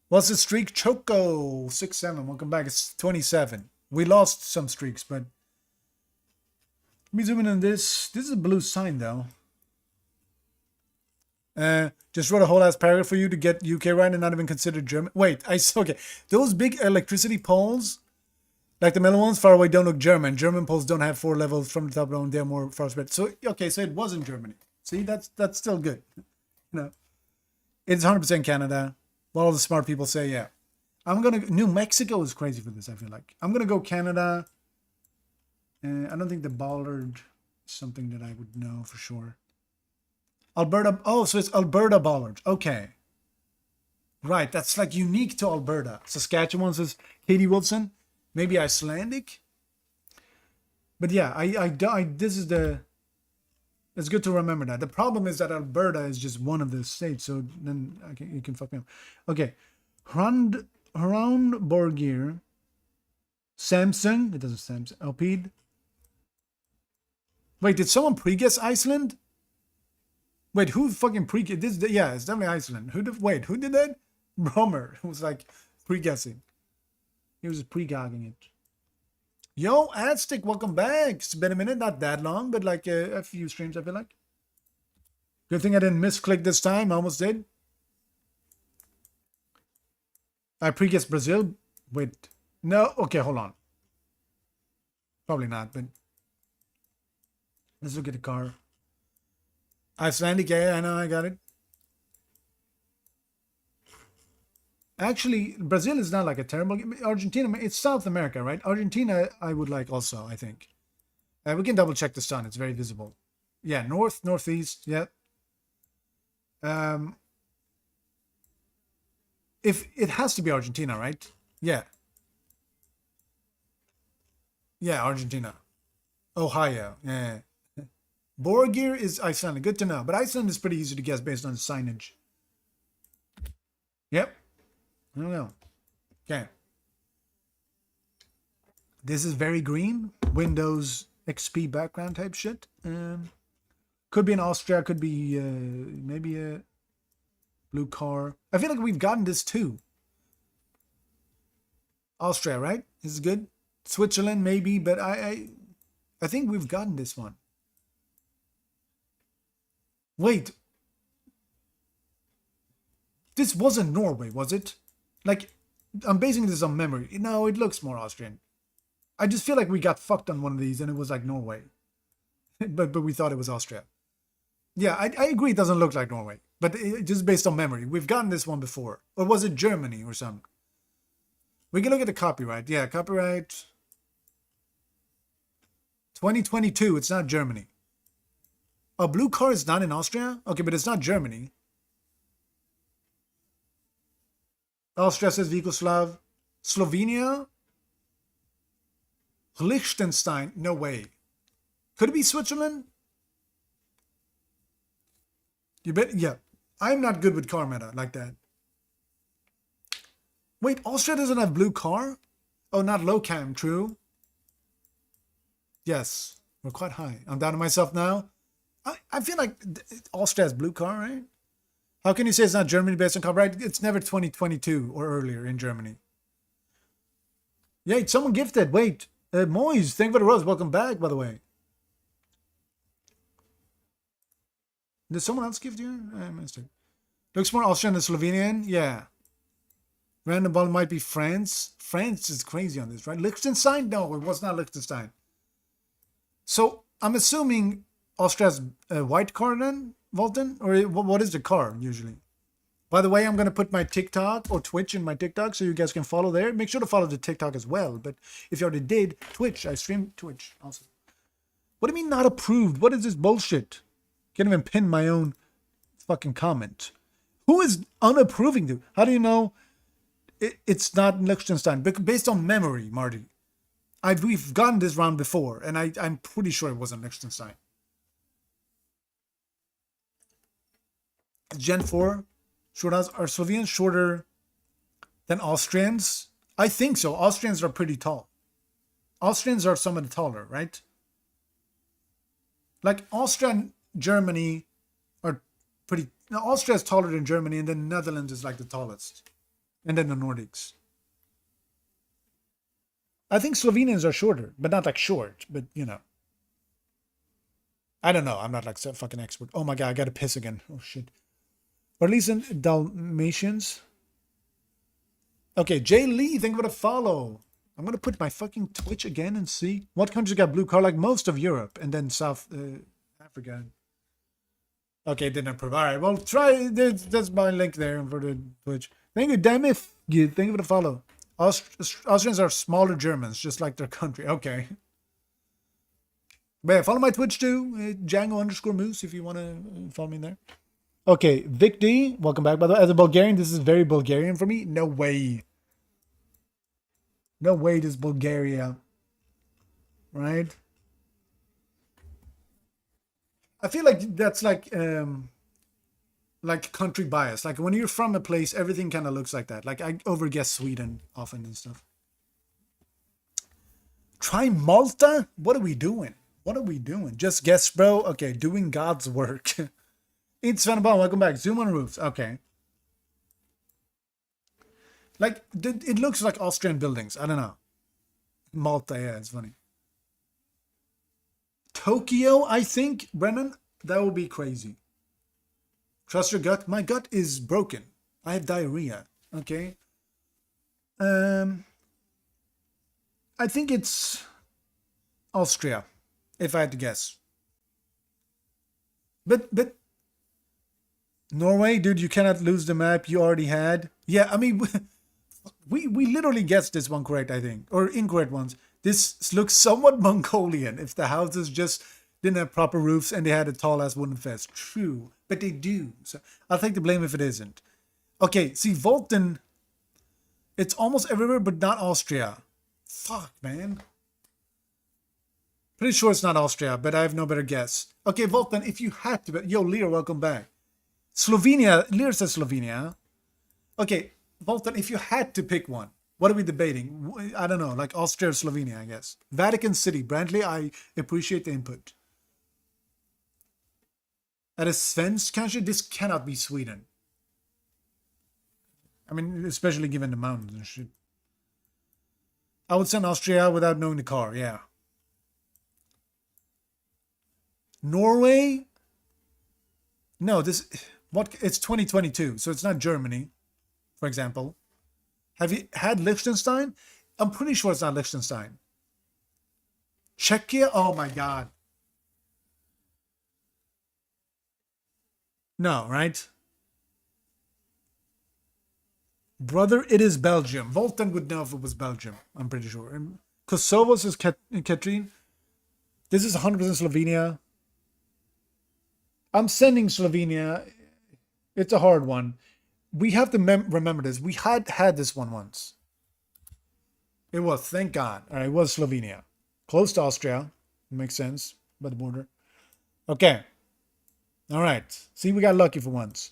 What's the streak? Choco 6-7. Welcome back. It's 27. We lost some streaks, but let me zoom in on this. This is a blue sign, though. Just wrote a whole ass paragraph for you to get UK right and not even consider German. Wait, okay. Those big electricity poles, like the middle ones far away, don't look German. German poles don't have 4 levels from the top down. They're more far spread. So okay, so it was in Germany. See, that's still good. You know, it's 100% Canada. What all the smart people say, yeah. New Mexico is crazy for this, I feel like. I'm gonna go Canada. I don't think the bollard is something that I would know for sure. Alberta, oh, so it's Alberta bollard. Okay. Right, that's like unique to Alberta. Saskatchewan, says Katie Wilson. Maybe Icelandic. But yeah, this is the... It's good to remember that. The problem is that Alberta is just one of the states, so then you can fuck me up. Okay. Borgir. Samsung. It doesn't Samsung. Alpid. Wait, did someone pre-guess Iceland? Wait, who fucking pre-guessed this? Yeah, it's definitely Iceland. Who did that? Bromer. It was like pre-guessing. He was pre-gogging it. Yo, Aztec, welcome back. It's been a minute, not that long, but like a few streams, I feel like. Good thing I didn't misclick this time. I almost did. I pre-guessed Brazil. Wait. No. Okay, hold on. Probably not, but let's look at the car. Icelandic, yeah, I know, I got it. Actually, Brazil is not like a terrible game. Argentina, it's South America, right? Argentina, I would like also, I think. We can double check the sun. It's very visible. Yeah, northeast, yeah. If it has to be Argentina, right? Yeah. Yeah, Argentina. Ohio, yeah. Borgir is Icelandic. Good to know. But Iceland is pretty easy to guess based on signage. Yep. I don't know. Okay. This is very green. Windows XP background type shit. Could be in Austria. Could be maybe a blue car. I feel like we've gotten this too. Austria, right? This is good. Switzerland, maybe, but I think we've gotten this one. Wait. This wasn't Norway, was it? Like, I'm basing this on memory. No, it looks more Austrian. I just feel like we got fucked on one of these and it was like Norway. but we thought it was Austria. Yeah, I agree it doesn't look like Norway. But just based on memory. We've gotten this one before. Or was it Germany or something? We can look at the copyright. Yeah, copyright 2022. It's not Germany. A blue car is not in Austria? Okay, but it's not Germany. Austria says Vikoslav. Slovenia? Liechtenstein? No way. Could it be Switzerland? You bet. Yeah. I'm not good with car meta like that. Wait, Austria doesn't have blue car? Oh, not low cam, true. Yes, we're quite high. I'm down to myself now. I feel like Austria has blue car, right? How can you say it's not Germany based on copyright? It's never 2022 or earlier in Germany. Yeah, someone gifted. Wait, Moise, thank you for the rose. Welcome back, by the way. Did someone else gift you? I missed it. Looks more Austrian than Slovenian. Yeah. Random ball might be France. France is crazy on this, right? Liechtenstein? No, it was not Liechtenstein. So I'm assuming Austria's a white car then, Volton? Or what is the car usually? By the way, I'm going to put my TikTok or Twitch in my TikTok so you guys can follow there. Make sure to follow the TikTok as well. But if you already did, Twitch. I stream Twitch also. What do you mean not approved? What is this bullshit? Can't even pin my own fucking comment. Who is unapproving to? How do you know it's not Liechtenstein? Based on memory, Marty. We've gotten this round before, and I'm pretty sure it wasn't Liechtenstein. Gen 4. Are Slovenians shorter than Austrians? I think so. Austrians are pretty tall. Austrians are some of the taller, right? Like Austria and Germany are pretty... Now, Austria is taller than Germany, and then Netherlands is like the tallest. And then the Nordics. I think Slovenians are shorter, but not like short, but you know. I don't know. I'm not like some fucking expert. Oh my god, I gotta piss again. Oh shit. Or at least in Dalmatians. Okay, Jay Lee, thank you for the follow. I'm gonna put my fucking Twitch again and see what countries got blue car, like most of Europe, and then South Africa. Okay, didn't provide. Well, try. That's my link there for the Twitch. Thank you, damn it. Thank you for the follow. Austrians are smaller Germans, just like their country. Okay. But yeah, follow my Twitch too, Django_Moose, if you want to follow me there. Okay, Vic D, welcome back. By the way, as a Bulgarian, this is very Bulgarian for me. No way. No way, this Bulgaria. Right? I feel like that's like country bias. Like when you're from a place, everything kind of looks like that. Like I overguess Sweden often and stuff. Try Malta? What are we doing? What are we doing? Just guess, bro. Okay, doing God's work. It's Sven Ball. Welcome back. Zoom on roofs. Okay. Like it looks like Austrian buildings. I don't know. Malta, yeah, it's funny. Tokyo, I think, Brennan, that would be crazy. Trust your gut. My gut is broken. I have diarrhea. Okay. I think it's Austria, if I had to guess. But Norway, dude, you cannot lose the map you already had. Yeah, I mean, we literally guessed this one correct, I think, or incorrect ones. This looks somewhat Mongolian if the houses just didn't have proper roofs and they had a tall ass wooden fence. True, but they do. So I'll take the blame if it isn't. Okay, see, Volten, it's almost everywhere, but not Austria. Fuck, man. Pretty sure it's not Austria, but I have no better guess. Okay, Volten, if you had to, yo, Lear, welcome back. Slovenia, Lear says Slovenia. Okay, Volten, if you had to pick one, What are we debating? I don't know, like Austria or Slovenia, I guess. Vatican City. Brantley, I appreciate the input. At a svensk country, this cannot be Sweden. I mean, especially given the mountains and shit. I would send Austria without knowing the car, yeah. Norway? No, it's 2022, so it's not Germany, for example. Have you had Liechtenstein? I'm pretty sure it's not Liechtenstein. Czechia? Oh my god. No, right? Brother, it is Belgium. Volten would know if it was Belgium, I'm pretty sure. And Kosovo's is Katrin. This is 100% Slovenia. I'm sending Slovenia. It's a hard one. We have to remember this. We had this one once. It was, thank God. All right, it was Slovenia. Close to Austria. Makes sense. By the border. Okay. All right. See, we got lucky for once.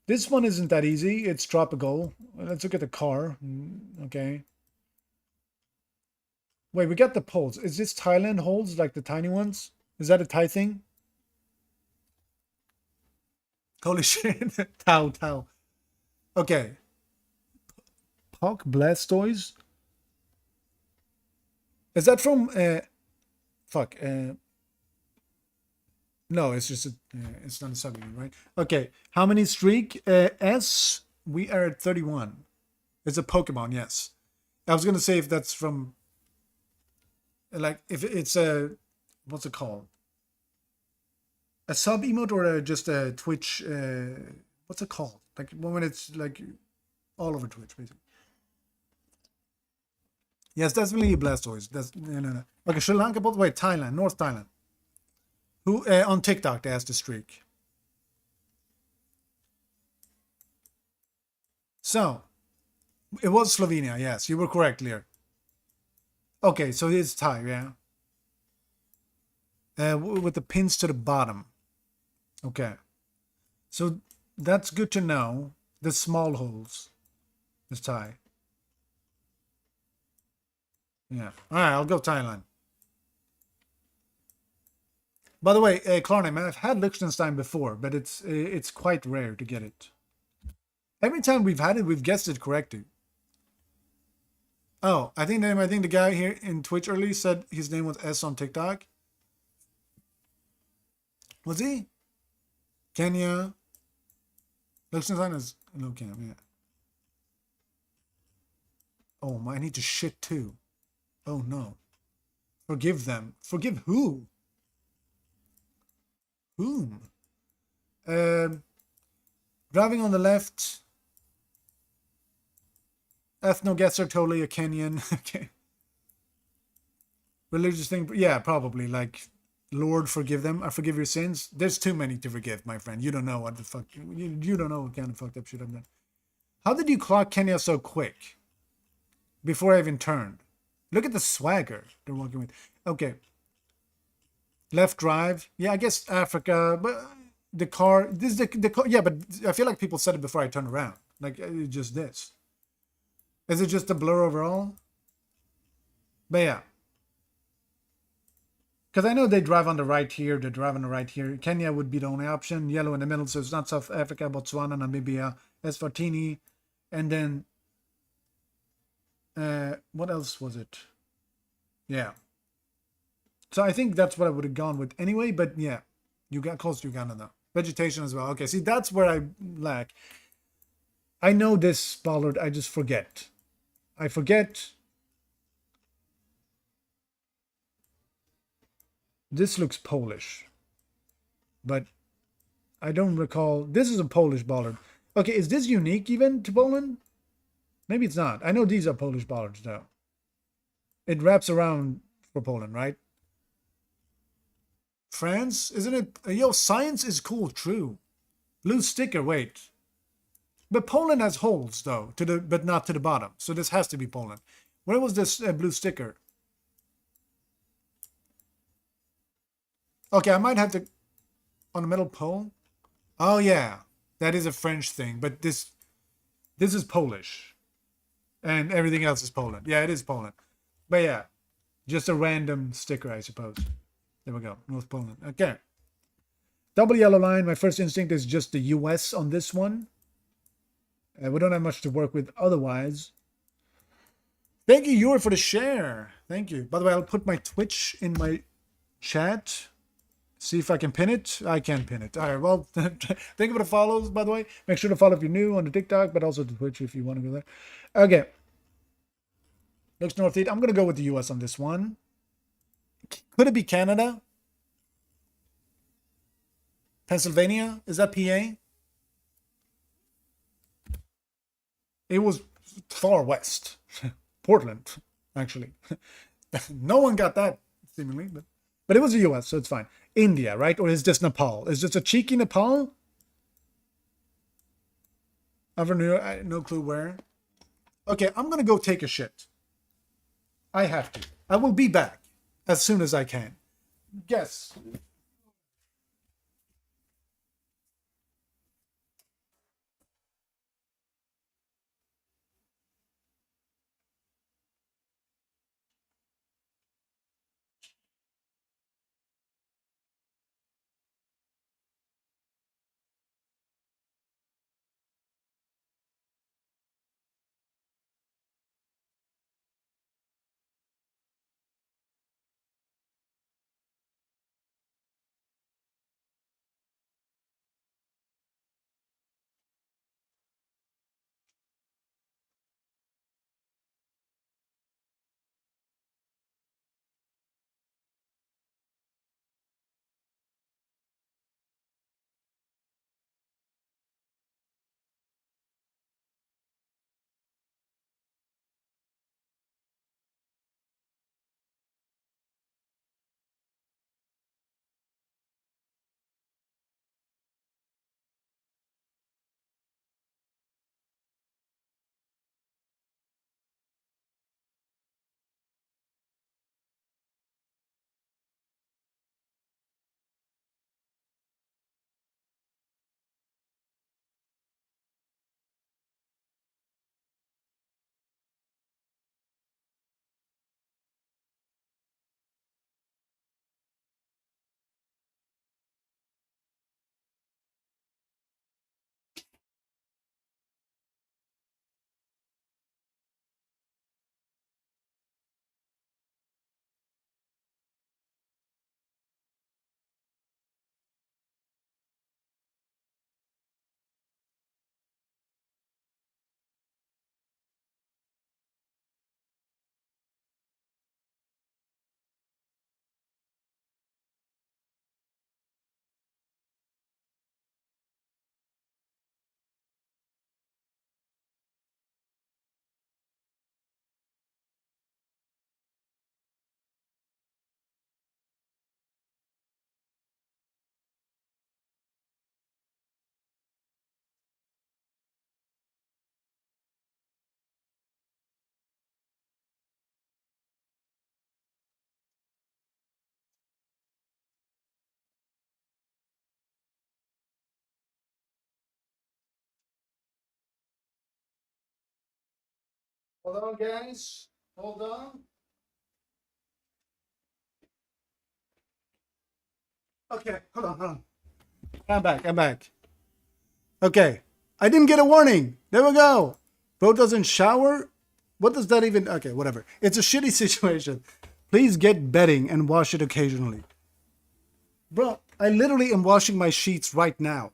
This one isn't that easy. It's tropical. Let's look at the car. Okay. Wait, we got the poles. Is this Thailand holds, like the tiny ones? Is that a Thai thing? Holy shit. Tau. Okay. Puck Blastoise? Is that from, fuck, no, it's just, it's not a subunit, right? Okay, how many streak? S, we are at 31. It's a Pokemon, yes. I was going to say if that's from, like, if it's a, what's it called? A sub emote or just a Twitch, what's it called? Like, when it's, like, all over Twitch, basically. Yes, definitely Blastoise. That's, no. Okay, Sri Lanka, wait, Thailand, North Thailand. Who, on TikTok, they asked the streak. So, it was Slovenia, yes, you were correct, Lear. Okay, so it's Thai, yeah. With the pins to the bottom. Okay. So, that's good to know. The small holes is Thai. Yeah. All right, I'll go Thailand. By the way, Klarname, I've had Liechtenstein before, but it's quite rare to get it. Every time we've had it, we've guessed it correctly. Oh, I think the guy here in Twitch earlier said his name was S on TikTok. Was he? Kenya. Liechtenstein is no Cam, yeah. Oh, I need to shit too. Oh no. Forgive them. Forgive who? Whom? Driving on the left. Ethno-guesser, totally a Kenyan. Okay. Religious thing, yeah, probably. Like, Lord, forgive them. I forgive your sins. There's too many to forgive, my friend. You don't know what the fuck. You don't know what kind of fucked up shit I've done. How did you clock Kenya so quick? Before I even turned. Look at the swagger they're walking with. Okay. Left drive. Yeah, I guess Africa. But the car. This is the car. Yeah, but I feel like people said it before I turned around. Like, it's just this. Is it just a blur overall? But yeah. Because I know they drive on the right here. They drive on the right here. Kenya would be the only option. Yellow in the middle. So it's not South Africa, Botswana, Namibia, Eswatini. And then... what else was it? Yeah. So I think that's what I would have gone with anyway, but yeah. You got close to Uganda though. Vegetation as well. Okay, see, that's where I lack. I know this bollard, I just forget. I forget. This looks Polish. But I don't recall. This is a Polish bollard. Okay, is this unique even to Poland? Maybe it's not. I know these are Polish bollards, though. It wraps around for Poland, right? France? Isn't it? Yo, science is cool, true. Blue sticker, wait. But Poland has holes, though, but not to the bottom. So this has to be Poland. Where was this blue sticker? Okay, I might have to... On the metal pole? Oh, yeah. That is a French thing, but this is Polish. And everything else is Poland. Yeah, it is Poland. But yeah, just a random sticker, I suppose. There we go. North Poland. Okay. Double yellow line. My first instinct is just the US on this one. We don't have much to work with otherwise. Thank you, Yuri, for the share. Thank you. By the way, I'll put my Twitch in my chat. See if I can pin it. I can pin it. All right. Well, thank you for the follows, by the way. Make sure to follow if you're new on the TikTok, but also the Twitch if you want to go there. Okay. Looks northeast. I'm going to go with the US on this one. Could it be Canada? Pennsylvania? Is that PA? It was far west. Portland, actually. No one got that, seemingly. But it was the US, so it's fine. India, right? Or is this Nepal? Is this a cheeky Nepal? I have no clue where. Okay, I'm going to go take a shit. I have to. I will be back as soon as I can. Guess. Hold on, guys. Hold on. Okay, hold on. I'm back. Okay. I didn't get a warning. There we go. Bro doesn't shower? What does that even... Okay, whatever. It's a shitty situation. Please get bedding and wash it occasionally. Bro, I literally am washing my sheets right now.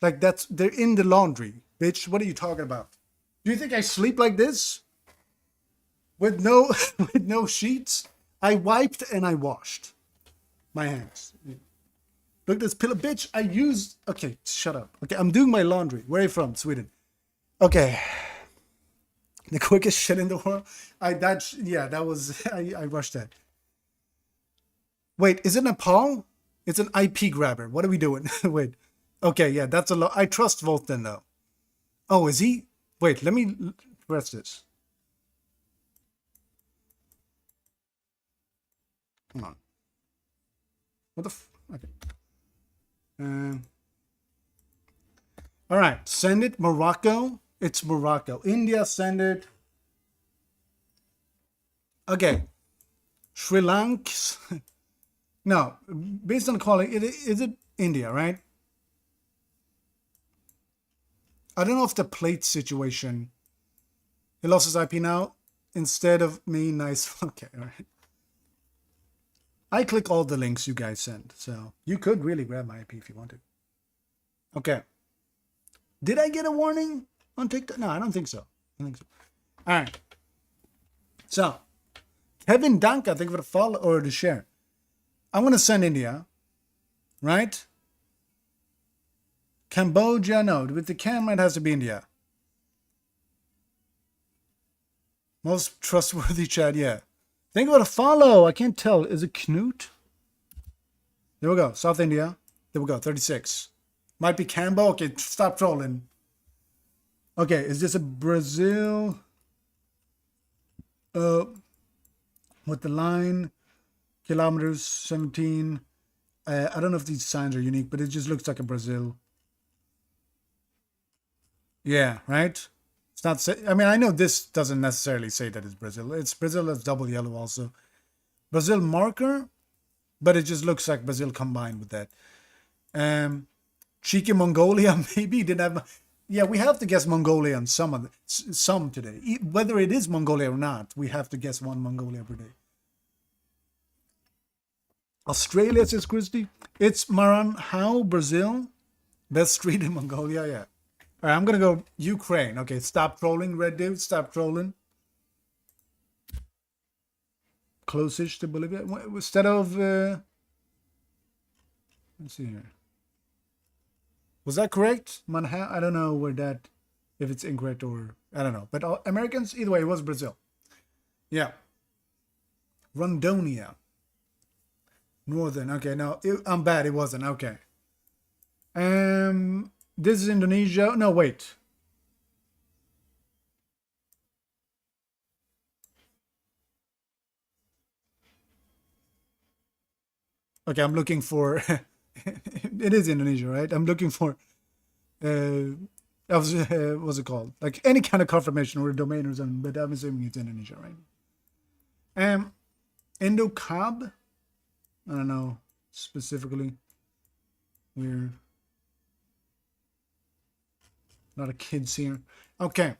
Like, they're in the laundry. Bitch, what are you talking about? Do you think I sleep like this? With no, with no sheets? I wiped and I washed my hands. Look at this pillow. Bitch, I used... Okay, shut up. Okay, I'm doing my laundry. Where are you from? Sweden. Okay. The quickest shit in the world. That was... I rushed that. Wait, is it Nepal? It's an IP grabber. What are we doing? Wait. Okay, yeah, that's a lot. I trust Volt then, though. Oh, is he? Wait, let me press this. Come on. What the okay. All right, send it. Morocco. It's Morocco. India, send it. Okay. Sri Lanka. No, based on calling, is it India, right? I don't know if the plate situation. He lost his IP now. Instead of me, nice. Okay, all right. I click all the links you guys send, so you could really grab my IP if you wanted. Okay. Did I get a warning on TikTok? No, I don't think so. I don't think so. All right. So, Kevin Danka, thank you for the follow or the share. I'm going to send India, right? Cambodia, no. With the camera, it has to be India. Most trustworthy chat, yeah. Thank you for the follow. I can't tell. Is it Knut? There we go. South India. There we go. 36. Might be Cambo. Okay, stop trolling. Okay, is this a Brazil? With the line, kilometers, 17. I don't know if these signs are unique, but it just looks like a Brazil. Yeah, right? It's not. I mean, I know this doesn't necessarily say that it's Brazil. It's Brazil that's double yellow also. Brazil marker, but it just looks like Brazil combined with that. Cheeky Mongolia, maybe didn't have. Yeah, we have to guess Mongolia on some today. Whether it is Mongolia or not, we have to guess one Mongolia per day. Australia, says Christy. It's Maran How, Brazil. Best street in Mongolia, yeah. All right, I'm going to go Ukraine. Okay, stop trolling, Red Dude. Stop trolling. Close-ish to Bolivia. Instead of... let's see here. Was that correct? Manhattan? I don't know where that... If it's incorrect or... I don't know. But Americans, either way, it was Brazil. Yeah. Rondonia. Northern. Okay, no. I'm bad. It wasn't. Okay. This is Indonesia. No, wait. Okay, I'm looking for... it is Indonesia, right? I'm looking for... what's it called? Like any kind of confirmation or a domain or something, but I'm assuming it's Indonesia, right? Indocab? I don't know specifically. We're... A lot of kids here. Okay.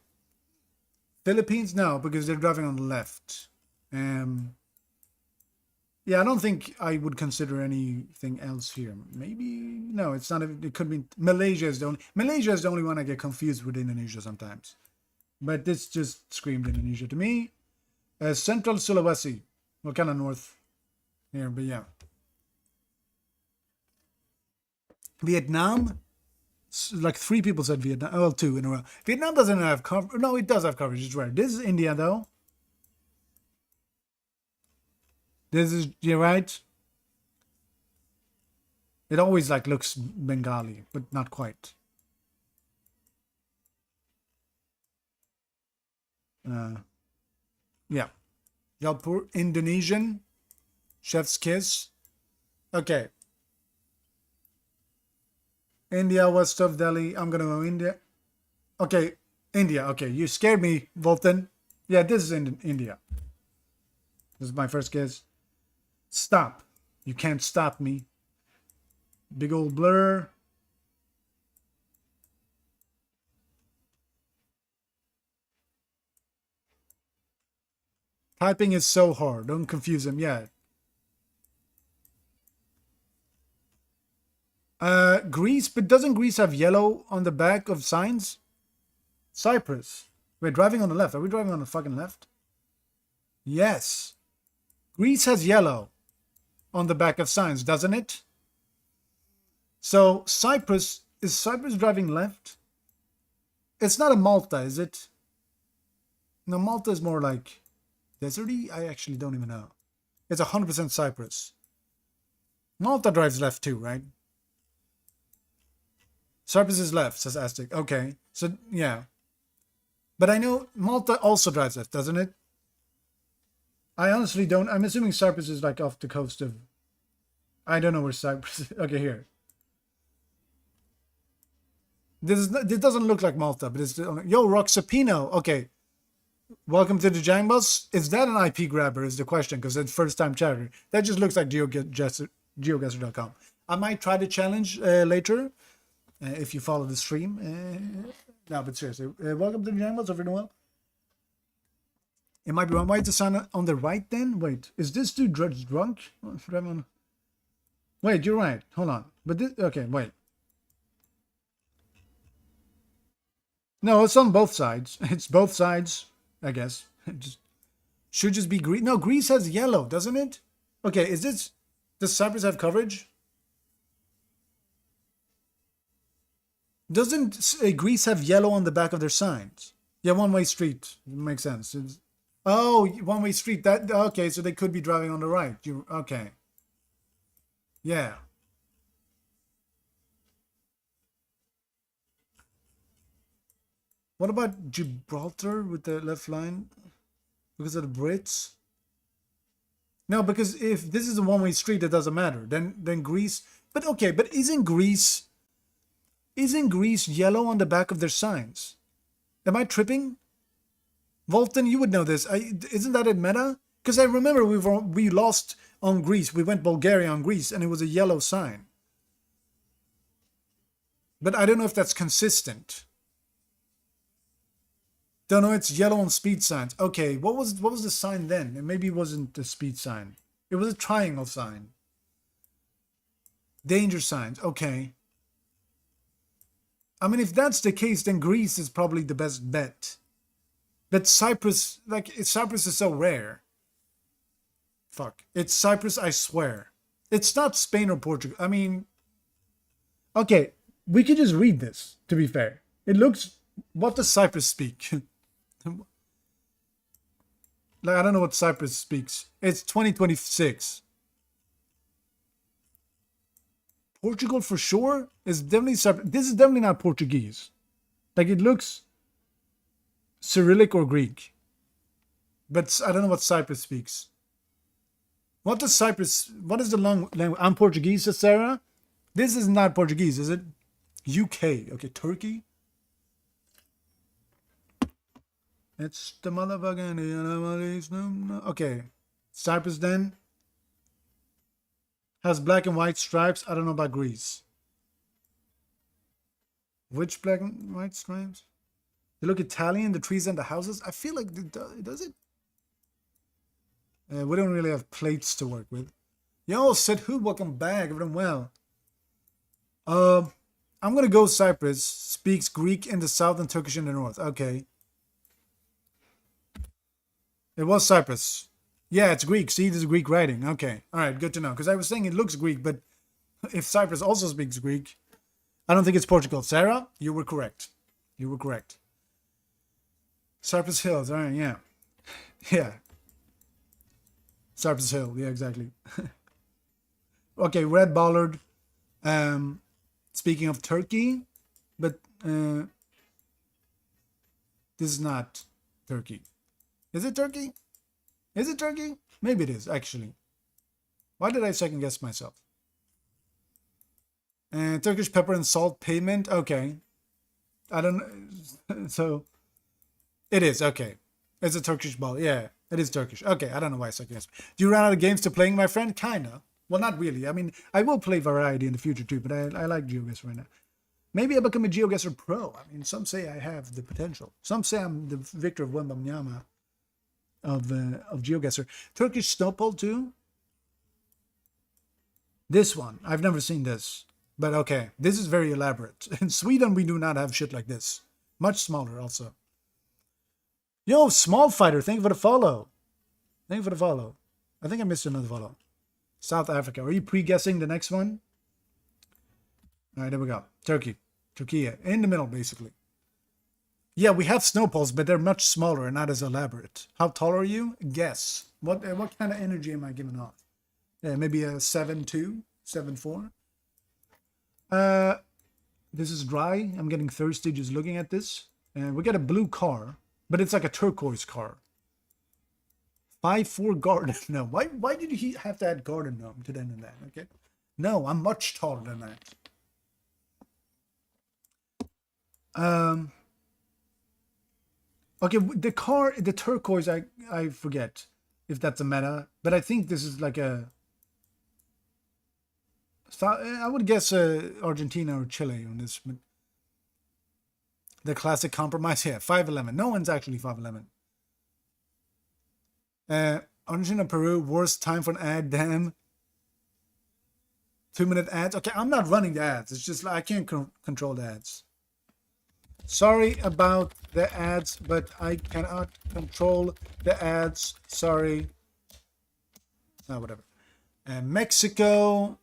Philippines, no, because they're driving on the left. Yeah, I don't think I would consider anything else here. Maybe no, it's not. It could be Malaysia is the only one I get confused with Indonesia sometimes. But this just screamed Indonesia to me. Central Sulawesi, what kind of north here? But yeah, Vietnam. Like 3 people said Vietnam. Well, 2 in a row. Vietnam doesn't have coverage. No, it does have coverage. It's rare. This is India, though. This is, you're right. It always like looks Bengali, but not quite. Yeah. Jaipur, Indonesian. Chef's kiss. Okay. India, west of Delhi. I'm gonna go India. Okay, India. Okay, you scared me, Volton. Yeah, this is in India. This is my first guess. Stop. You can't stop me. Big old blur. Typing is so hard. Don't confuse them. Yeah. Greece, but doesn't Greece have yellow on the back of signs? Cyprus. We're driving on the left. Are we driving on the fucking left? Yes. Greece has yellow on the back of signs, doesn't it? So Cyprus, is Cyprus driving left? It's not a Malta, is it? No, Malta is more like deserty. I actually don't even know. It's 100% Cyprus. Malta drives left too, right? Cyprus is left, says Aztec. Okay, so yeah. But I know Malta also drives left, doesn't it? I honestly don't. I'm assuming Cyprus is like off the coast of... I don't know where Cyprus is. Okay, here. This doesn't look like Malta, but it's... Yo, Roxapino. Okay. Welcome to the Jangbus. Is that an IP grabber? Is the question, because it's first time chatter. That just looks like GeoGuessr.com. I might try the challenge later if you follow the stream. No, but seriously, welcome to the Jangbus. Hope you're doing well. It might be wrong. Why is the sign on the right then? Wait, is this dude drunk? Wait, you're right. Hold on. But this, okay, wait. No, it's on both sides. It's both sides, I guess. Just should just be green. No, Greece has yellow, doesn't it? Okay, is this... Does Cyprus have coverage? Doesn't Greece have yellow on the back of their signs? Yeah, one-way street. Makes sense. Oh, one-way street. That okay, so they could be driving on the right. Okay. Yeah. What about Gibraltar with the left line? Because of the Brits? No, because if this is a one-way street, it doesn't matter. Then Greece. But okay, but isn't Greece yellow on the back of their signs? Am I tripping? Volton, you would know this. Isn't that a meta? Because I remember we lost on Greece. We went Bulgaria on Greece, and it was a yellow sign. But I don't know if that's consistent. Don't know. It's yellow on speed signs. Okay, what was the sign then? Maybe it wasn't the speed sign. It was a triangle sign. Danger signs. Okay. I mean, if that's the case, then Greece is probably the best bet. But Cyprus, Cyprus is so rare. Fuck. It's Cyprus, I swear. It's not Spain or Portugal. I mean, okay, we could just read this, to be fair. It looks... What does Cyprus speak? I don't know what Cyprus speaks. It's 2026. Portugal for sure is definitely Cyprus. This is definitely not Portuguese. It looks Cyrillic or Greek. But I don't know what Cyprus speaks. What is the long language? I'm Portuguese, says Sarah. This is not Portuguese, is it? UK. Okay, Turkey. It's the motherfucking... Okay. Cyprus then has black and white stripes. I don't know about Greece. Which black and white stripes? They look Italian, the trees and the houses. I feel like it does it. We don't really have plates to work with. Yo, said who? Welcome back. Everyone well. I'm gonna go Cyprus. Speaks Greek in the south and Turkish in the north. Okay. It was Cyprus. Yeah, it's Greek. See, this is Greek writing. Okay. All right, good to know. Because I was saying it looks Greek, but if Cyprus also speaks Greek, I don't think it's Portugal. Sarah, you were correct. You were correct. Cypress Hills. All right, yeah. Yeah. Cypress Hill. Yeah, exactly. Okay, Red Bollard. Speaking of Turkey, but this is not Turkey. Is it Turkey? Is it Turkey? Maybe it is, actually. Why did I second guess myself? Turkish pepper and salt payment. Okay. I don't know. So, it is. Okay. It's a Turkish ball. Yeah, it is Turkish. Okay, I don't know why I second guessed. Do you run out of games to playing, my friend? Kinda. Well, not really. I mean, I will play variety in the future too, but I like GeoGuessr right now. Maybe I become a GeoGuessr Pro. I mean, some say I have the potential. Some say I'm the Victor of Wembanyama of GeoGuessr. Turkish snowball too. This one, I've never seen this, but okay, this is very elaborate. In Sweden, we do not have shit like this. Much smaller, also. Yo, Small Fighter, thank you for the follow. Thank you for the follow. I think I missed another follow. South Africa. Are you pre-guessing the next one? All right, there we go. Turkey. Turkey, in the middle, basically. Yeah, we have snowballs, but they're much smaller and not as elaborate. How tall are you? Guess. What kind of energy am I giving off? Maybe a 7'2", 7'4". This is dry. I'm getting thirsty just looking at this. We got a blue car, but it's like a turquoise car. 5'4" garden gnome. Why did he have to add garden gnome to the end of that? Okay. No, I'm much taller than that. Okay, the car, the turquoise, I forget if that's a meta, but I think this is like a. I would guess Argentina or Chile on this. The classic compromise, yeah, 511. No one's actually 511. Argentina, Peru, worst time for an ad. Damn, 2-minute ads. Okay, I'm not running the ads. It's just I can't control the ads. Sorry about the ads, but I cannot control the ads. Sorry. Oh, whatever. Mexico.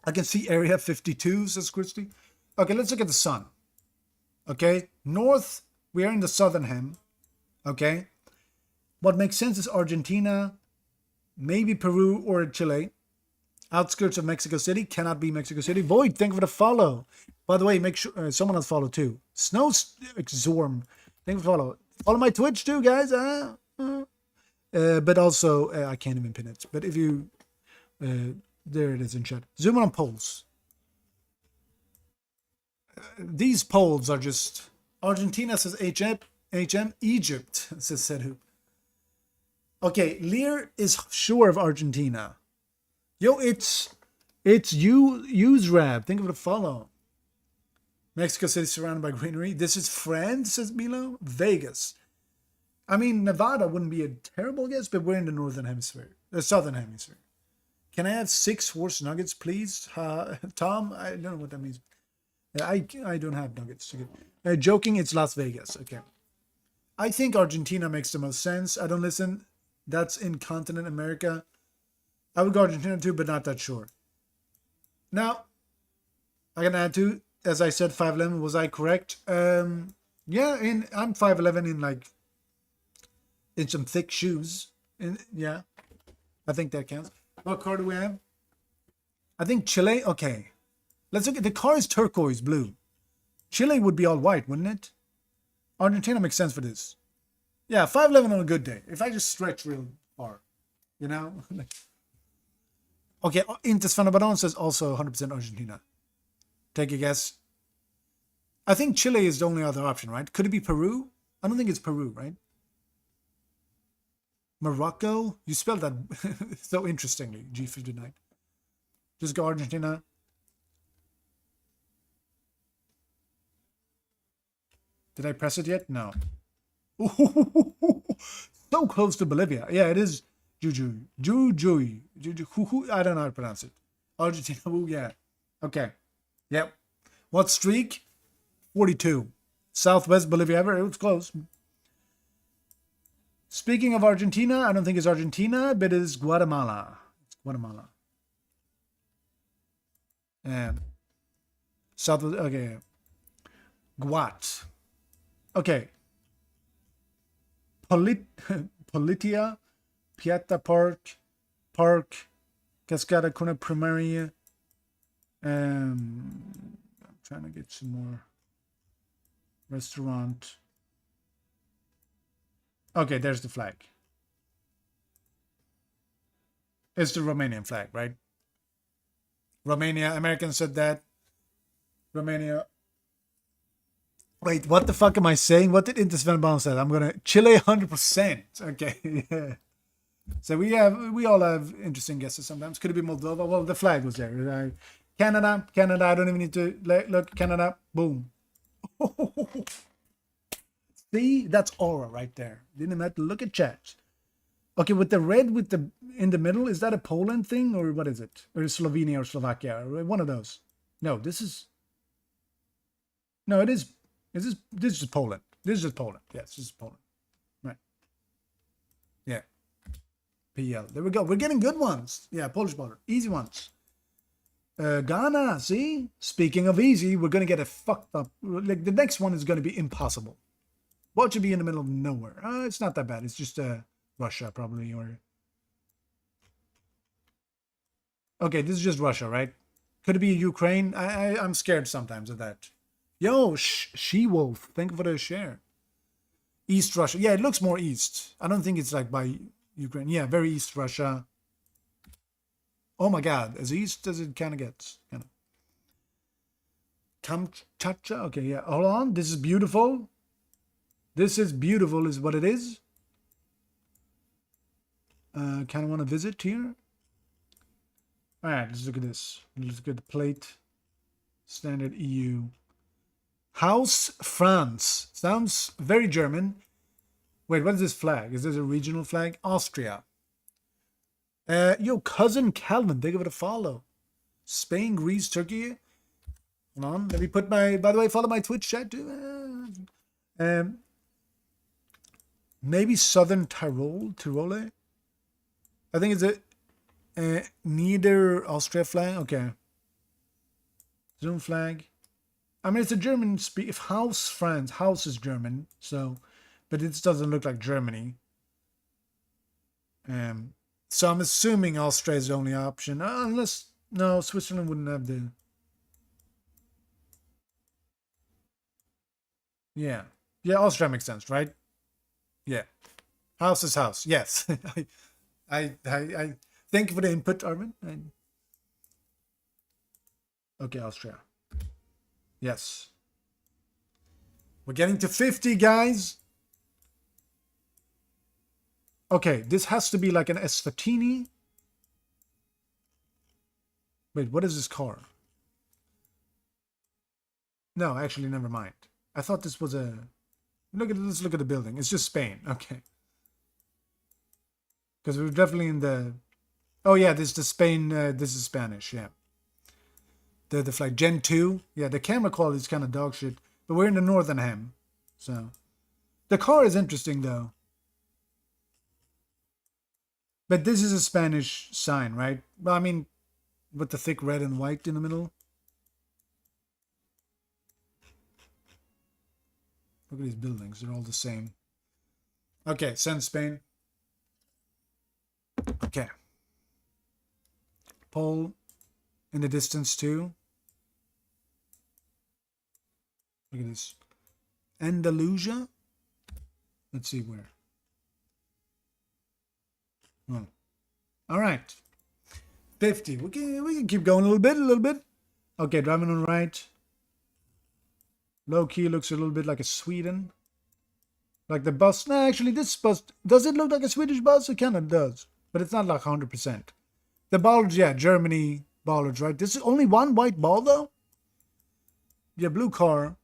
I can see area 52, says Christy. Okay, let's look at the sun. Okay, north, we are in the southern hem. Okay, what makes sense is Argentina, maybe Peru or Chile. Outskirts of Mexico City, cannot be Mexico City. Void, thank you for the follow. By the way, make sure someone else follow too. Snowstorm, thank you for follow. Follow my Twitch too, guys. But also, I can't even pin it. But if you, there it is in chat. Zoom on polls. These polls are just Argentina says HM, Egypt says Sedhu. Okay, Lear is sure of Argentina. Yo, it's Rab. Think of the follow. Mexico City surrounded by greenery. This is France, says Milo. Vegas. I mean, Nevada wouldn't be a terrible guess, but we're in the northern hemisphere, the southern hemisphere. Can I have 6 horse nuggets, please? Tom, I don't know what that means. I don't have nuggets. Joking, it's Las Vegas. Okay. I think Argentina makes the most sense. I don't listen. That's in continent America. I would go Argentina too, but not that sure. Now, I can add to, as I said, 5'11". Was I correct? Yeah, I'm 5'11" in some thick shoes. Yeah, I think that counts. What car do we have? I think Chile. Okay, let's look at the car is turquoise blue. Chile would be all white, wouldn't it? Argentina makes sense for this. Yeah, 5'11" on a good day. If I just stretch real far, you know. Okay, Intes Fanabadon says also 100% Argentina. Take a guess. I think Chile is the only other option, right? Could it be Peru? I don't think it's Peru, right? Morocco? You spelled that so interestingly, G59. Just go Argentina. Did I press it yet? No. So close to Bolivia. Yeah, it is Jujuy. I don't know how to pronounce it. Argentina. Ooh, yeah. Okay. Yep. What streak? 42. Southwest Bolivia ever. It was close. Speaking of Argentina, I don't think it's Argentina, but it is Guatemala. It's Guatemala. And Southwest. Okay. Guat. Okay. Politia, Piata Park, Cascada Cuna Primaria. I'm trying to get some more. Restaurant. Okay, there's the flag. It's the Romanian flag, right? Romania, Americans said that. Romania. Wait, what the fuck am I saying? What did Intes Venebon say? I'm gonna Chile 100%. Okay, yeah. So we all have interesting guesses sometimes. Could it be Moldova? Well, the flag was there. Canada. I don't even need to look. Canada. Boom. See, that's aura right there. Didn't even have to look at chat. Okay, with the red with the in the middle, is that a Poland thing or what is it? Or Slovenia or Slovakia? Or one of those. No, this is. No, it is. This is Poland. This is just Poland. Yes, this is Poland. Right. Yeah. PL. There we go. We're getting good ones. Yeah, Polish border. Easy ones. Ghana, see? Speaking of easy, we're going to get a fucked up. Like, the next one is going to be impossible. What should be in the middle of nowhere? It's not that bad. It's just Russia, probably. Or okay, this is just Russia, right? Could it be Ukraine? I'm scared sometimes of that. Yo, She-Wolf, thank you for the share. East Russia. Yeah, it looks more east. I don't think it's like by Ukraine. Yeah, very East Russia. Oh my God, as east as it kind of gets. Kind of. Kamchatka. Okay, yeah. Hold on. This is beautiful. This is beautiful, is what it is. Kind of want to visit here. All right, let's look at this. Let's look at the plate. Standard EU. House France. Sounds very German. Wait, what is this flag? Is this a regional flag? Austria. Yo, cousin Calvin, thank you for the follow. Spain, Greece, Turkey. Hold on, let me put my. By the way, follow my Twitch chat too. Maybe Southern Tyrol. I think it's a neither Austria flag. Okay. Zoom flag. I mean, it's a German speak. If House France, House is German, so, but it doesn't look like Germany. So I'm assuming Austria is the only option, unless no, Switzerland wouldn't have the. Yeah, Austria makes sense, right? Yeah, house is house. Yes, I thank you for the input, Armin. Okay, Austria. Yes. We're getting to 50, guys. Okay, this has to be like an Esfatini. Wait, what is this car? No, actually, never mind. I thought this was a... Let's look at the building. It's just Spain. Okay. Because we're definitely in the... Oh, yeah, this is the Spain... this is Spanish, yeah. The flight Gen 2. Yeah, the camera quality is kind of dog shit. But we're in the northern hem. So... The car is interesting, though. But this is a Spanish sign, right? Well, I mean, with the thick red and white in the middle. Look at these buildings. They're all the same. Okay, send Spain. Okay. Pole in the distance, too. Look at this. Andalusia? Let's see where. Oh. All right. 50. We can keep going a little bit. Okay, driving on right. Low key looks a little bit like a Sweden. Like the bus. No, actually, this bus, does it look like a Swedish bus? It kind of does. But it's not like 100%. The bollards, yeah, Germany bollards, right? This is only one white ball, though? Yeah, blue car.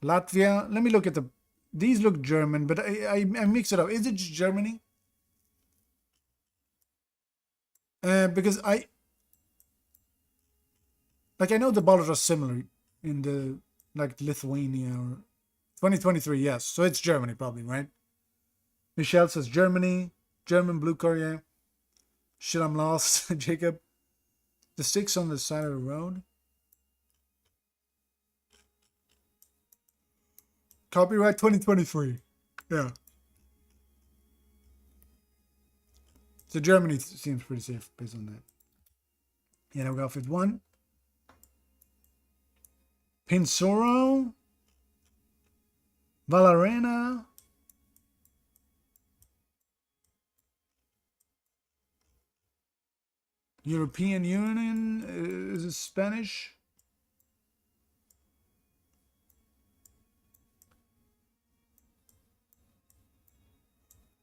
Latvia. Let me look at the... These look German, but I mix it up. Is it just Germany? Because I know the bollards are similar in the, like, Lithuania or 2023, yes. So it's Germany probably, right? Michelle says Germany. German blue car, yeah. Shit, I'm lost. Jacob. The sticks on the side of the road. Copyright 2023. Yeah. So Germany seems pretty safe based on that. Yeah, now we got 51. Pinsoro. Valarena. European Union. Is it Spanish?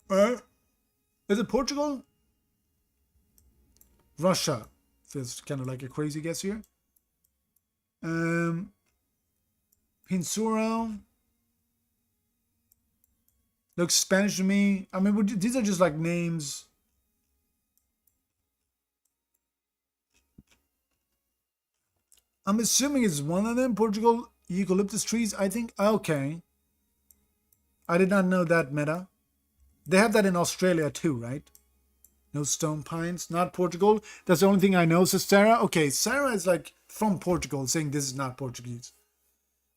Is it Portugal? Russia. Feels kind of like a crazy guess here. Pinsuro. Looks Spanish to me. I mean, these are just like names. I'm assuming it's one of them. Portugal, eucalyptus trees, I think. Okay. I did not know that meta. They have that in Australia too, right? No stone pines. Not Portugal. That's the only thing I know. So Sarah. Okay, Sarah is like from Portugal saying this is not Portuguese.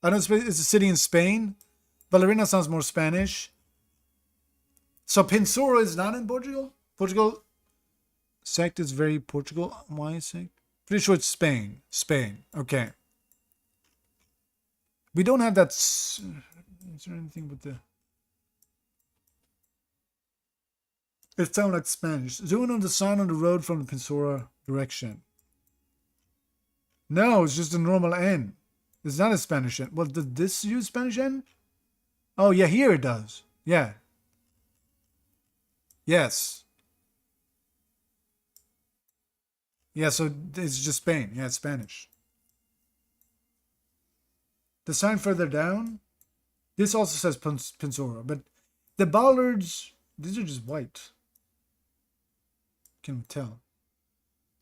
I know it's a city in Spain. Ballerina sounds more Spanish. So Pinsoro is not in Portugal? Portugal. Sect is very Portugal. Why is sect? Pretty sure it's Spain. Spain. Okay. We don't have that. Is there anything with the... It sounds like Spanish. Zooming on the sign on the road from the Pinsora direction. No, it's just a normal N. It's not a Spanish N. Well, did this use Spanish N? Oh, yeah, here it does. Yeah. Yes. Yeah, so it's just Spain. Yeah, it's Spanish. The sign further down, this also says Pinsora, but the bollards, these are just white. Can tell.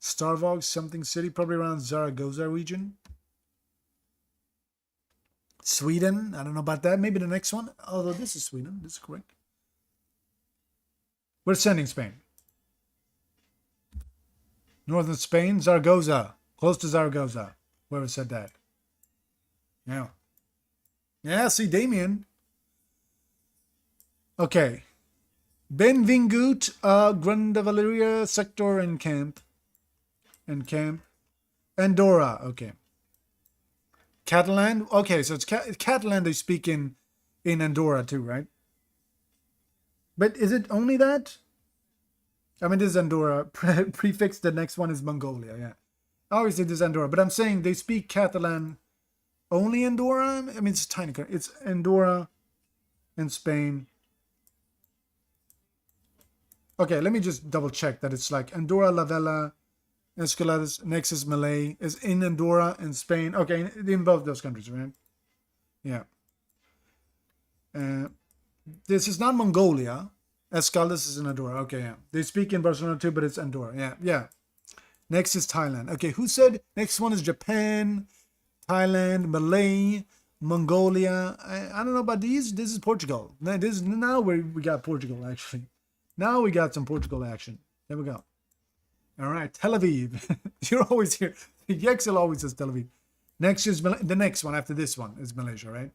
Starvog, something city, probably around Zaragoza region. Sweden, I don't know about that. Maybe the next one. Although this is Sweden, this is correct. We're sending Spain. Northern Spain, Zaragoza. Close to Zaragoza. Whoever said that. Yeah. Yeah, see, Damien. Okay. Benvingut a Grande Valeria sector and camp. And camp. Andorra, okay. Catalan, okay, so it's Catalan they speak in Andorra too, right? But is it only that? I mean, this is Andorra. Prefix, the next one is Mongolia, yeah. Obviously, this is Andorra, but I'm saying they speak Catalan only Andorra? I mean, it's a tiny country. It's Andorra and Spain. Okay, let me just double check that it's like Andorra, La Vella, Escalades, Nexus, Malay is in Andorra and Spain. Okay, in both those countries, right? Yeah. This is not Mongolia. Escaldes is in Andorra. Okay, yeah. They speak in Barcelona too, but it's Andorra. Yeah, yeah. Next is Thailand. Okay, who said next one is Japan, Thailand, Malay, Mongolia? I don't know about these. This is Portugal. Now we got Portugal actually. Now we got some Portugal action. There we go. All right, Tel Aviv. You're always here. Yexel always says Tel Aviv. Next is the next one after this one is Malaysia, right?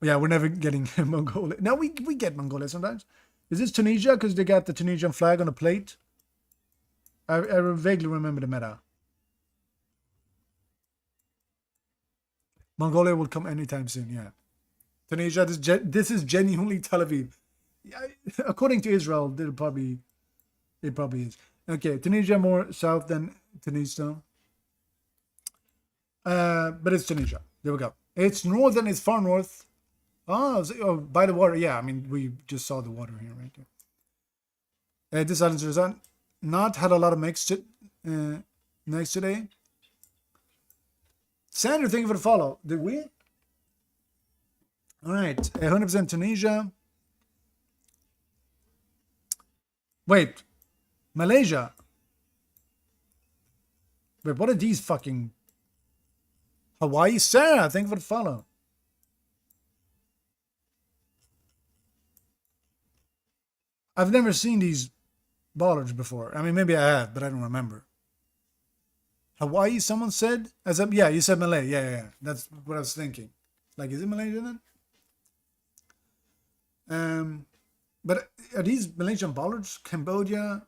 Yeah, we're never getting Mongolia. No, we get Mongolia sometimes. Is this Tunisia? Because they got the Tunisian flag on the plate. I vaguely remember the meta. Mongolia will come anytime soon, yeah. Tunisia, this is genuinely Tel Aviv. According to Israel, it probably is. Okay, Tunisia more south than Tunisia. But it's Tunisia. There we go. It's northern, it's far north. Oh, by the water. Yeah, I mean, we just saw the water here, right there. This island is not had a lot of mix next today. Sandra, thank you for the follow. Did we? All right, 100% Tunisia. Wait, Malaysia. Wait, what are these fucking... Hawaii? Sarah, thank you for the follow. I've never seen these bollards before. I mean, maybe I have, but I don't remember. Hawaii, someone said? Yeah, you said Malay. Yeah. That's what I was thinking. Like, is it Malaysian then? But are these Malaysian bollards? Cambodia?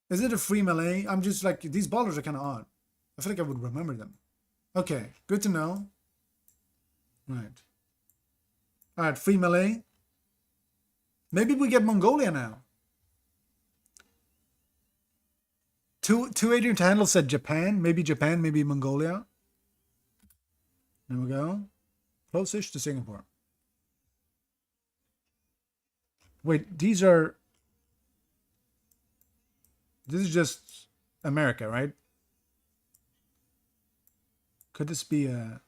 Is it a free Malay? I'm just like, these bollards are kind of odd. I feel like I would remember them. Okay, good to know. Right. All right, free Malay. Maybe we get Mongolia now. 280 to handle said Japan, maybe Mongolia. There we go. Close-ish to Singapore. Wait, this is just America, right? Could this be a...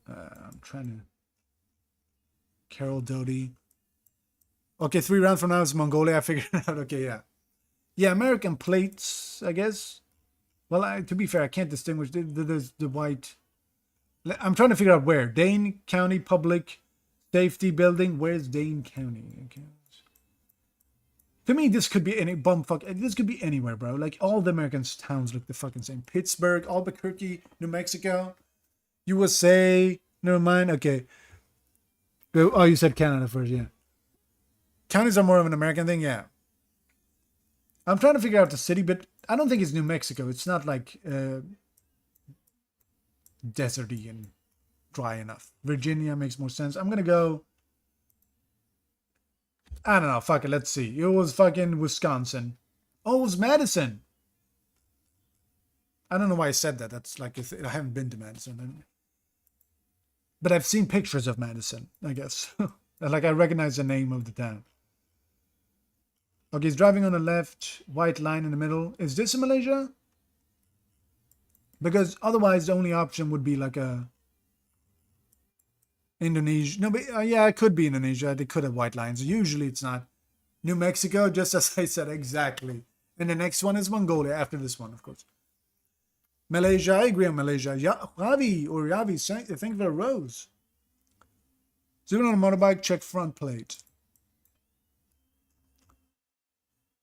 I'm trying to... Carol Doty. Okay, 3 rounds from now is Mongolia. I figured it out. Okay, yeah. Yeah, American plates, I guess. Well, to be fair, I can't distinguish. There's the white. I'm trying to figure out where. Dane County Public Safety Building. Where's Dane County? Okay. To me, this could be any bumfuck. This could be anywhere, bro. Like, all the American towns look the fucking same. Pittsburgh, Albuquerque, New Mexico, USA. Never mind. Okay. Oh, you said Canada first, yeah. Counties are more of an American thing, yeah. I'm trying to figure out the city, but I don't think it's New Mexico. It's not like deserty and dry enough. Virginia makes more sense. I'm gonna go. I don't know. Fuck it. Let's see. It was fucking Wisconsin. Oh, it was Madison. I don't know why I said that. That's like I haven't been to Madison, but I've seen pictures of Madison, I guess. Like I recognize the name of the town. Okay, he's driving on the left, white line in the middle. Is this in Malaysia? Because otherwise the only option would be like a Indonesia. No, but yeah, it could be Indonesia. They could have white lines. Usually it's not. New Mexico, just as I said, exactly. And the next one is Mongolia after this one, of course. Malaysia, I agree on Malaysia. Yeah, Ravi or Ravi, thank you for a rose. Zooming on a motorbike, check front plate.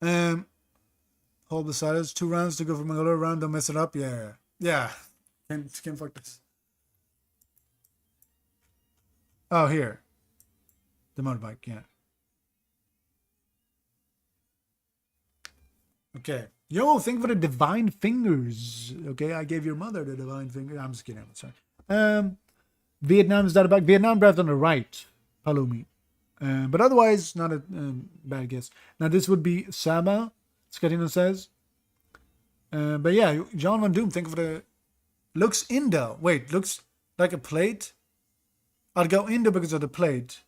Hold beside us. 2 rounds to go for Mongolia. Round, don't mess it up. Yeah. Yeah. Can't fuck this. Oh, here. The motorbike, yeah. Okay. Yo, thank you for the divine fingers. Okay, I gave your mother the divine finger. I'm just kidding. I'm sorry. Vietnam is that about Vietnam draft on the right. Follow me. But otherwise, not a bad guess. Now this would be Sabah, Scatino says. But yeah, John Van Doom, thank you for the looks Indo. Wait, looks like a plate. I'd go Indo because of the plate.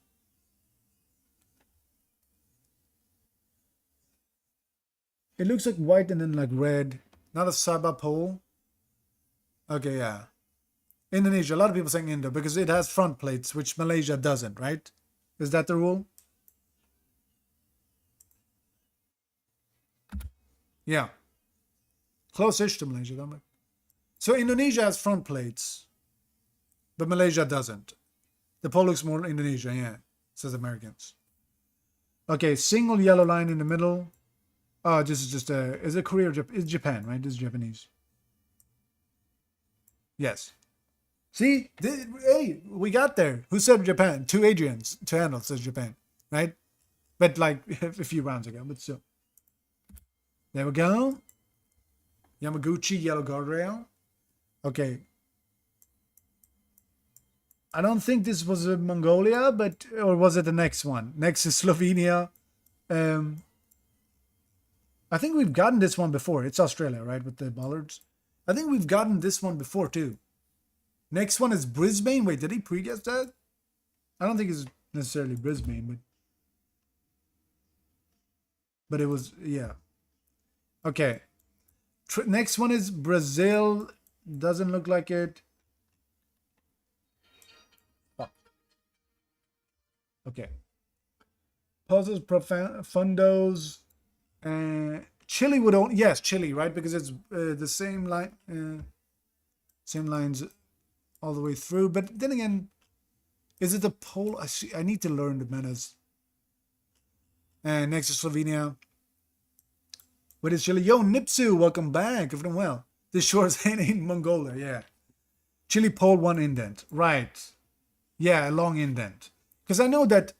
It looks like white and then like red. Not a Sabah pole. Okay, yeah. Indonesia. A lot of people saying Indo because it has front plates, which Malaysia doesn't, right? Is that the rule? Yeah. Close-ish to Malaysia, don't it? So Indonesia has front plates, but Malaysia doesn't. The pole looks more Indonesia, yeah, says Americans. Okay, single yellow line in the middle. Oh, this is just is it Korea or Japan? It's Japan, right? This is Japanese. Yes. See? Hey, we got there. Who said Japan? 2 Adrians. 2 handles says Japan, right? But like a few rounds ago, but still. There we go. Yamaguchi, yellow guardrail. Okay. I don't think this was Mongolia, but or was it the next one? Next is Slovenia. I think we've gotten this one before. It's Australia, right? With the bollards. I think we've gotten this one before too. Next one is Brisbane. Wait, did he pre-guess that? I don't think it's necessarily Brisbane, but it was, yeah. Okay. Next one is Brazil. Doesn't look like it. Oh. Okay. Puzzles, profundos. Chile would own, yes, Chile, right? Because it's the same line, same lines all the way through. But then again, is it the pole? I need to learn the metas. And next is Slovenia. What is Chile? Yo, Nipsu, welcome back. If I'm well. This shores in Mongolia, yeah. Chile pole 1 indent, right? Yeah, a long indent. Because I know that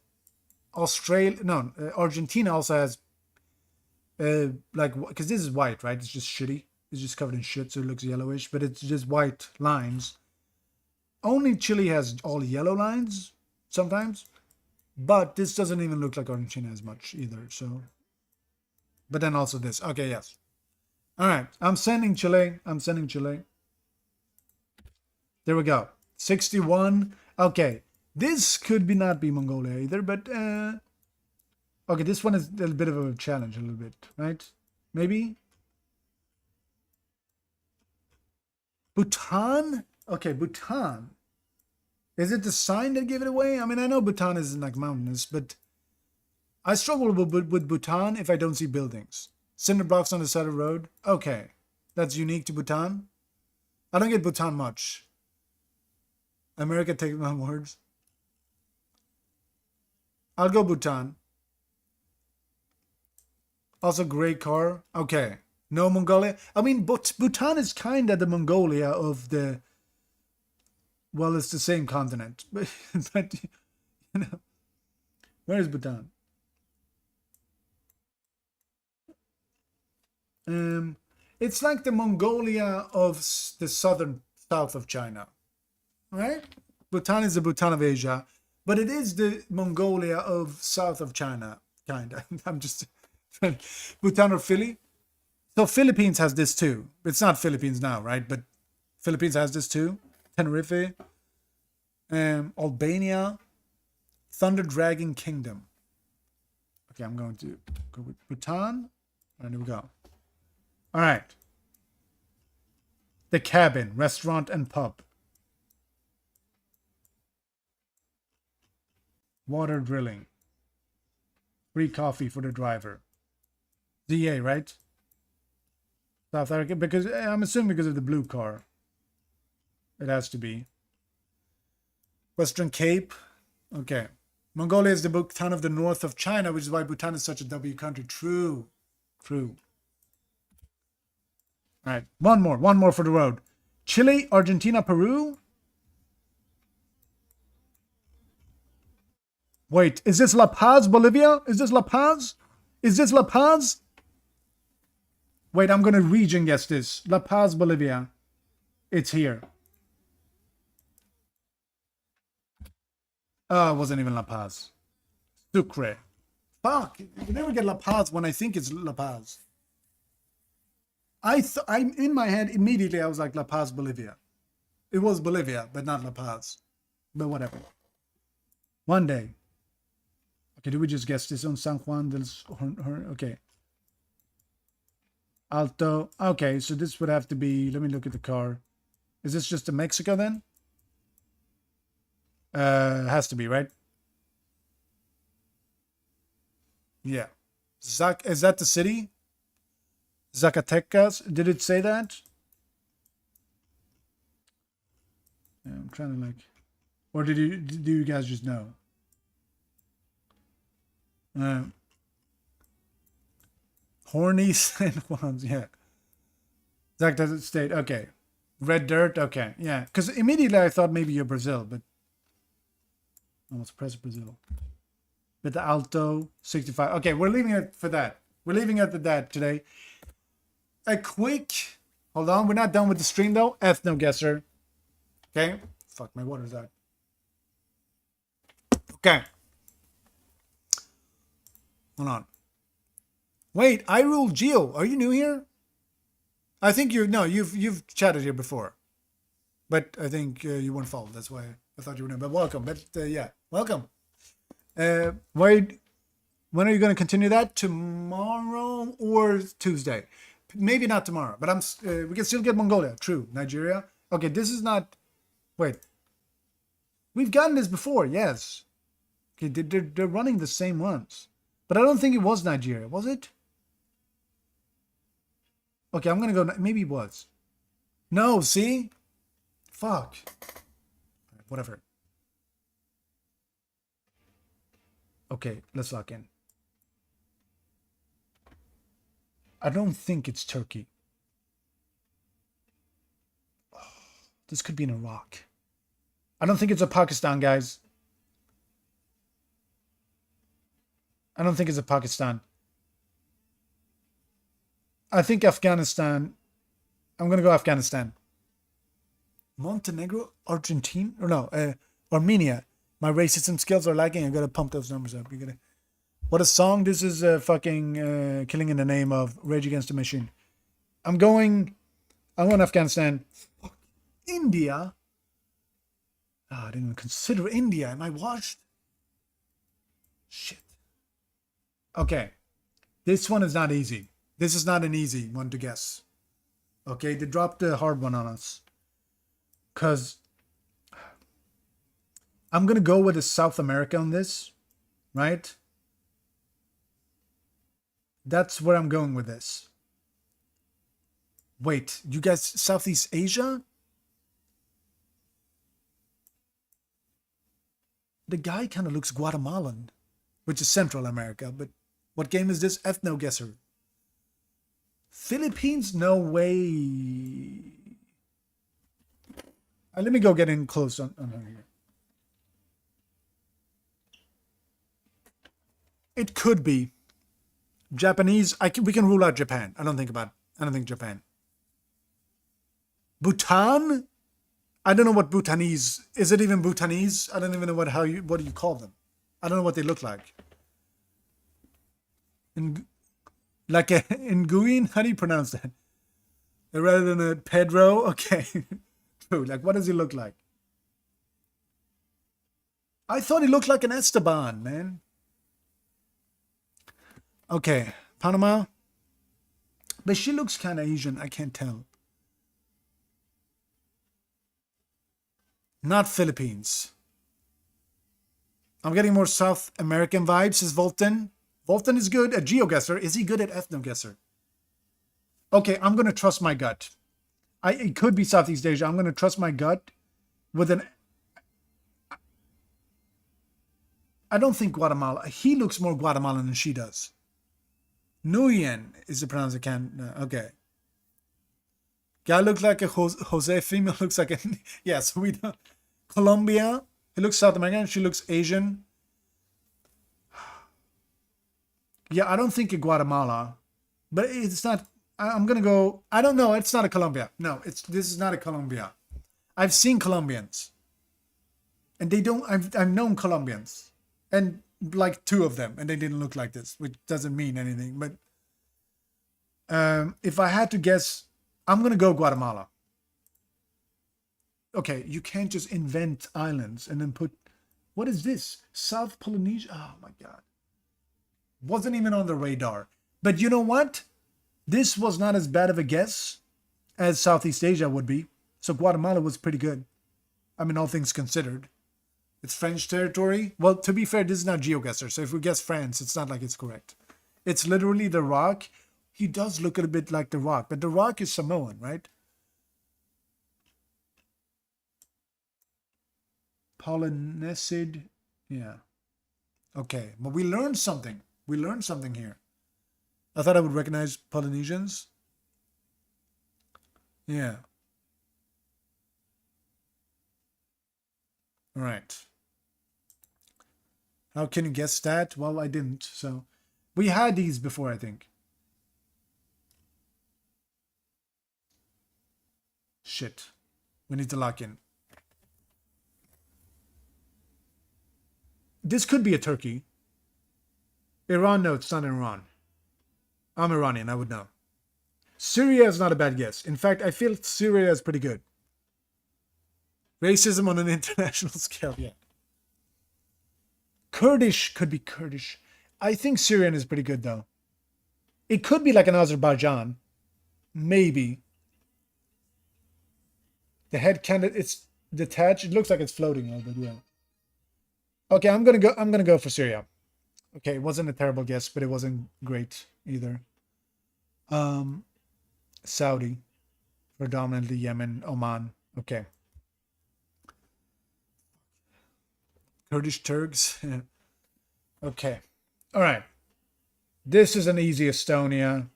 Argentina also has. Like, because this is white, right? It's just shitty. It's just covered in shit, so it looks yellowish, but it's just white lines. Only Chile has all yellow lines sometimes, but this doesn't even look like Argentina as much either. So, but then also this. Okay, yes. All right, I'm sending Chile. There we go. 61. Okay, this could not be Mongolia either, but okay, this one is a little bit of a challenge, a little bit, right? Maybe? Bhutan? Okay, Bhutan. Is it the sign that gave it away? I mean, I know Bhutan is like mountainous, but I struggle with Bhutan if I don't see buildings. Cinder blocks on the side of the road? Okay, that's unique to Bhutan. I don't get Bhutan much. America takes my words. I'll go Bhutan. Also, great car. Okay. No Mongolia. I mean, but Bhutan is kind of the Mongolia of the... Well, it's the same continent. But you know... Where is Bhutan? It's like the Mongolia of the south of China. Right? Bhutan is the Bhutan of Asia. But it is the Mongolia of south of China. Kind of. I'm just... Bhutan or Philly? So Philippines has this too. It's not Philippines now, right? But Philippines has this too. Tenerife, Albania, Thunder Dragon Kingdom. Okay, I'm going to go with Bhutan. And here we go. All right. The Cabin, restaurant and pub. Water drilling. Free coffee for the driver. ZA, right? South Africa, because I'm assuming because of the blue car. It has to be. Western Cape. Okay. Mongolia is the Bhutan of the north of China, which is why Bhutan is such a W country. True. True. All right. One more for the road. Chile, Argentina, Peru. Wait, is this La Paz, Bolivia? Is this La Paz? Is this La Paz? Wait, I'm going to region guess this. La Paz, Bolivia. It's here. Oh, it wasn't even La Paz. Sucre. Fuck. You never get La Paz when I think it's La Paz. I'm in my head immediately. I was like La Paz, Bolivia. It was Bolivia, but not La Paz. But whatever. One day. Okay, do we just guess this on San Juan del okay. Alto. Okay, so this would have to be. Let me look at the car. Is this just a Mexico then? Has to be, right? Yeah. Is that the city? Zacatecas? Did it say that? Yeah, I'm trying to like, or do you guys just know? Horny San Juans, yeah. Zacatecas State, okay. Red Dirt, okay, yeah. Because immediately I thought maybe you're Brazil, but almost press Brazil. With the Alto 65. Okay, we're leaving it for that. We're leaving it at that today. A quick, hold on, we're not done with the stream though. GeoGuessr. Okay. Fuck, my water's out. Okay. Hold on. Wait, I rule Geo. Are you new here? I think you've chatted here before. But I think you weren't followed. That's why I thought you were new. But welcome. But yeah, welcome. When are you going to continue that? Tomorrow or Tuesday? Maybe not tomorrow, but we can still get Mongolia. True. Nigeria. Okay, this is not. Wait. We've gotten this before. Yes. Okay, they're running the same ones, but I don't think it was Nigeria. Was it? Okay, I'm gonna go. Maybe it was. No. See. Fuck. Whatever. Okay, let's lock in. I don't think it's Turkey. Oh, this could be in Iraq. I don't think it's a Pakistan, guys. I don't think it's a Pakistan. I think Afghanistan. I'm going to go Afghanistan. Montenegro? Argentina? Or no, Armenia. My racism skills are lacking. I got to pump those numbers up. You got to... What a song. This is fucking Killing in the Name of Rage Against the Machine. I'm going Afghanistan. Fuck. India? Oh, I didn't even consider India. Am I washed? Shit. Okay. This one is not easy. This is not an easy one to guess. Okay, they dropped a hard one on us. Because I'm going to go with the South America on this. Right? That's where I'm going with this. Wait, you guys, Southeast Asia? The guy kind of looks Guatemalan, which is Central America, but what game is this? GeoGuessr. Philippines? No way. Let me go get in close on here. It could be. Japanese, we can rule out Japan. I don't think Japan. Bhutan? I don't know what Bhutanese is. It even Bhutanese? I don't even know what do you call them? I don't know what they look like. And Like a Nguyen? How do you pronounce that? Rather than a Pedro? Okay. Dude, like what does he look like? I thought he looked like an Esteban, man. Okay, Panama. But she looks kind of Asian. I can't tell. Not Philippines. I'm getting more South American vibes, says Volton. Volton is good at GeoGuessr. Is he good at EthnoGuessr? Okay, I'm going to trust my gut. It could be Southeast Asia. I'm going to trust my gut with an... I don't think Guatemala. He looks more Guatemalan than she does. Nguyen is the pronunciation. Okay. Guy looks like a Jose. Female looks like a... Yeah, so we don't... Colombia. He looks South American. She looks Asian. Yeah, I don't think a Guatemala. But it's not... I'm going to go... I don't know. It's not a Colombia. No, this is not a Colombia. I've seen Colombians. And they don't... I've known Colombians. And like two of them. And they didn't look like this. Which doesn't mean anything. But if I had to guess... I'm going to go Guatemala. Okay, you can't just invent islands and then put... What is this? South Polynesia? Oh my God. Wasn't even on the radar. But you know what? This was not as bad of a guess as Southeast Asia would be. So Guatemala was pretty good. I mean, all things considered. It's French territory. Well, to be fair, this is not GeoGuessr. So if we guess France, it's not like it's correct. It's literally The Rock. He does look a bit like The Rock. But The Rock is Samoan, right? Polynesid. Yeah. Okay. But we learned something. We learned something here. I thought I would recognize Polynesians. Yeah. All right. How can you guess that? Well, I didn't. So we had these before, I think. Shit. We need to lock in. This could be a Turkey. Iran, no, it's not Iran. I'm Iranian, I would know. Syria is not a bad guess. In fact, I feel Syria is pretty good. Racism on an international scale, yeah. Kurdish could be Kurdish. I think Syrian is pretty good, though. It could be like an Azerbaijan. Maybe. The head kind of, it's detached. It looks like it's floating a little bit, yeah. Okay, I'm gonna go for Syria. Okay, it wasn't a terrible guess, but it wasn't great either. Saudi, predominantly Yemen, Oman. Okay. Kurdish Turks. Okay. All right. This is an easy Estonia.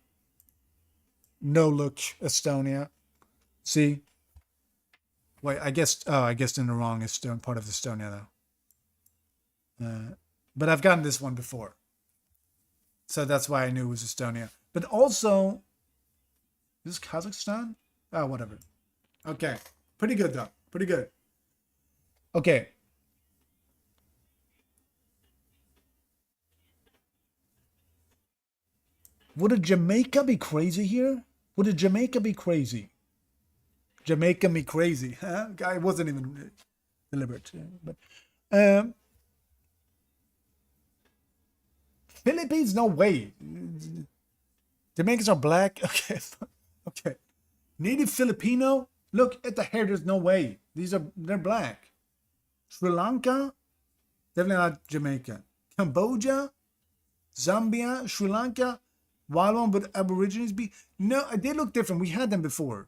No look Estonia. See? Wait, I guessed in the wrong part of Estonia though. But I've gotten this one before. So that's why I knew it was Estonia. But also, is this Kazakhstan? Oh, whatever. Okay. Pretty good though. Pretty good. Okay. Would a Jamaica be crazy here? Would a Jamaica be crazy? Jamaica me crazy. Huh? Guy wasn't even deliberate. But Philippines, no way. Jamaicans are black. Okay. Okay. Native Filipino? Look at the hair. There's no way. They're black. Sri Lanka? Definitely not Jamaica. Cambodia? Zambia? Sri Lanka? Wild one, would Aborigines be? No, they look different. We had them before.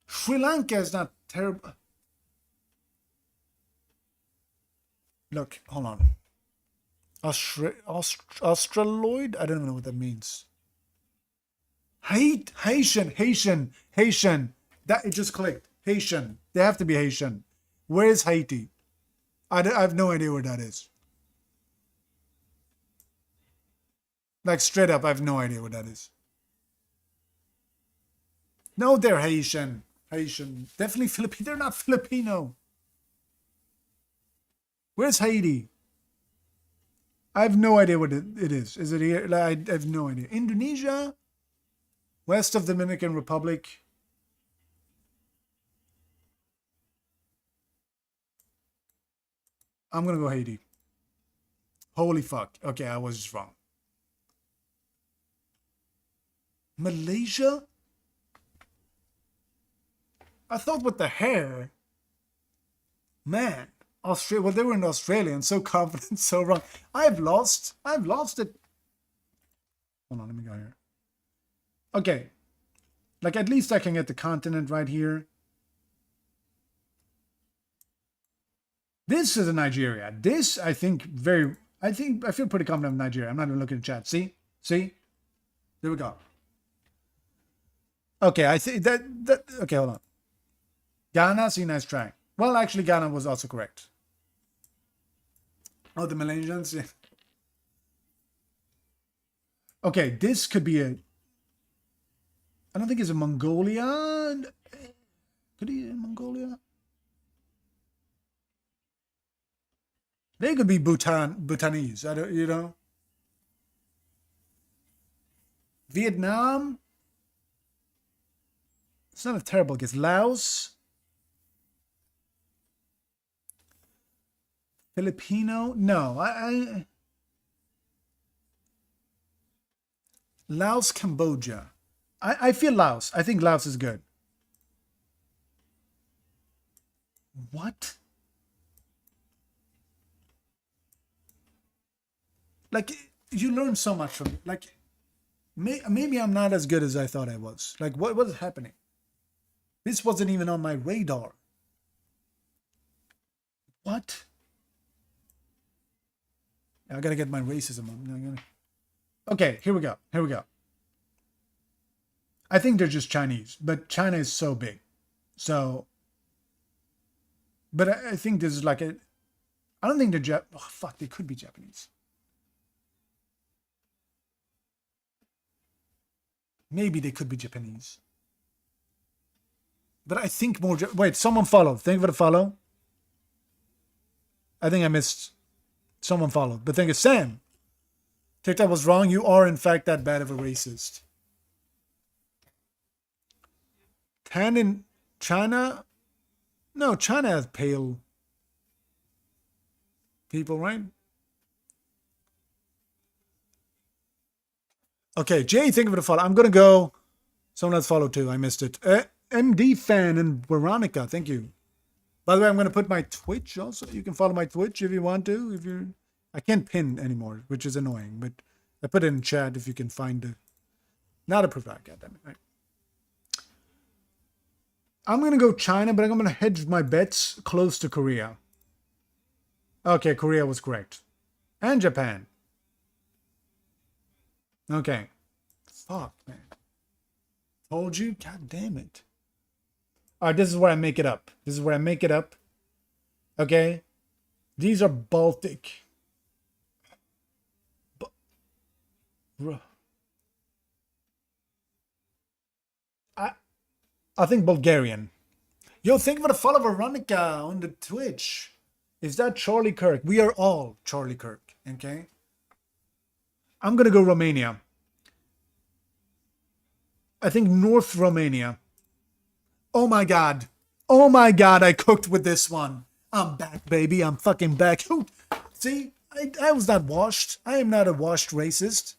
Sri Lanka is not terrible. Look, hold on. Australoid? I don't know what that means. Haitian. That it just clicked. Haitian. They have to be Haitian. Where is Haiti? I have no idea where that is. Like straight up, I have no idea what that is. No, they're Haitian. Haitian. Definitely Filipino. They're not Filipino. Where's Haiti? I don't even know what that means. Like straight up, I have no idea what that is. No, they're Haitian. Haitian. Definitely Filipino. They're not Filipino. Where's Haiti? They're not Filipino. Where's Haiti? I have no idea where that is. Where's Haiti? I have no idea what it is. Is it here? Like, I have no idea. Indonesia, west of Dominican Republic. I'm gonna go Haiti. Holy fuck. Okay, I was just wrong. Malaysia? I thought with the hair. Man. Australia. Well, they were in Australia and so confident, so wrong. I've lost it. Hold on, let me go here. Okay. Like, at least I can get the continent right here. This is a Nigeria. This, I think, I feel pretty confident of Nigeria. I'm not even looking at chat. See? See? There we go. Okay, I think okay, hold on. Ghana, see, nice try. Well, actually, Ghana was also correct. Oh, the Malaysians? Yeah. Okay, this could be a... I don't think it's a Mongolia. Could it be Mongolia? They could be Bhutanese. I don't, you know. Vietnam. It's not a terrible guess. Laos. Filipino. No, Laos, Cambodia. I feel Laos. I think Laos is good. What? Like, you learn so much from it. Like, maybe I'm not as good as I thought I was. Like, what is happening? This wasn't even on my radar. What? I gotta get my racism on. Okay, here we go. Here we go. I think they're just Chinese, but China is so big. So, but I think this is like a... I don't think they're oh, fuck, they could be Japanese. Maybe they could be Japanese. But I think more... Wait, someone followed. Thank you for the follow. I think I missed... Someone followed. But thank you, Sam. TikTok was wrong. You are, in fact, that bad of a racist. Tan in China? No, China has pale people, right? Okay, Jay, thank you for the follow. I'm going to go... Someone else followed too. I missed it. MD fan and Veronica, thank you. By the way, I'm going to put my Twitch also. You can follow my Twitch if you want to. If you're... I can't pin anymore, which is annoying, but I put it in chat if you can find it. Not a provide, goddammit. Right. I'm going to go China, but I'm going to hedge my bets close to Korea. Okay, Korea was correct. And Japan. Okay. Fuck, man. Told you? God damn it. Alright, this is where I make it up. This is where I make it up. Okay? These are Baltic. I think Bulgarian. Yo, thank you for the follow, Veronica, on the Twitch. Is that Charlie Kirk? We are all Charlie Kirk, okay? I'm gonna go Romania. I think North Romania. Oh my god. Oh my god, I cooked with this one. I'm back, baby. I'm fucking back. See, I was not washed. I am not a washed racist.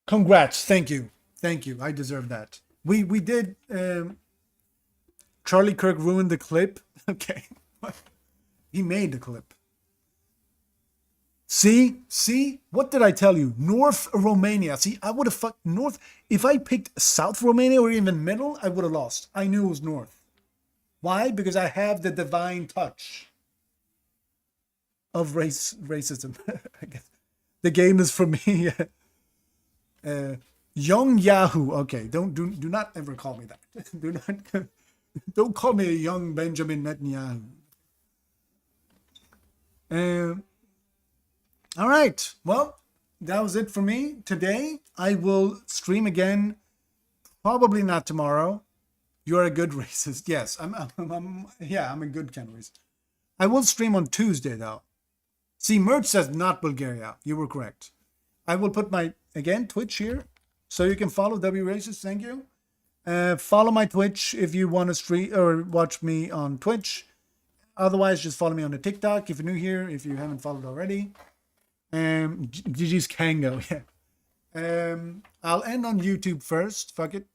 Congrats. Thank you. Thank you. I deserve that. We did... Charlie Kirk ruined the clip. Okay. He made the clip. See? See? What did I tell you? North Romania. See, I would have fucked North. If I picked South Romania or even middle, I would have lost. I knew it was North. Why? Because I have the divine touch of racism. I guess. The game is for me. Young Yahoo. Okay, do not ever call me that. Don't call me a young Benjamin Netanyahu. All right. Well, that was it for me today. I will stream again. Probably not tomorrow. You're a good racist. Yes, I'm a good kind of racist. I will stream on Tuesday though. See, Merch says not Bulgaria. You were correct. I will put my, again, Twitch here. So you can follow W Racist. Thank you. Follow my Twitch if you want to stream or watch me on Twitch. Otherwise, just follow me on the TikTok if you're new here, if you haven't followed already. GG's Kango, yeah. I'll end on YouTube first. Fuck it.